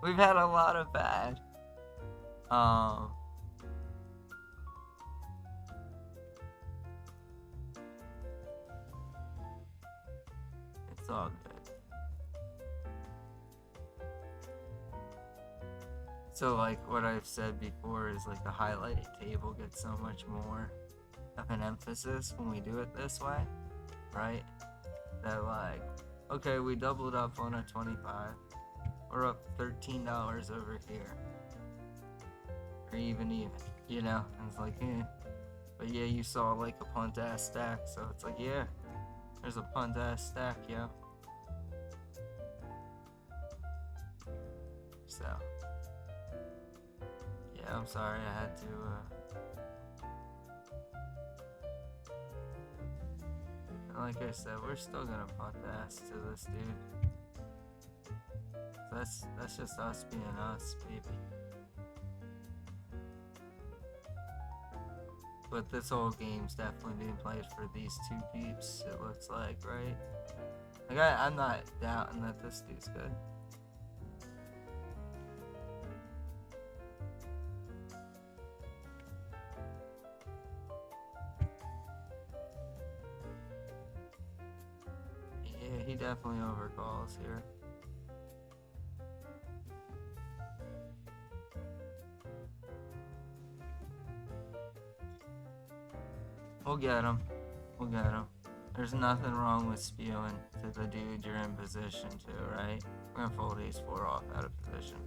We've had a lot of bad. It's all good. So like what I've said before is like the highlighted table gets so much more of an emphasis when we do it this way, right? That like, okay, we doubled up on a 25. We're up $13 over here. Or even, you know? And it's like, eh. But yeah, you saw like a punt ass stack, so it's like, yeah, there's a punt ass stack, yo. So, yeah, I'm sorry I had to, like I said, we're still gonna punt ass to this dude. That's just us being us, baby. But this whole game's definitely being played for these two peeps, it looks like, right? Like, I'm not doubting that this dude's good. Yeah, he definitely overcalls here. We'll get him. We'll get him. There's nothing wrong with spewing to the dude you're in position to, right? We're gonna fold ace 4 off out of position.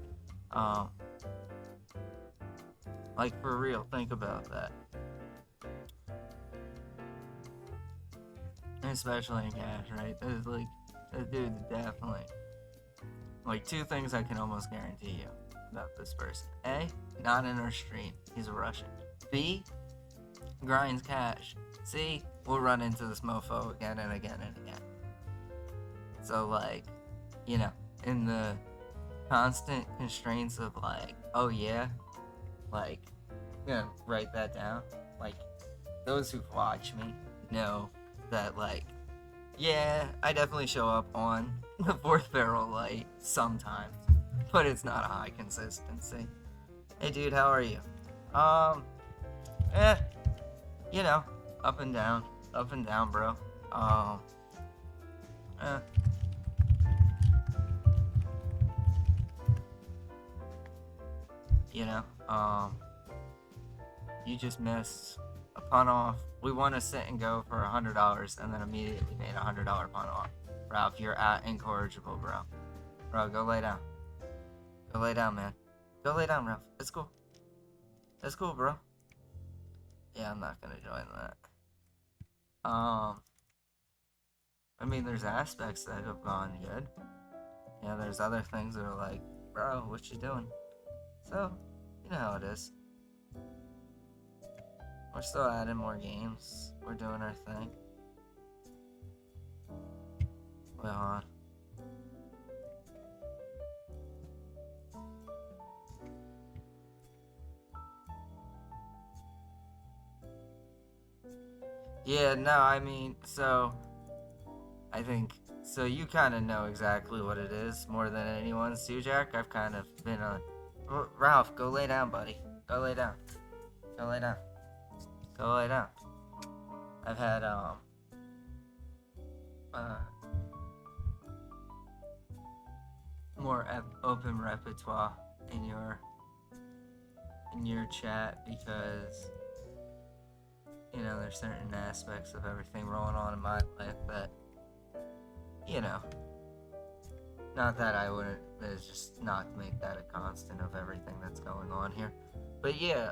Like for real, think about that. Especially in cash, right? There's like, this dude's definitely, like, two things I can almost guarantee you about this person. A, not in our stream. He's a Russian. B, grinds cash. C, we'll run into this mofo again and again and again. So, like, you know, in the constant constraints of, like, oh yeah, like, I'm gonna write that down. Like, those who've watched me know that, like, yeah, I definitely show up on the fourth barrel light sometimes, but it's not a high consistency. Hey dude, how are you? You know, up and down, bro. You know, you just missed a punt off. We want to sit and go for $100 and then immediately made a $100 punt off. Ralph, you're incorrigible, bro. Bro, go lay down. Go lay down, man. Go lay down, Ralph. It's cool. It's cool, bro. Yeah, I'm not gonna join that. I mean, there's aspects that have gone good. Yeah, there's other things that are like, bro, what you doing? So, you know how it is. We're still adding more games. We're doing our thing. Wait, hold on. Yeah, no, I mean, so I think, so you kind of know exactly what it is more than anyone, Sujak. I've kind of been Ralph, go lay down, buddy. Go lay down. Go lay down. Go lay down. I've had, more open repertoire in your chat because, you know, there's certain aspects of everything rolling on in my life that, you know, not that I wouldn't, it's just not to make that a constant of everything that's going on here. But yeah,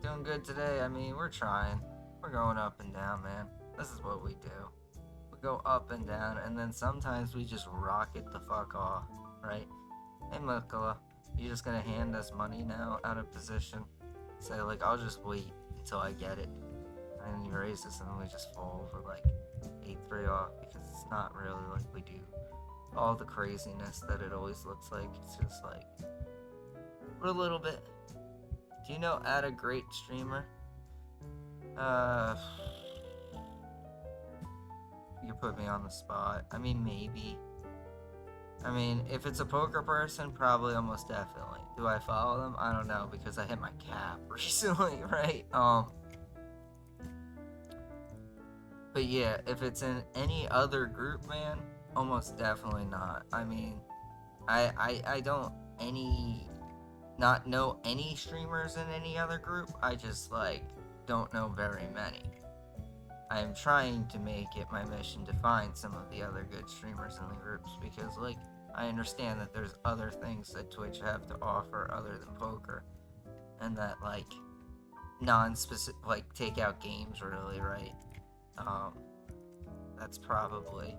doing good today. I mean, we're trying. We're going up and down, man. This is what we do. We go up and down, and then sometimes we just rocket the fuck off, right? Hey, Mikola, you just gonna hand us money now out of position? Say, like, I'll just wait until I get it. And then you raise this, and then we just fold for, like, 8-3 off, because it's not really like we do all the craziness that it always looks like. It's just like, we're a little bit. Do you know Add a Great Streamer? You put me on the spot. I mean, maybe. I mean, if it's a poker person, probably almost definitely. Do I follow them? I don't know, because I hit my cap recently, right? But yeah, if it's in any other group, man, almost definitely not. I mean, I don't not know any streamers in any other group. I just, like, don't know very many. I am trying to make it my mission to find some of the other good streamers in the groups, because, like, I understand that there's other things that Twitch have to offer other than poker, and that, like, non-specific, like, take out games, really, right? That's probably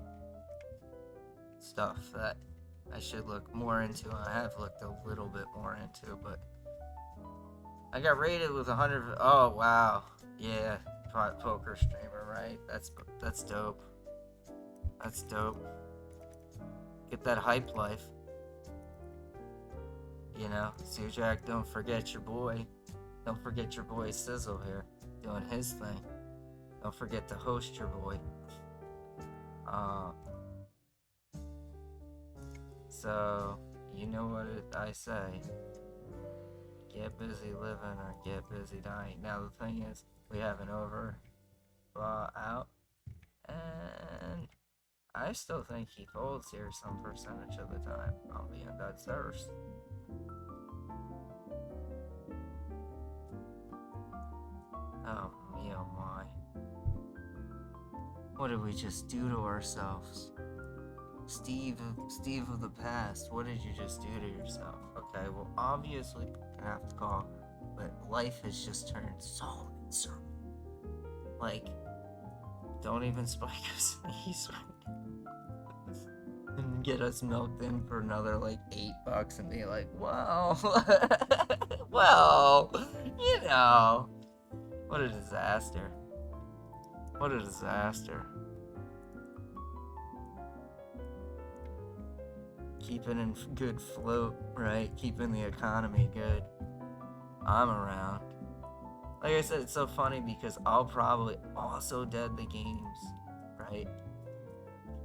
stuff that I should look more into, and I have looked a little bit more into, but I got rated with 100. Oh wow, yeah, poker streamer, right? That's dope. That's dope. Get that hype life. You know, Sujak, don't forget your boy. Don't forget your boy Sizzle here, doing his thing. Don't forget to host your boy. So, you know what I say. Get busy living or get busy dying. Now the thing is, we have an over out, and I still think he folds here some percentage of the time. I'll be in that serious. Oh me, oh my. What did we just do to ourselves? Steve of the past, what did you just do to yourself? Okay, well, obviously, we're gonna have to call, but life has just turned so miserable. Like, don't even spike us and get us milked in for another, like, $8 and be like, well, well, you know, what a disaster. What a disaster. Keeping in good float, right? Keeping the economy good. I'm around. Like I said, it's so funny because I'll probably also dead the games, right?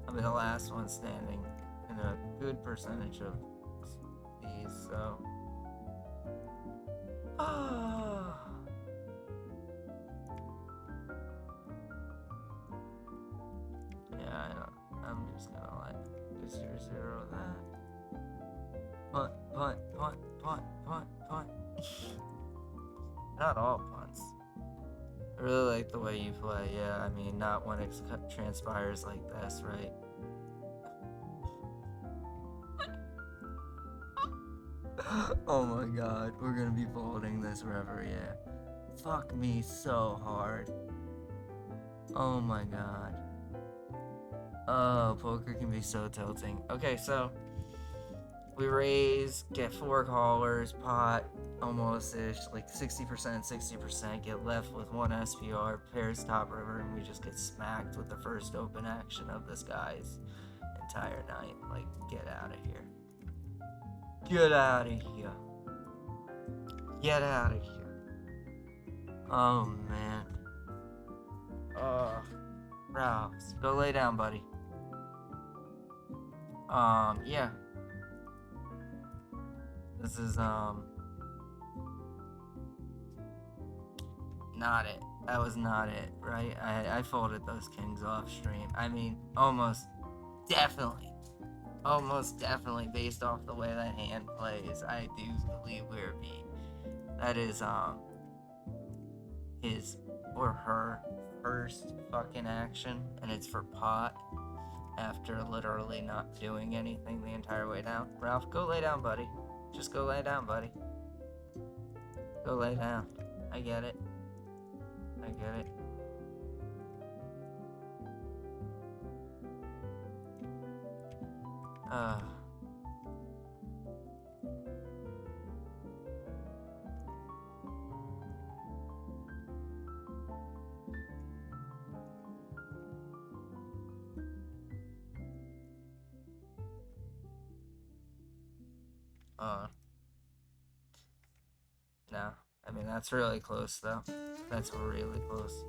I'll be the last one standing in a good percentage of these, so. Yeah, I know. I'm just gonna like just 0-0 that. Punt. Not all punts. I really like the way you play, yeah, I mean, not when it transpires like this, right? Oh my god, we're gonna be folding this forever, yeah. Fuck me so hard. Oh my god. Oh, poker can be so tilting. Okay, so we raise, get 4 callers, pot, almost-ish, like 60%, get left with 1 SPR, pairs top river, and we just get smacked with the first open action of this guy's entire night. Like, get out of here. Get out of here. Get out of here. Oh, man. Ralph, go lay down, buddy. Yeah. This is, not it. That was not it, right? I folded those kings off stream. I mean, almost definitely based off the way that hand plays, I do believe we're being. That is, his or her first fucking action, and it's for pot after literally not doing anything the entire way down. Ralph, go lay down, buddy. Just go lay down, buddy. Go lay down. I get it. I get it. No. I mean, that's really close, though. That's really close.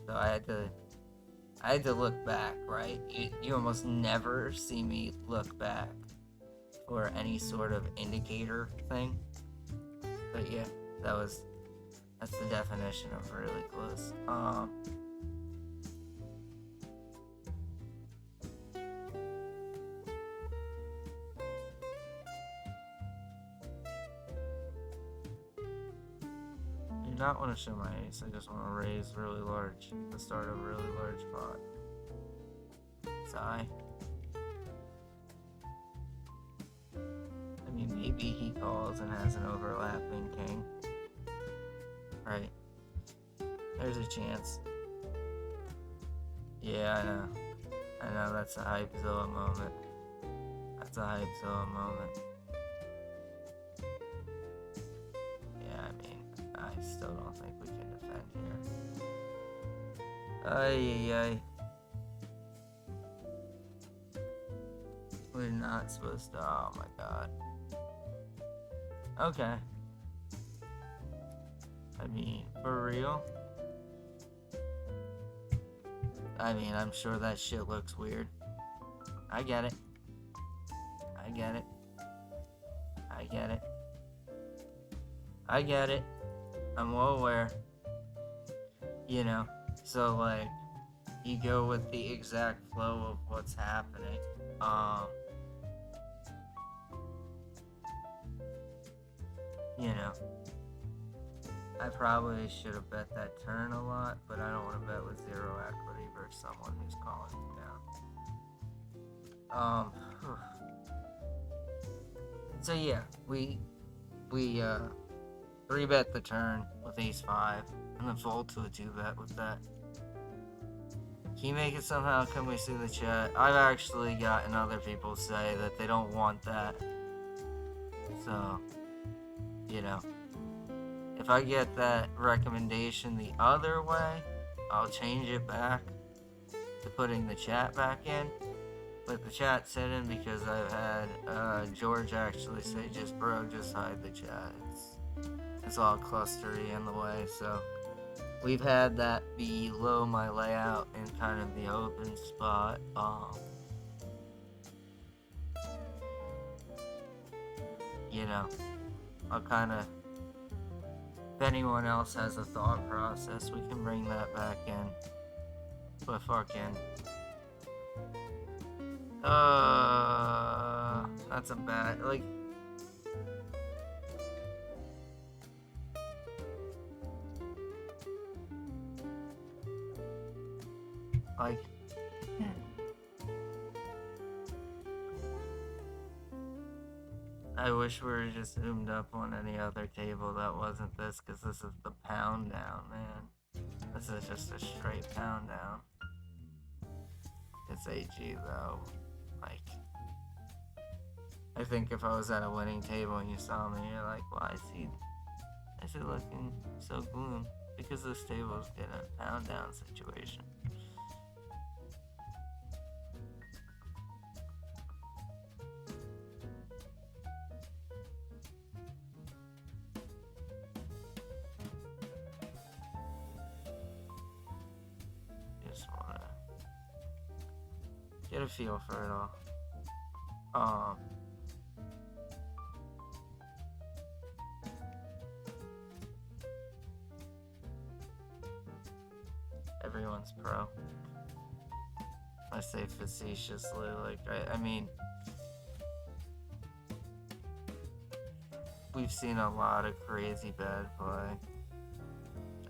So I had to look back, right? You almost never see me look back for any sort of indicator thing. But yeah, that's the definition of really close. I do not want to show my ace. I just want to raise really large to start a really large pot. Sigh. I mean, maybe he calls and has an overlapping king. Right. There's a chance. Yeah, I know. I know, that's a Hypezilla moment. That's a Hypezilla moment. Yeah, I mean, I still don't think we can defend here. Ay. We're not supposed to. Oh my god. Okay. I mean, for real? I mean, I'm sure that shit looks weird. I get it. I get it. I get it. I get it. I'm well aware. You know, so like, you go with the exact flow of what's happening. You know, I probably should have bet that turn a lot, but I don't want to bet with zero equity versus someone who's calling me down. So yeah, we 3-bet the turn with ace-5, and then fold to a 2-bet with that. Can you make it somehow? Can we see the chat? I've actually gotten other people say that they don't want that. So, you know, if I get that recommendation the other way, I'll change it back to putting the chat back in. But the chat's hidden because I've had George actually say, just hide the chat. It's all clustery in the way, so we've had that below my layout in kind of the open spot. You know, I'll kind of, if anyone else has a thought process, we can bring that back in. But fucking, that's a bad, like, I wish we were just zoomed up on any other table that wasn't this, because this is the pound down, man. This is just a straight pound down. It's AG though. Like, I think if I was at a winning table and you saw me, you're like, why is he looking so gloom? Because this table's in a pound down situation. Just wanna get a feel for it all. Everyone's pro. I say facetiously, like, I mean, we've seen a lot of crazy bad play.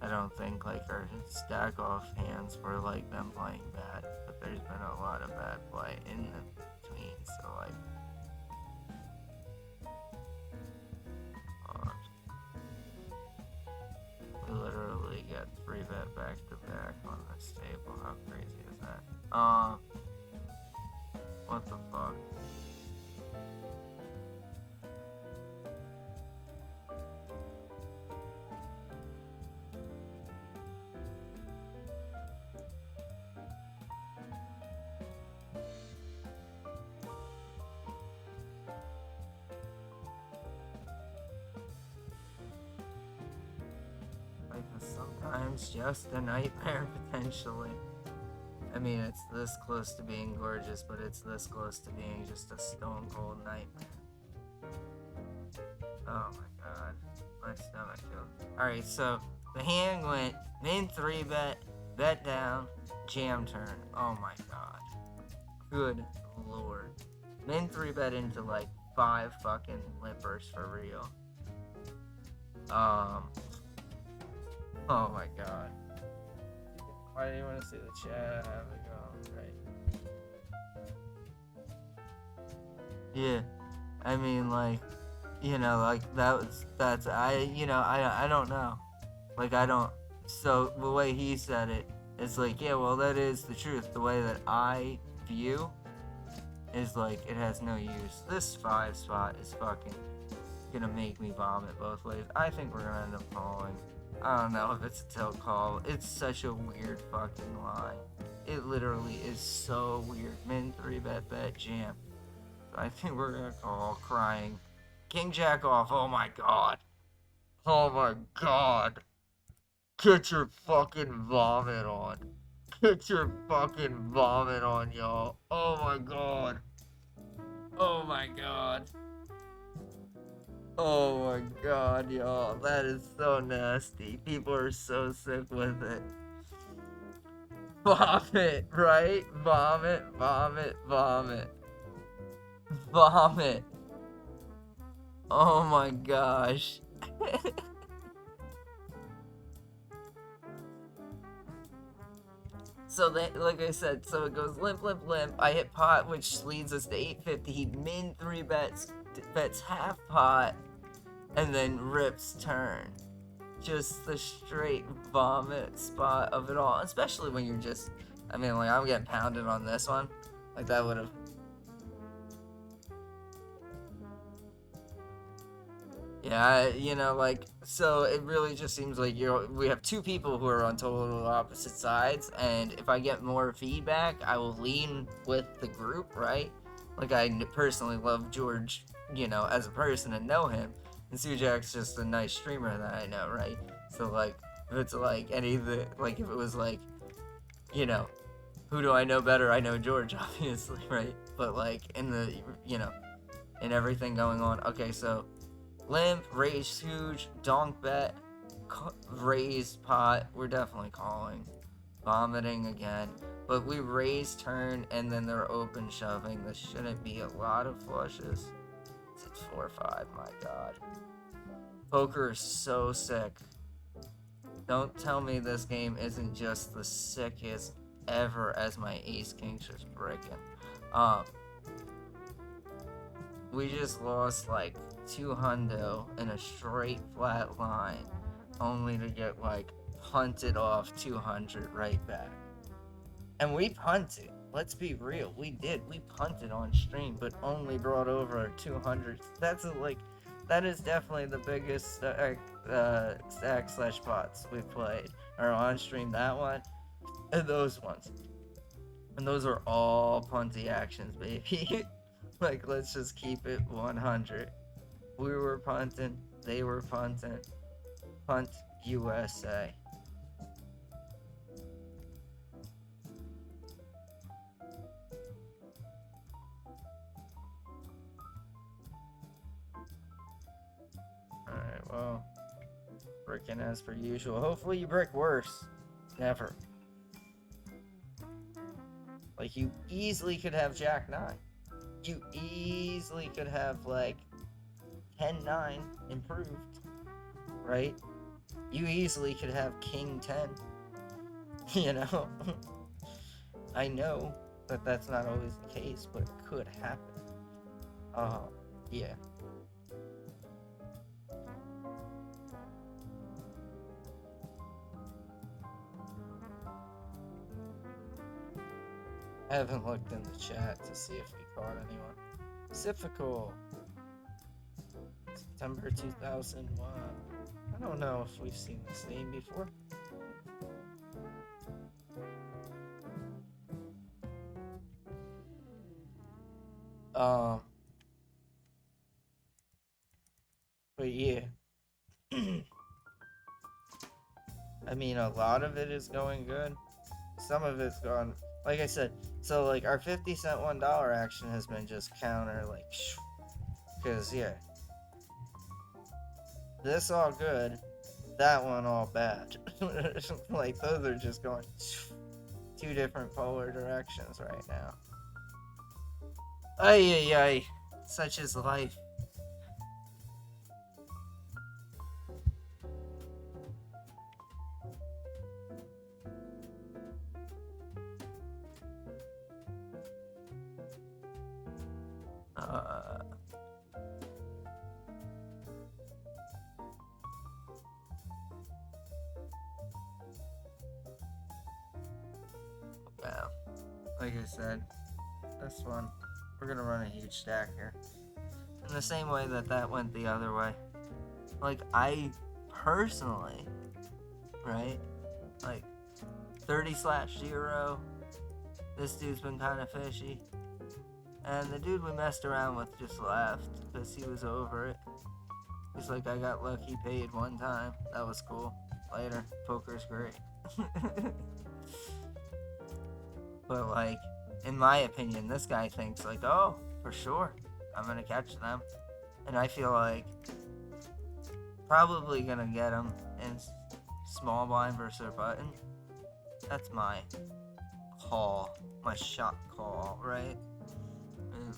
I don't think, like, our stack off hands were like them playing bad, but there's been a lot of bad play in between, so like, we literally got 3-bet back to back on this table. How crazy is that? What the fuck? sometimes just a nightmare, potentially. I mean, it's this close to being gorgeous, but it's this close to being just a stone cold nightmare. Oh my god. My stomach feels. Alright, so the hand went min 3-bet, bet down, jam turn. Oh my god. Good lord. Min 3-bet into like 5 fucking lippers for real. Oh my god. Why do you want to see the chat? Have it go, right? Yeah. I mean, like, you know, like, I don't know. Like, I don't, so the way he said it, it's like, yeah, well, that is the truth. The way that I view is like, it has no use. This 5 spot is fucking gonna make me vomit both ways. I think we're gonna end up calling. I don't know if it's a tilt call. It's such a weird fucking line. It literally is so weird. Min 3-bet, bet, jam. So I think we're gonna call crying. King jack off. Oh my god. Oh my god. Get your fucking vomit on. Get your fucking vomit on, y'all. Oh my god. Oh my god. Oh my god, y'all. That is so nasty. People are so sick with it. Vomit, right? Vomit, vomit, vomit. Vomit. Oh my gosh. So that, like I said, so it goes limp, limp, limp. I hit pot, which leads us to 850. He min 3 bets half pot, and then rips turn. Just the straight vomit spot of it all. Especially when you're just, I mean, like, I'm getting pounded on this one. Like, that would have. Yeah, you know, like, so it really just seems like we have 2 people who are on total opposite sides, and if I get more feedback, I will lean with the group, right? Like, I personally love George, you know, as a person and know him, and Sujak's just a nice streamer that I know, right? So, like, if it's like any of the, like, if it was like, you know, who do I know better? I know George, obviously, right? But, like, in the, you know, in everything going on, okay, so limp, raise huge, donk bet, raise pot. We're definitely calling. Vomiting again. But we raise turn and then they're open shoving. This shouldn't be a lot of flushes. It's 4-5, my god. Poker is so sick. Don't tell me this game isn't just the sickest ever as my ace king's just breaking. We just lost like 200 in a straight flat line, only to get like punted off 200 right back. And we punted. Let's be real. We did. We punted on stream, but only brought over 200. That's like, that is definitely the biggest stack/pots we've played. Or on stream, that one, and those ones. And those are all punty actions, baby. Like, let's just keep it 100. We were punting, they were punting. Punt USA. Alright, well, bricking as per usual. Hopefully you brick worse. Never. Like, you easily could have Jack 9. You easily could have, like, 10-9 improved, right? You easily could have King 10, you know? I know that that's not always the case, but it could happen. Yeah. I haven't looked in the chat to see if we caught anyone. Pacifical. September 2001. I don't know if we've seen this name before. But yeah. I mean, a lot of it is going good. Some of it's gone, like I said, so like our 50-cent $1 action has been just counter, like, because, yeah, this all good, that one all bad. Like, those are just going two different polar directions right now. Ay, ay, ay. Such is life. Wow. Like I said, this one, we're gonna run a huge stack here. In the same way that went the other way. Like, I personally, right? Like, 30/0. This dude's been kind of fishy. And the dude we messed around with just left because he was over it. He's like, I got lucky, paid one time. That was cool. Later. Poker's great. But, like, in my opinion, this guy thinks, like, oh, for sure, I'm gonna catch them. And I feel like probably gonna get them in small blind versus their button. That's my call, my shot call, right? And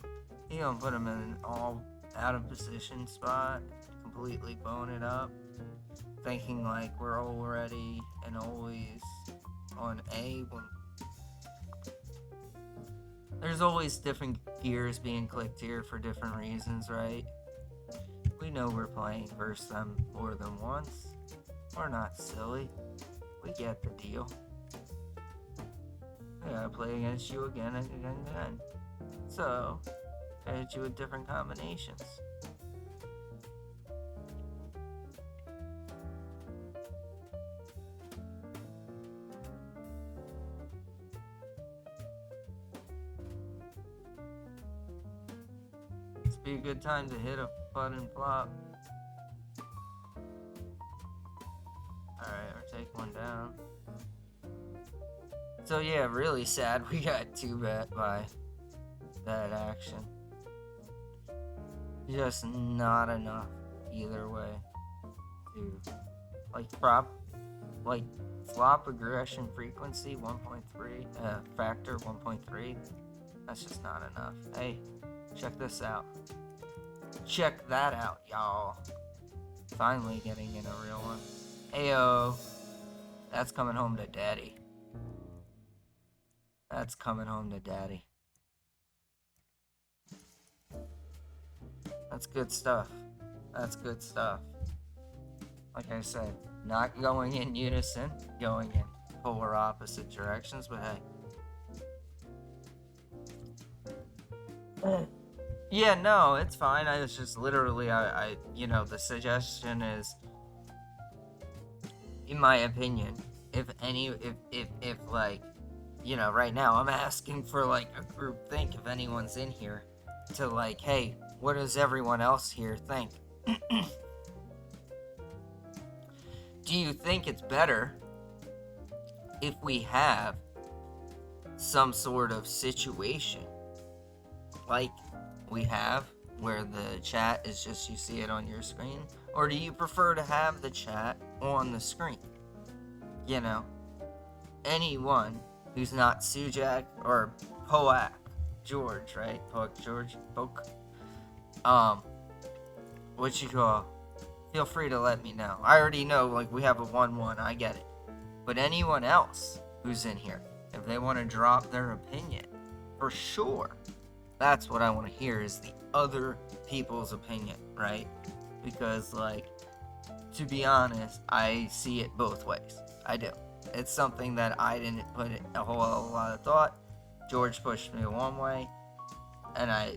you don't put them in an all out of position spot, completely bone it up, thinking like we're already and always on A when there's always different gears being clicked here for different reasons, right? We know we're playing versus them more than once. We're not silly. We get the deal. I gotta play against you again and again and again. So, I hit you with different combinations. This be a good time to hit a button flop. Alright, or take one down. So yeah, really sad we got 2-bet by that action. Just not enough either way to flop aggression frequency 1.3, factor 1.3. That's just not enough. Hey, check this out. Check that out, y'all. Finally getting in a real one. Ayo. That's coming home to daddy. That's coming home to daddy. That's good stuff. That's good stuff. Like I said, not going in unison, going in polar opposite directions, but hey. Yeah, no, it's fine. I was just literally, I the suggestion is, in my opinion, if like, right now I'm asking for like a group think, if anyone's in here, to like, hey, what does everyone else here think? Do you think it's better if we have some sort of situation like we have where the chat is just, you see it on your screen? Or do you prefer to have the chat on the screen? Anyone who's not Sujak or Poak George, right? Poak George? Poke? What you call? Feel free to let me know. I already know, like, we have a 1-1, I get it. But anyone else who's in here, if they want to drop their opinion, for sure, that's what I want to hear, is the other people's opinion, right? Because, like, to be honest, I see it both ways. I do. It's something that I didn't put a whole lot of thought. George pushed me one way, and I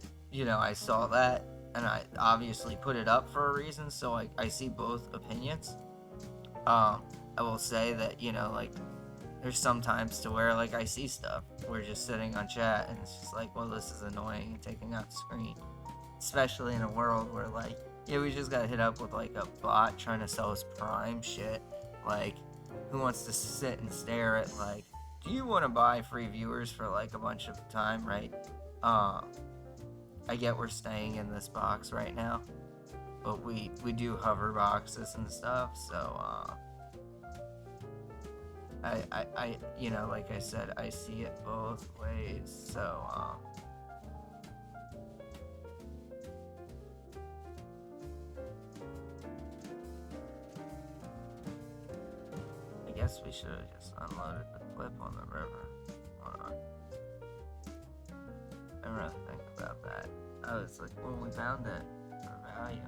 saw that, and I obviously put it up for a reason, so I see both opinions. I will say that, there's some times to where, like, I see stuff. We're just sitting on chat, and it's just like, well, this is annoying and taking out the screen. Especially in a world where, like, yeah, we just got hit up with, like, a bot trying to sell us Prime shit. Like, who wants to sit and stare at, like, do you want to buy free viewers for, like, a bunch of time, right? I get we're staying in this box right now, but we do hover boxes and stuff, so, I you know, like I said, I see it both ways, so, I guess we should have just unloaded the clip on the river. Hold on. I didn't really think about that. I was like, well, we found it for value.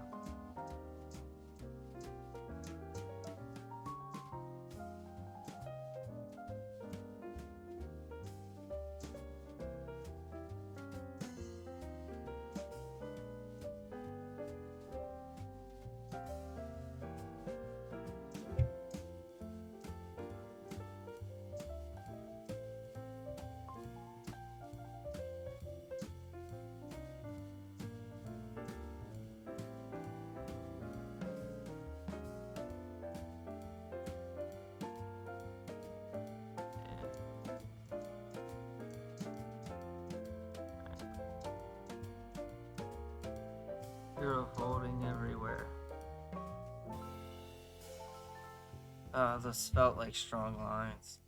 Hero folding everywhere. This felt like strong lines.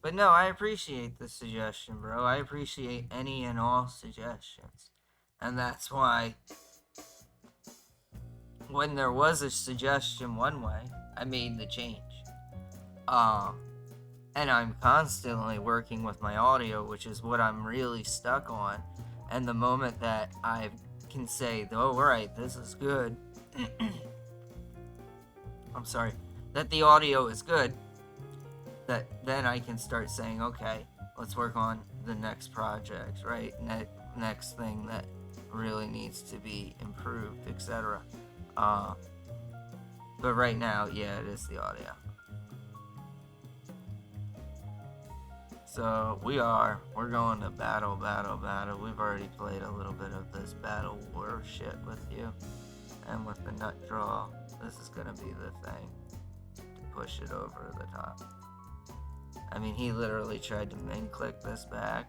But no, I appreciate the suggestion, bro. I appreciate any and all suggestions. And that's why when there was a suggestion one way, I made the change. And I'm constantly working with my audio, which is what I'm really stuck on. And the moment that I can say, oh, alright, this is good. I'm sorry. That the audio is good. That then I can start saying, okay, let's work on the next project, right? Next thing that really needs to be improved, etc. But right now, yeah, it is the audio. So we're going to battle. We've already played a little bit of this battle war shit with you. And with the nut draw, this is gonna be the thing to push it over the top. I mean, he literally tried to min click this back.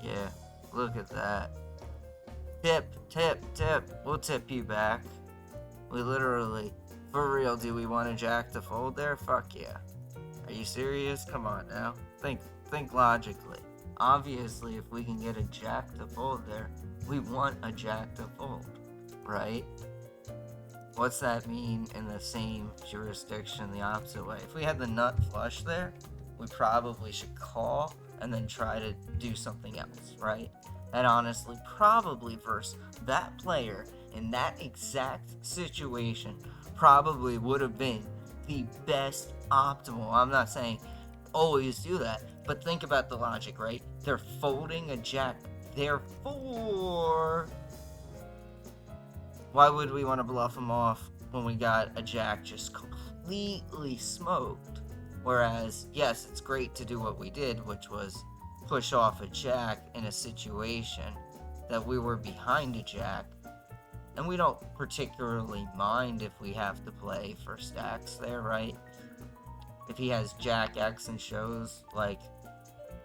Yeah, look at that. Tip. We'll tip you back. We literally, for real, do we want a jack to fold there? Fuck yeah. Are you serious? Come on now. Think logically. Obviously, if we can get a jack to fold there, we want a jack to fold, right? What's that mean in the same jurisdiction the opposite way? If we had the nut flush there, we probably should call and then try to do something else, right? And honestly, probably versus that player in that exact situation probably would have been the best optimal. I'm not saying always do that, but think about the logic, right? They're folding a jack. Therefore, why would we want to bluff them off when we got a jack just completely smoked? Whereas, yes, it's great to do what we did, which was push off a jack in a situation that we were behind a jack. And we don't particularly mind if we have to play for stacks there, right? If he has jack X and shows, like,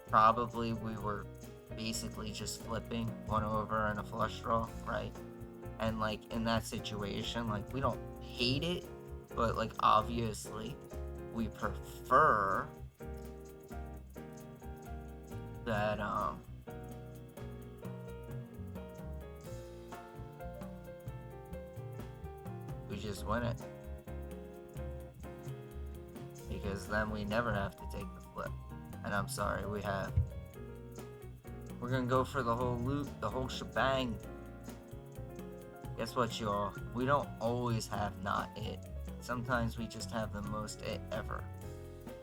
probably we were basically just flipping one over and a flush draw, right? And, like, in that situation, like, we don't hate it, but, like, obviously we prefer that, we just win it. Because then we never have to take the flip. And I'm sorry, we have. We're gonna go for the whole loop, the whole shebang. Guess what, y'all? We don't always have not it. Sometimes we just have the most it ever.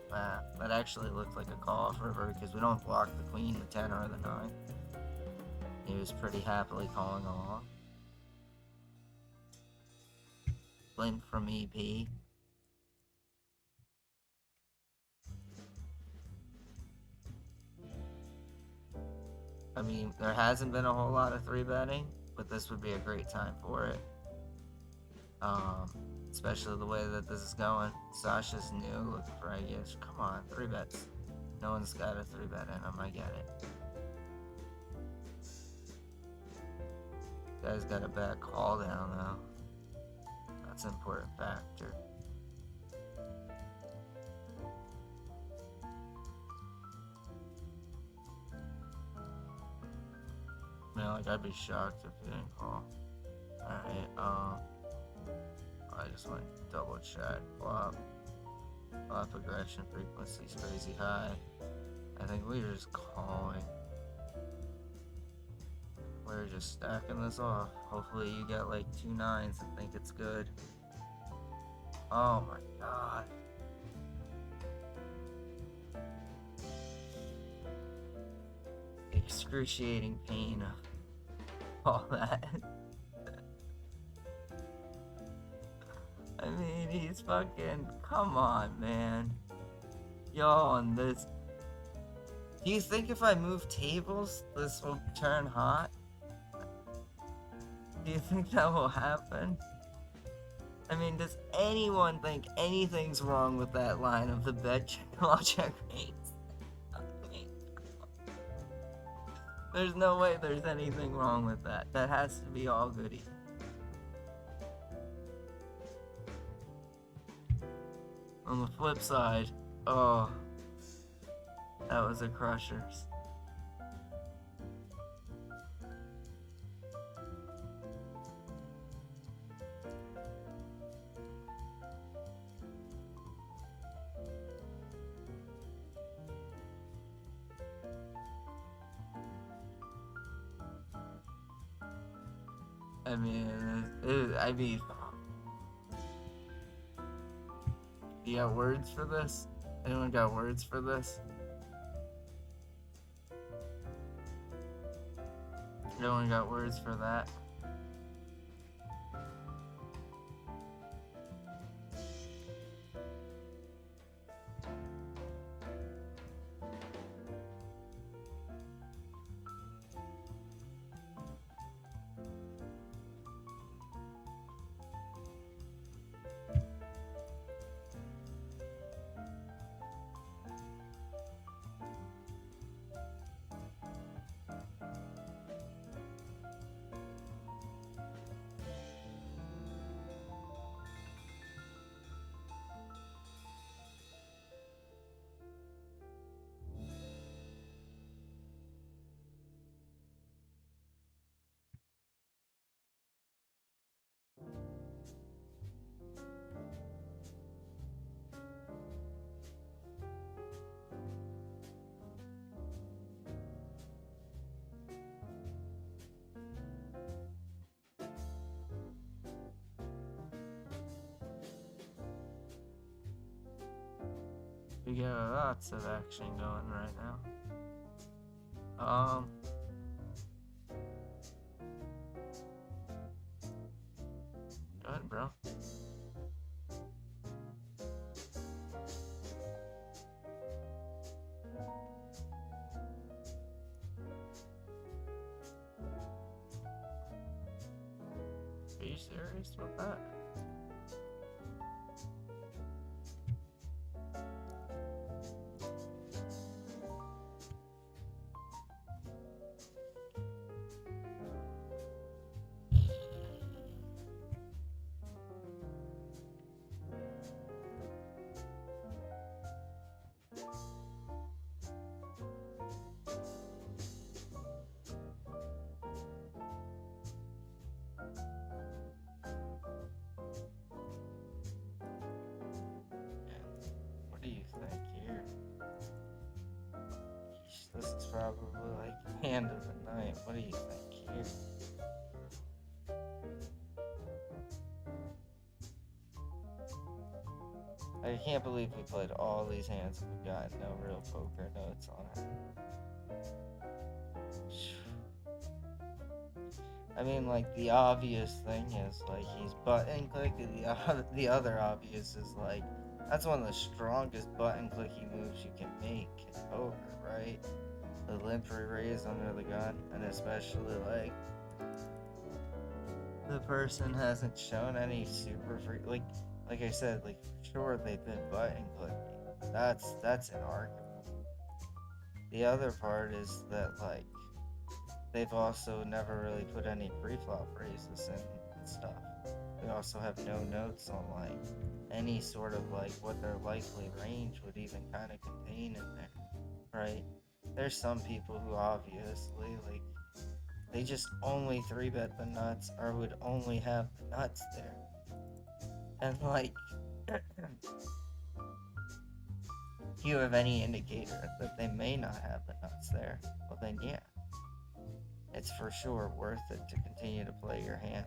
That actually looked like a call off river because we don't block the queen, the 10, or the 9. He was pretty happily calling along. Blink from EP. I mean, there hasn't been a whole lot of 3-betting, but this would be a great time for it. Um, especially the way that this is going. Sasha's new, looking for ideas. Come on, 3 bets. No one's got a 3 bet in them, I get it. Guy's got a bad call down though. That's an important factor. Man, like I'd be shocked if he didn't call. Alright, I just went double check. Flop aggression frequency is crazy high. I think we're just calling. We're just stacking this off. Hopefully you get like 2 9s and think it's good. Oh my god. Excruciating pain of all that. I mean, he's fucking, come on, man. Yo, on this. Do you think if I move tables, this will turn hot? Do you think that will happen? I mean, does anyone think anything's wrong with that line of the bet check rates? I mean, there's no way there's anything wrong with that. That has to be all goody. On the flip side, oh, that was a crushers. I mean, you got words for this? Anyone got words for this? Anyone got words for that? We got lots of action going right now. Go ahead, bro. Are you serious with that? What do you think here? This is probably like hand of the night. What do you think here? I can't believe we played all these hands and we've got no real poker notes on it. I mean, like, the obvious thing is, like, he's button clicking. The other obvious is, like, that's one of the strongest button clicky moves you can make in poker, right? The limp raise under the gun, and especially, like, the person hasn't shown any super free, like I said, like sure they've been button clicking. That's inarguable. The other part is that like they've also never really put any pre-flop raises in and stuff. We also have no notes on like any sort of like what their likely range would even kind of contain in there, right? There's some people who obviously like they just only 3-bet the nuts or would only have the nuts there. And like if you have any indicator that they may not have the nuts there, well then yeah, it's for sure worth it to continue to play your hand.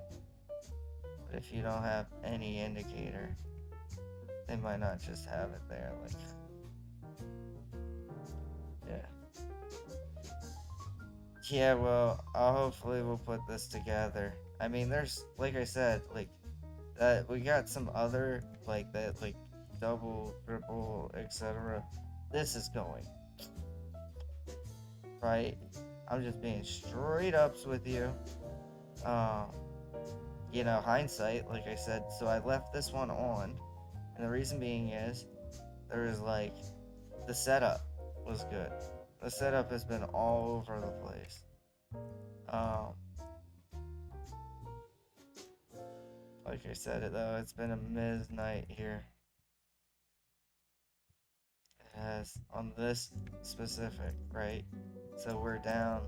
But if you don't have any indicator, they might not just have it there. Like, yeah. Yeah, well, hopefully we'll put this together. I mean, there's, like I said, like, we got some other, like, that, like, double, triple, etc. This is going. Right? I'm just being straight ups with you. You know, hindsight, like I said, so I left this one on. And the reason being is, there was, like, the setup was good. The setup has been all over the place. Like I said, though, it's been a Miz night here. It has on this specific, right? So we're down.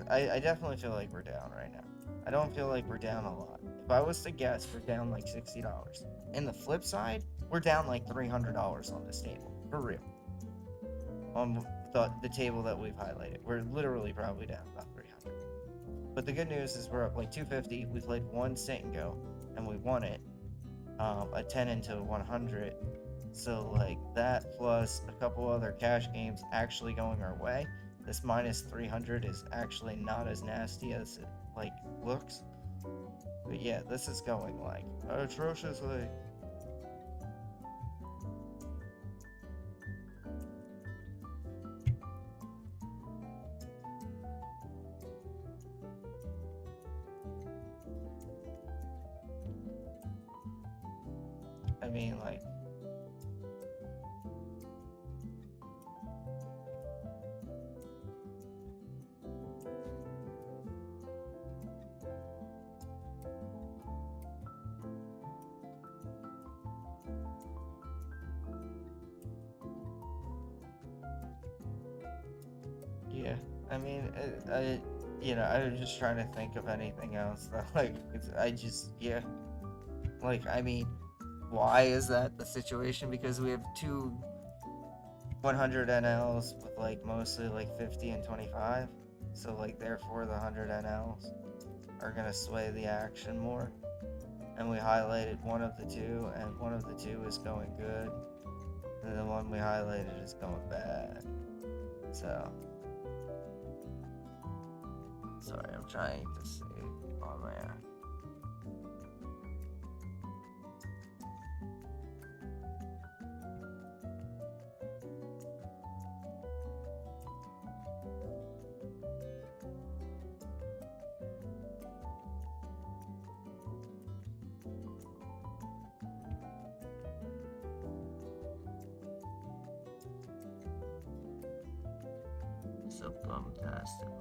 I definitely feel like we're down right now. I don't feel like we're down a lot. If I was to guess, we're down like $60. And the flip side, we're down like $300 on this table. For real. On the table that we've highlighted. We're literally probably down about 300. But the good news is we're up like 250. We played one sit and go, and we won it. A 10 into 100. So like that plus a couple other cash games actually going our way. This minus 300 is actually not as nasty as it like looks. But yeah, this is going like atrociously. I mean, like, yeah. I mean, I was just trying to think of anything else that, like, yeah. Like, I mean, why is that the situation? Because we have two 100 NLs with, like, mostly, like, 50 and 25. So, like, therefore, the 100 NLs are going to sway the action more. And we highlighted one of the two, and one of the two is going good. And the one we highlighted is going bad. So, sorry, I'm trying to see. Oh man. So bumtastic.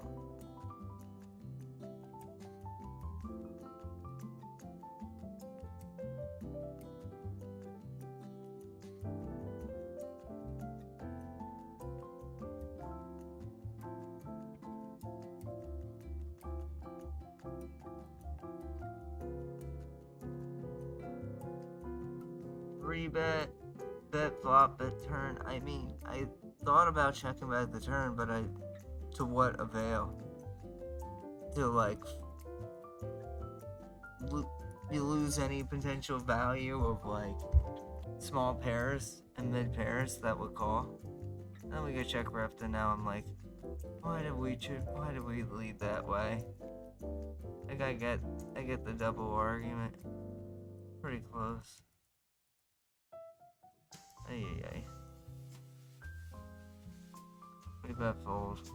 3-bet, bet flop, bet turn. I mean, I thought about checking back the turn, but to what avail? To like, you lose any potential value of like small pairs and mid pairs that would call. Then we go check ref, and now I'm like, why did we lead that way? Like I get the double argument. Pretty close. Ay. We bet fold.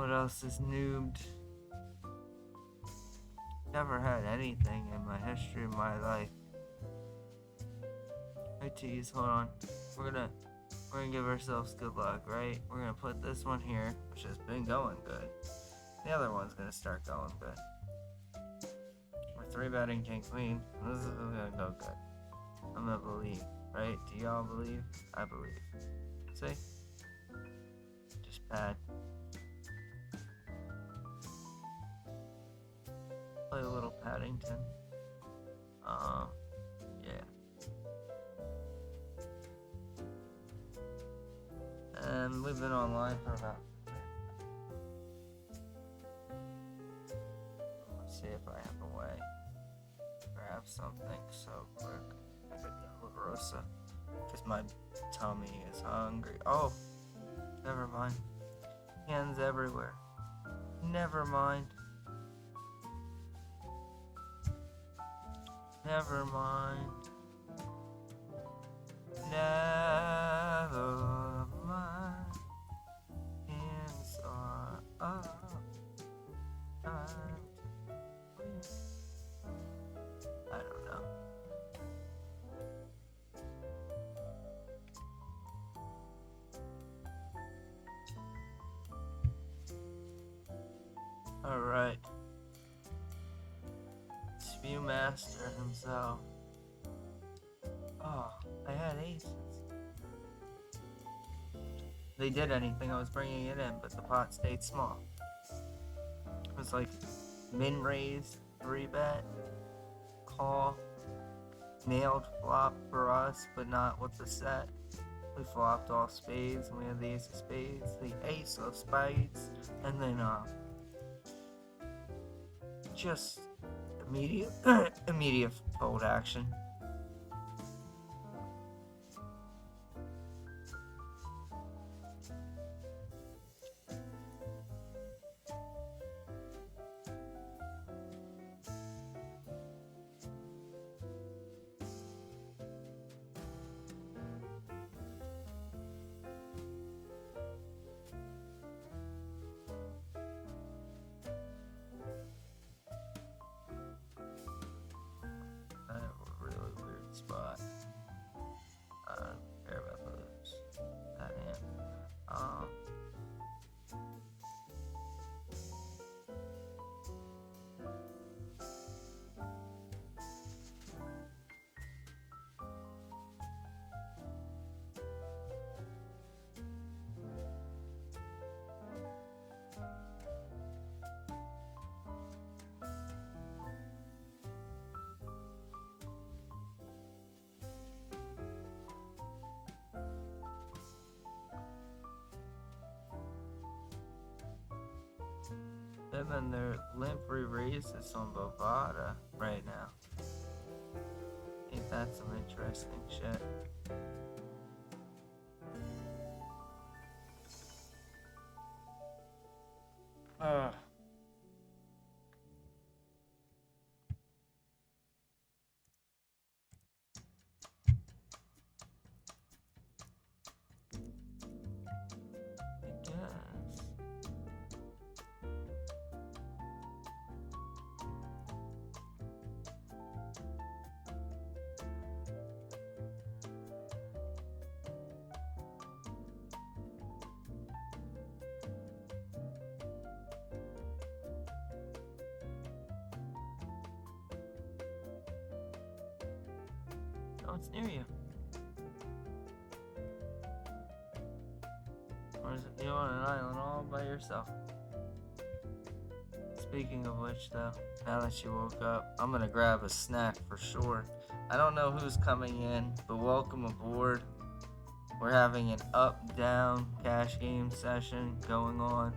What else is noobed? Never had anything in my history of my life. Hey, tease, hold on. We're gonna give ourselves good luck, right? We're gonna put this one here, which has been going good. The other one's gonna start going good. We're 3-betting king queen. This is gonna go good. I'm gonna believe, right? Do y'all believe? I believe. See? Just bad. Play a little Paddington. Yeah. And we've been online for about. Let's see if I have a way. Grab something so quick. I could get La Rosa. Because my tummy is hungry. Oh! Never mind. Hands everywhere. Never mind. Never mind. Never mind. Hands are up. I don't know. Alright. Viewmaster himself. Oh, I had aces. They did anything, I was bringing it in, but the pot stayed small. It was like min raise, 3-bet, call, nailed flop for us, but not with the set. We flopped all spades, and we had the ace of spades, the ace of spades, and then just immediate fold action. Spot. I don't care about those. That hand. And then they're limp re-raises on Bovada right now. Ain't that some interesting shit? Ugh. Oh, it's near you. Or is it you on an island all by yourself? Speaking of which, though, now that you woke up, I'm gonna grab a snack for sure. I don't know who's coming in, but welcome aboard. We're having an up-down cash game session going on.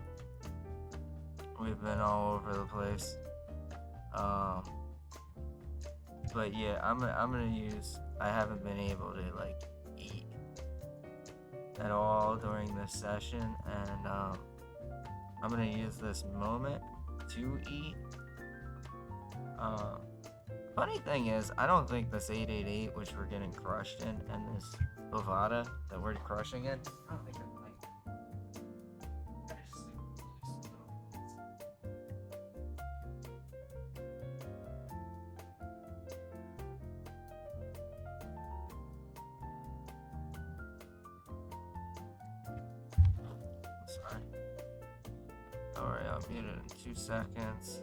We've been all over the place. But yeah, I'm gonna use. I haven't been able to like eat at all during this session, and I'm gonna use this moment to eat. Funny thing is, I don't think this 888, which we're getting crushed in, and this Bovada that we're crushing in, I don't think I'm like. I just think it's Sorry. Don't worry, I'll mute it in 2 seconds.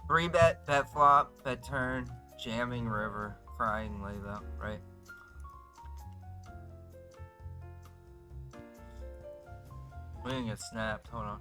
Three bet, bet flop, bet turn, jamming river, crying layup, right? We didn't get snapped, hold on.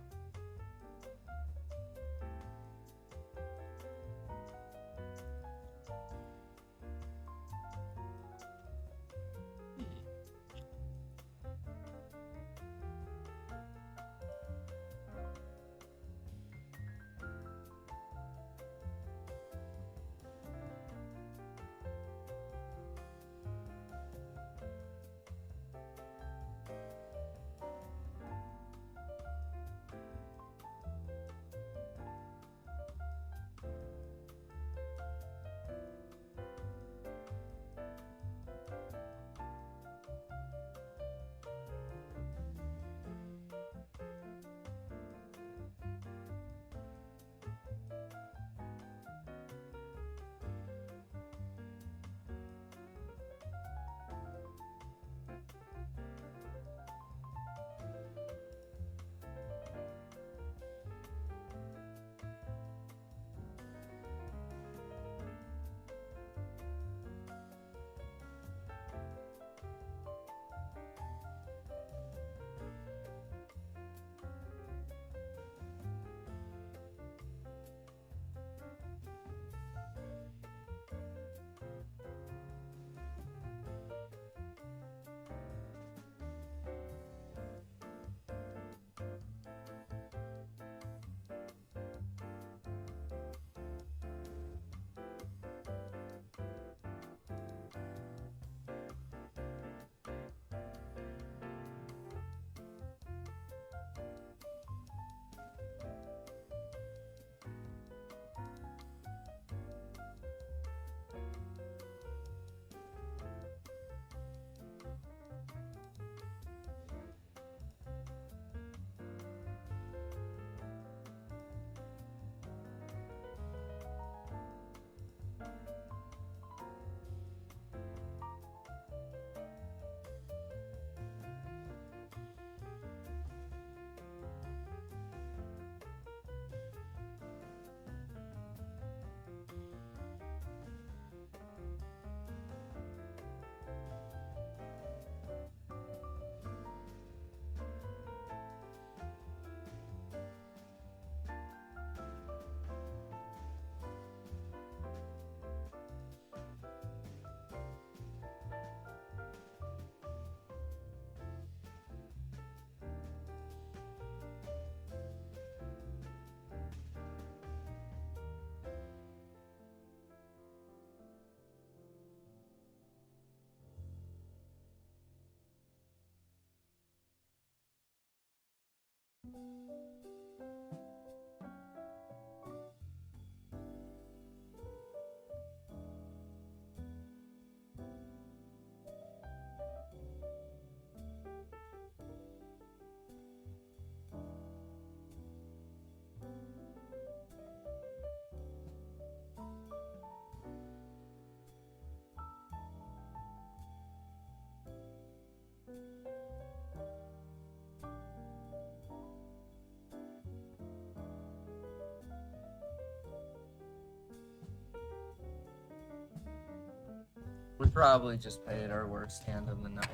probably just paid our worst hand of the night.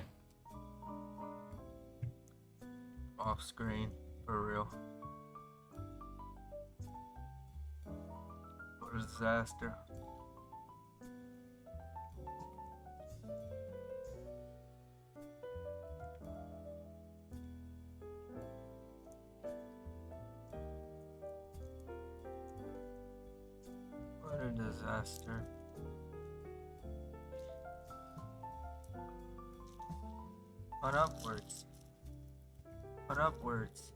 Off screen, for real. What a disaster. What a disaster. But upwards. But upwards.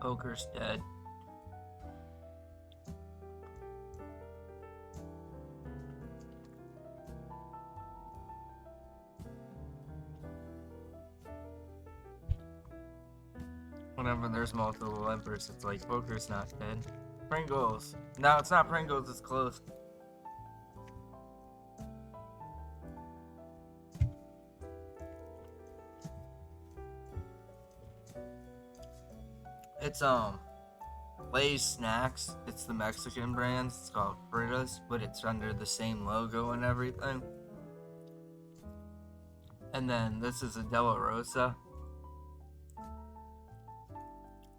Poker's dead. Whenever there's multiple emperors, it's like poker's not dead. Pringles. No, it's not Pringles, it's close. It's Lay's Snacks. It's the Mexican brand. It's called Fritas, but it's under the same logo and everything. And then this is a De La Rosa,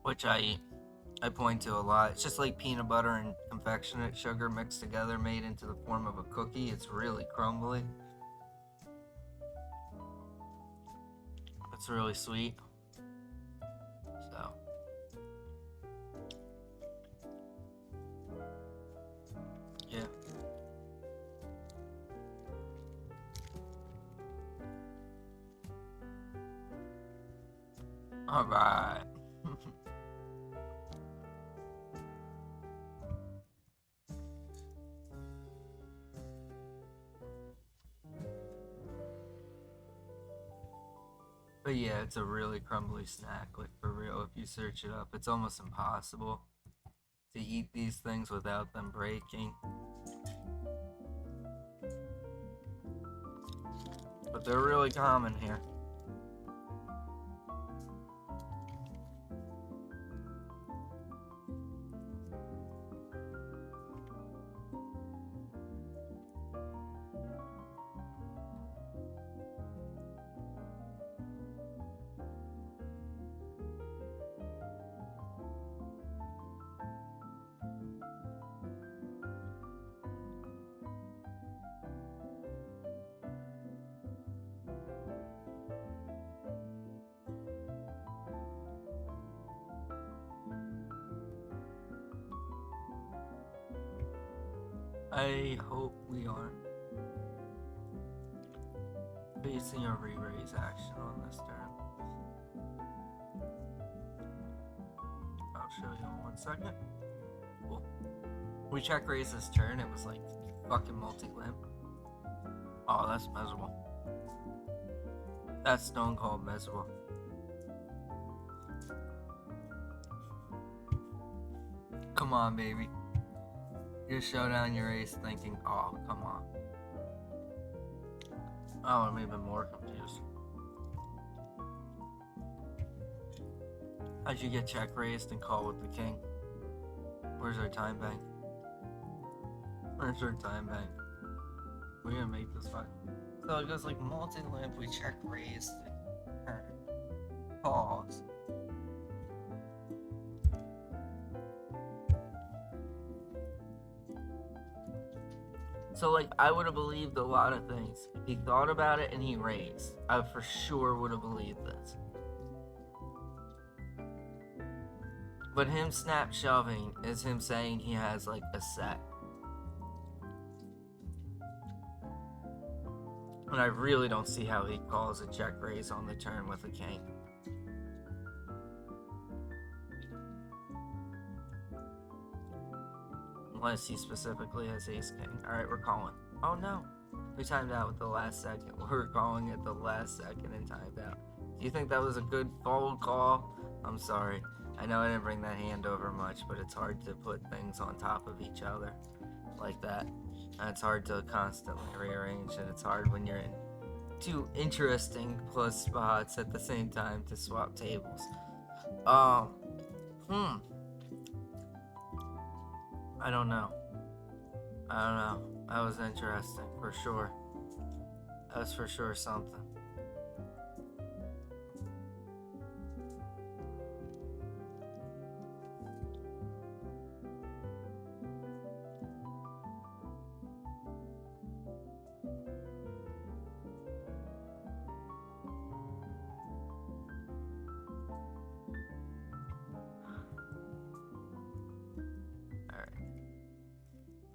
which I eat. I point to a lot. It's just like peanut butter and confectionate sugar mixed together, made into the form of a cookie. It's really crumbly. It's really sweet. So. Yeah. Alright. But yeah, it's a really crumbly snack, like for real. If you search it up, it's almost impossible to eat these things without them breaking. But they're really common here. I hope we aren't facing a re-raise action on this turn. I'll show you in 1 second. Cool. We check raise this turn, it was like fucking multi-limp. Oh, that's miserable. That's stone cold miserable. Come on, baby. You show down your ace thinking, oh, come on. Oh, I'm even more confused. How'd you get check raised and call with the king? Where's our time bank? Where's our time bank? We're gonna make this fun. So it goes like multi-limp, we check raised, turn, calls. So, like, I would have believed a lot of things. If he thought about it and he raised, I for sure would have believed this. But him snap shoving is him saying he has, like, a set. And I really don't see how he calls a check raise on the turn with a king. Unless he specifically has ace king. Alright, we're calling. Oh no. We timed out with the last second. We're calling it the last second and timed out. Do you think that was a good fold call? I'm sorry. I know I didn't bring that hand over much, but it's hard to put things on top of each other like that. And it's hard to constantly rearrange, and it's hard when you're in two interesting plus spots at the same time to swap tables. I don't know. That was interesting, for sure. That was for sure something.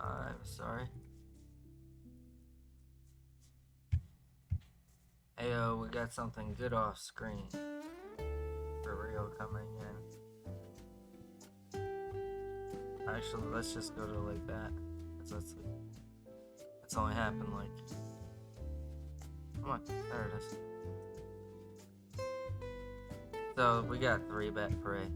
I'm sorry. Ayo, we got something good off screen. For real coming in. Actually, let's just go to like that. It's only happened like. Come on, there it is. So we got 3-bet parade.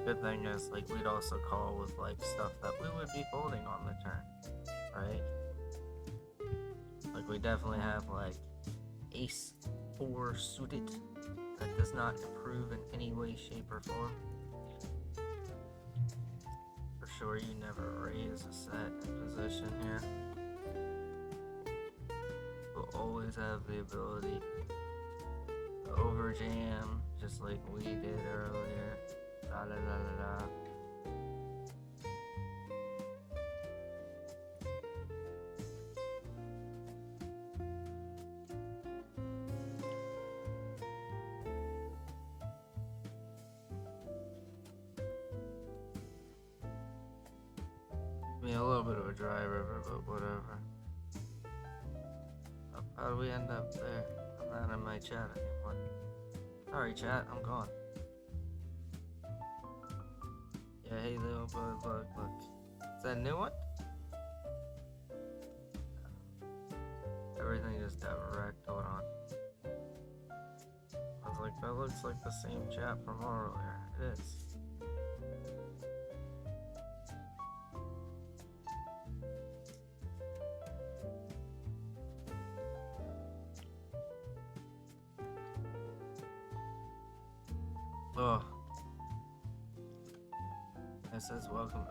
Good thing is, like, we'd also call with like stuff that we would be folding on the turn, right? Like, we definitely have like ace 4 suited. That does not improve in any way, shape, or form. For sure, you never raise a set in position here. We'll always have the ability to overjam, just like we did earlier. Da da da da da. I mean, a little bit of a dry river, but whatever. How do we end up there? I'm not in my chat anymore. Sorry, chat, I'm gone. Yeah, hey, little bug, look. Is that a new one? Everything just got wrecked. Hold on. I was like, that looks like the same chat from earlier. It is. Oh. It says welcome.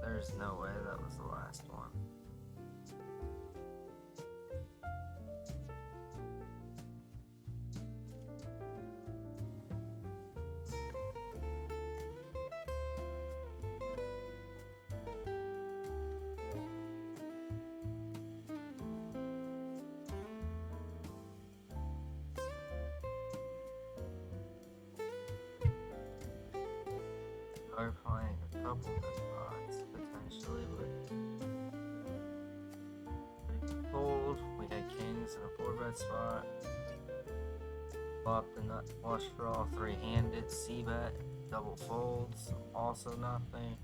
There's no way that was the last one. Are playing a couple of spots potentially, but fold. We had kings in a 4-bet spot. Flop the nut flush draw 3-handed c-bet, double folds, also nothing.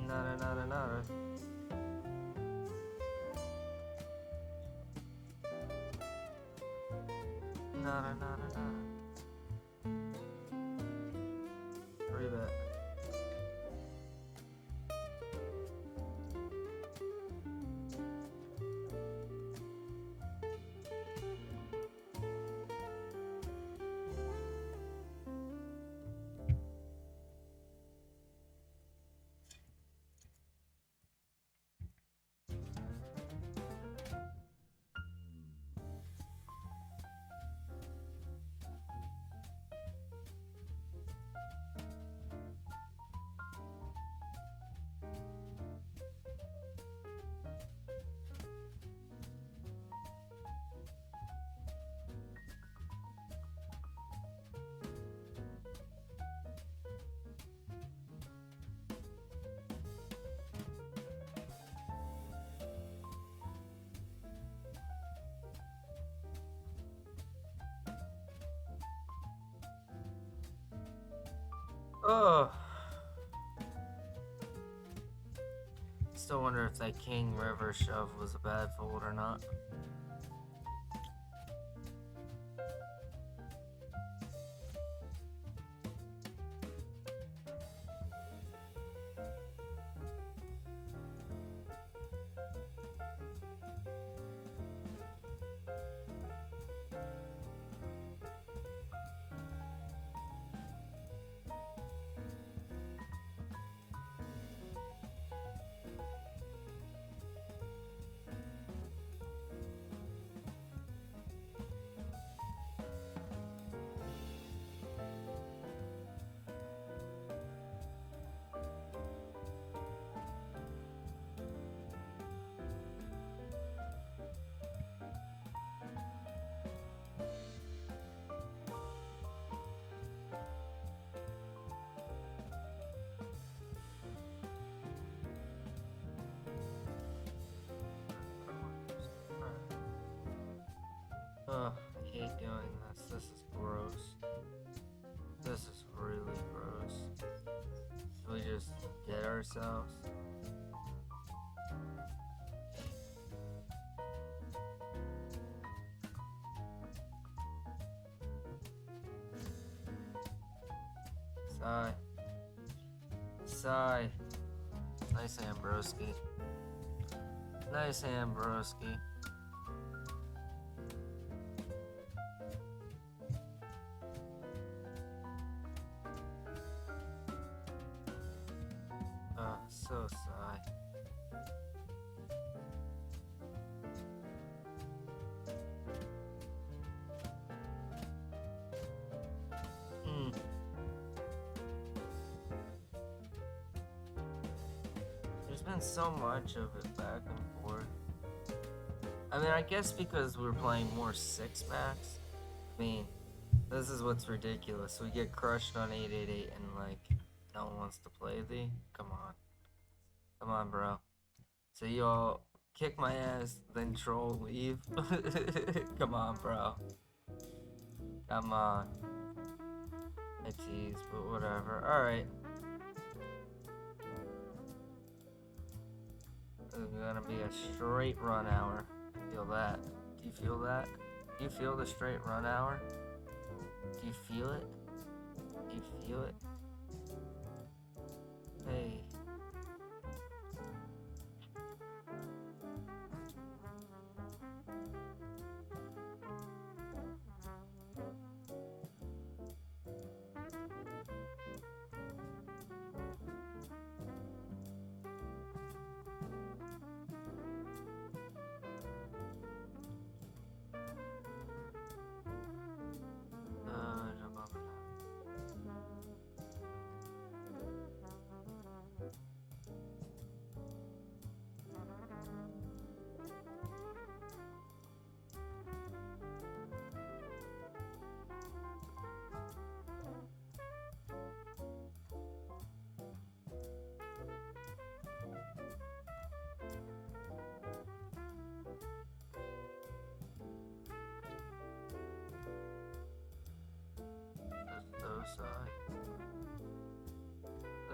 Nada. Nada. 3-bet. Oh. Still wonder if that King River shove was a bad fold or not. Ugh, I hate doing this. This is gross. This is really gross. Should we just get ourselves? Sigh. Sigh. Nice hand, broski. Nice hand, broski. So sigh. There's been so much of it back and forth. I mean, I guess because we're playing more 6-max. I mean, this is what's ridiculous. We get crushed on 888 and like no one wants to play thee. Come on. Come on, bro. So you all kick my ass, then troll, leave? Come on, bro. Come on. I tease, but whatever. Alright. This is gonna be a straight run hour. I feel that. Do you feel that? Do you feel the straight run hour? Do you feel it? Do you feel it? Hey.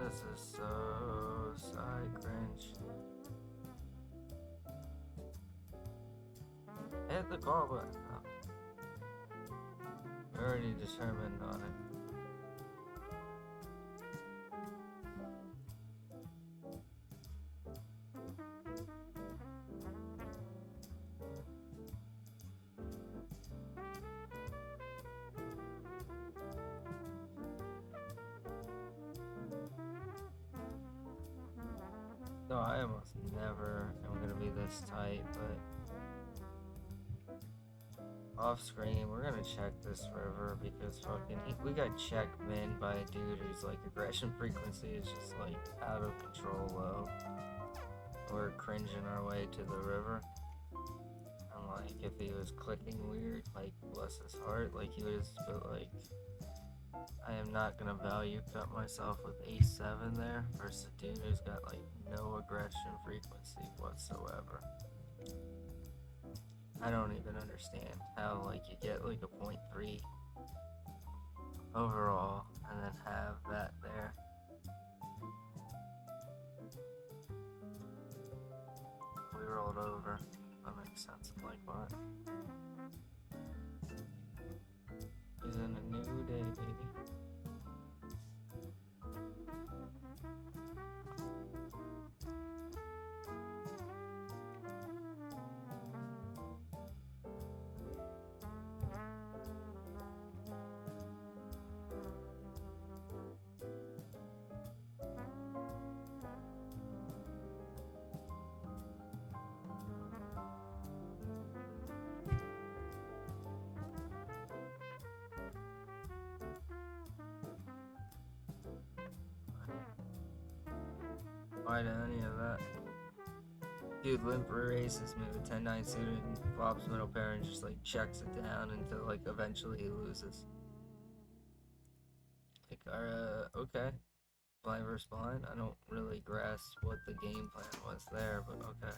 This is so side cringe. Hit the call button. Oh. We're already determined on it. No, I almost never am gonna be this tight, but off screen, we're gonna check this river because fucking we got check min by a dude whose like aggression frequency is just like out of control low. We're cringing our way to the river. And like if he was clicking weird, like bless his heart, like he was, but like I am not gonna value cut myself with A7 there versus a dude who's got like no aggression frequency whatsoever. I don't even understand how like you get like a 0.3 overall and then have that there. We rolled over. That makes sense. I'm like, what? He's in a new day, baby. Why did any of that? Dude, limper raises me with 10-9 suited and flops middle pair and just like checks it down until like eventually he loses. Like, okay. Blind versus blind. I don't really grasp what the game plan was there, but okay.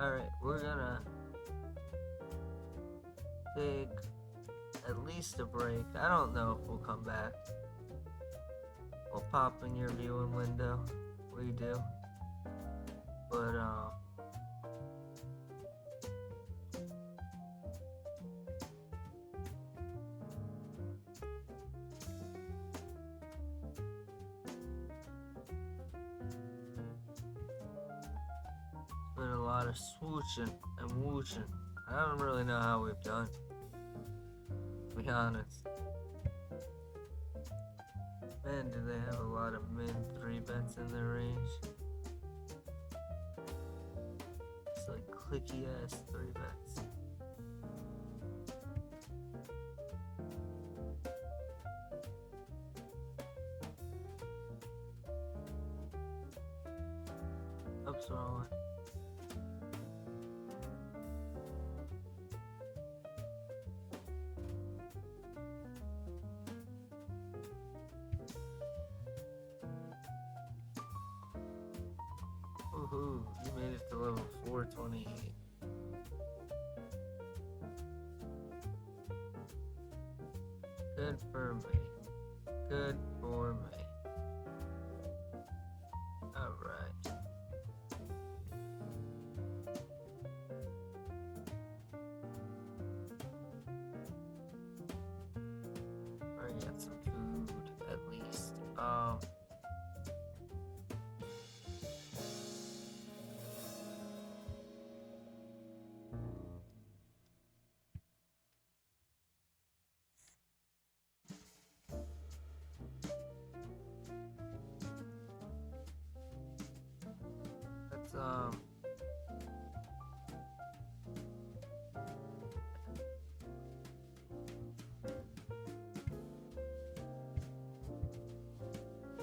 Alright, we're gonna take at least a break. I don't know if we'll come back. We'll pop in your viewing window. We do. But, been a lot of swooshing and whooshing. I don't really know how we've done, to be honest. Man, do they have a lot of min 3 bets in their range? It's like clicky ass 3 bets. Oops, wrong one. Woohoo, you made it to level 428. Good for me. Good for me. Alright. Or get some food, at least.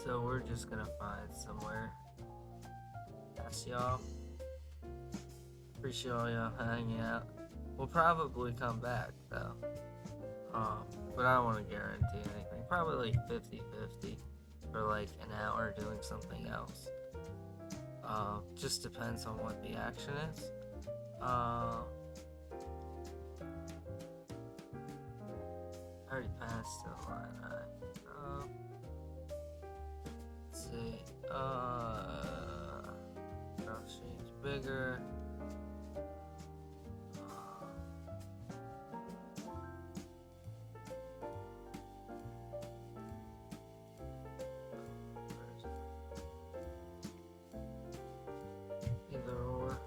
So we're just gonna find somewhere. Yes, y'all. Appreciate all y'all hanging out. We'll probably come back though. But I don't want to guarantee anything. Probably like 50-50 for like an hour doing something else. Just depends on what the action is. I already passed the line. see. Graph stream's bigger. Either or.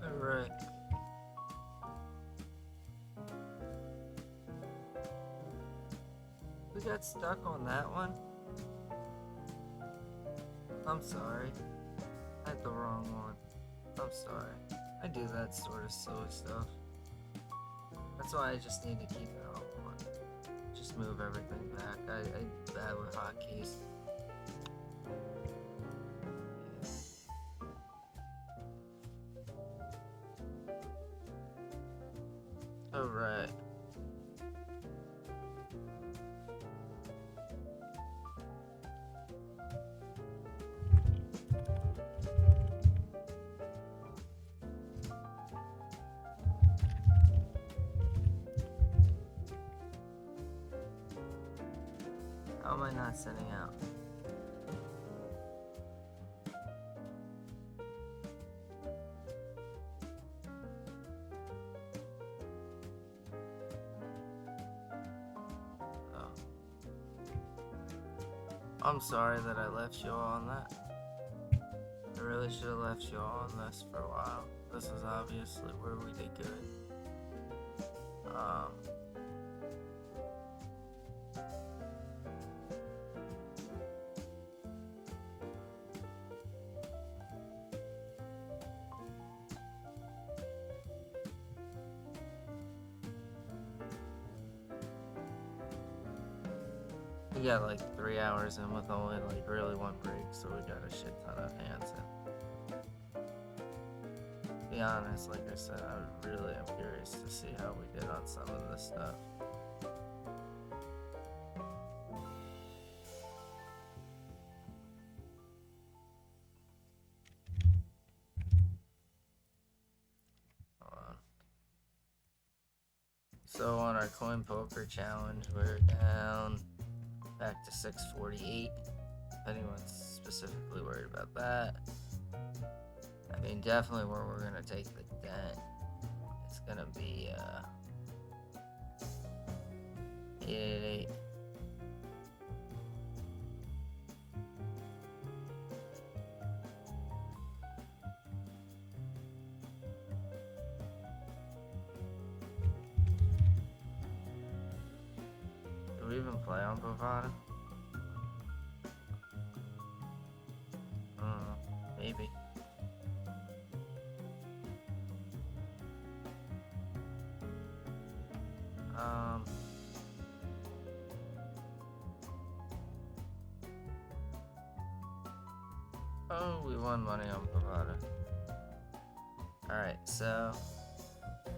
Alright. We got stuck on that one. I'm sorry. I had the wrong one. I'm sorry. I do that sort of silly stuff. That's why I just need to keep it on one. Just move everything back. I'm bad with hotkeys. Alright. How am I not sending out? Oh. I'm sorry that I left you all on that. I really should have left you all on this for a while. This is obviously where we did good. We got like 3 hours in with only like really one break, so we got a shit ton of hands in. To be honest, like I said, I really am curious to see how we did on some of this stuff. Hold on. So on our CoinPoker challenge, we're down back to 648. If anyone's specifically worried about that. I mean, definitely where we're gonna take the dent, it's gonna be 888. Do we even play on Bovada? I don't know. Maybe. Oh, we won money on Bovada. Alright, so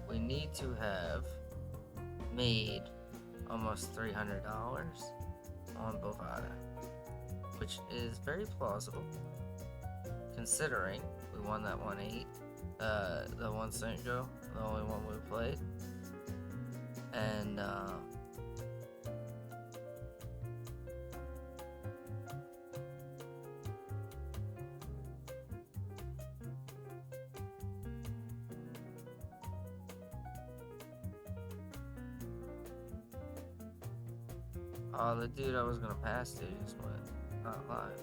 we need to have made almost $300 on Bovada, which is very plausible considering we won that 1-8, the 1 cent go, the only one we played, and oh, the dude I was gonna pass to just went not live.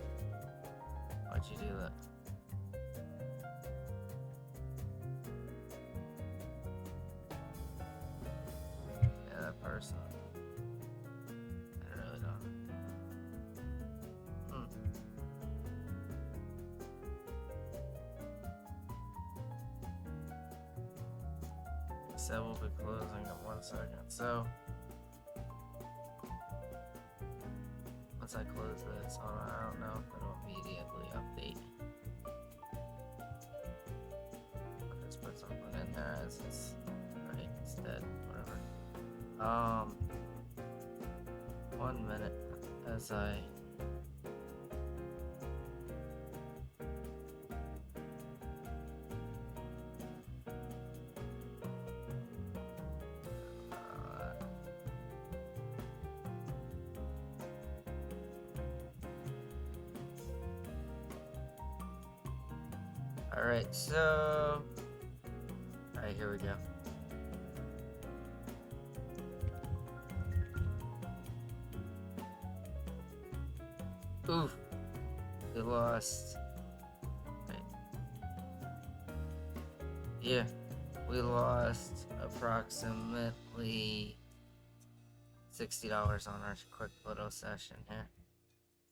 Why'd you do that? Yeah, that person. I really don't. Said we'll be closing in 1 second. So once I close this, hold on, I don't know if it'll immediately update. I'll just put something in there as it's right, it's dead, whatever. as I Alright, so... Alright, here we go. Oof. We lost... Wait. Yeah. We lost approximately $60 on our quick little session here.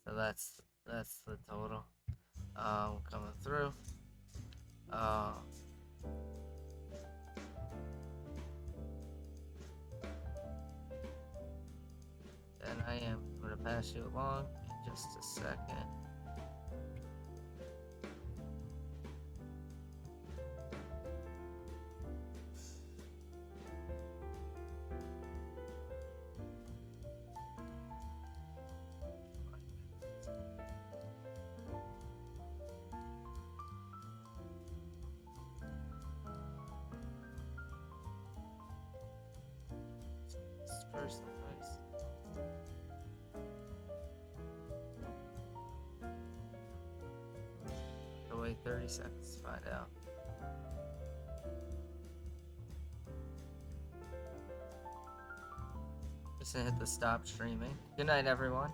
So that's the total. Coming through. And I am going to pass you along in just a second. First place. So wait 30 seconds to find out. Just gonna hit the stop streaming. Good night, everyone.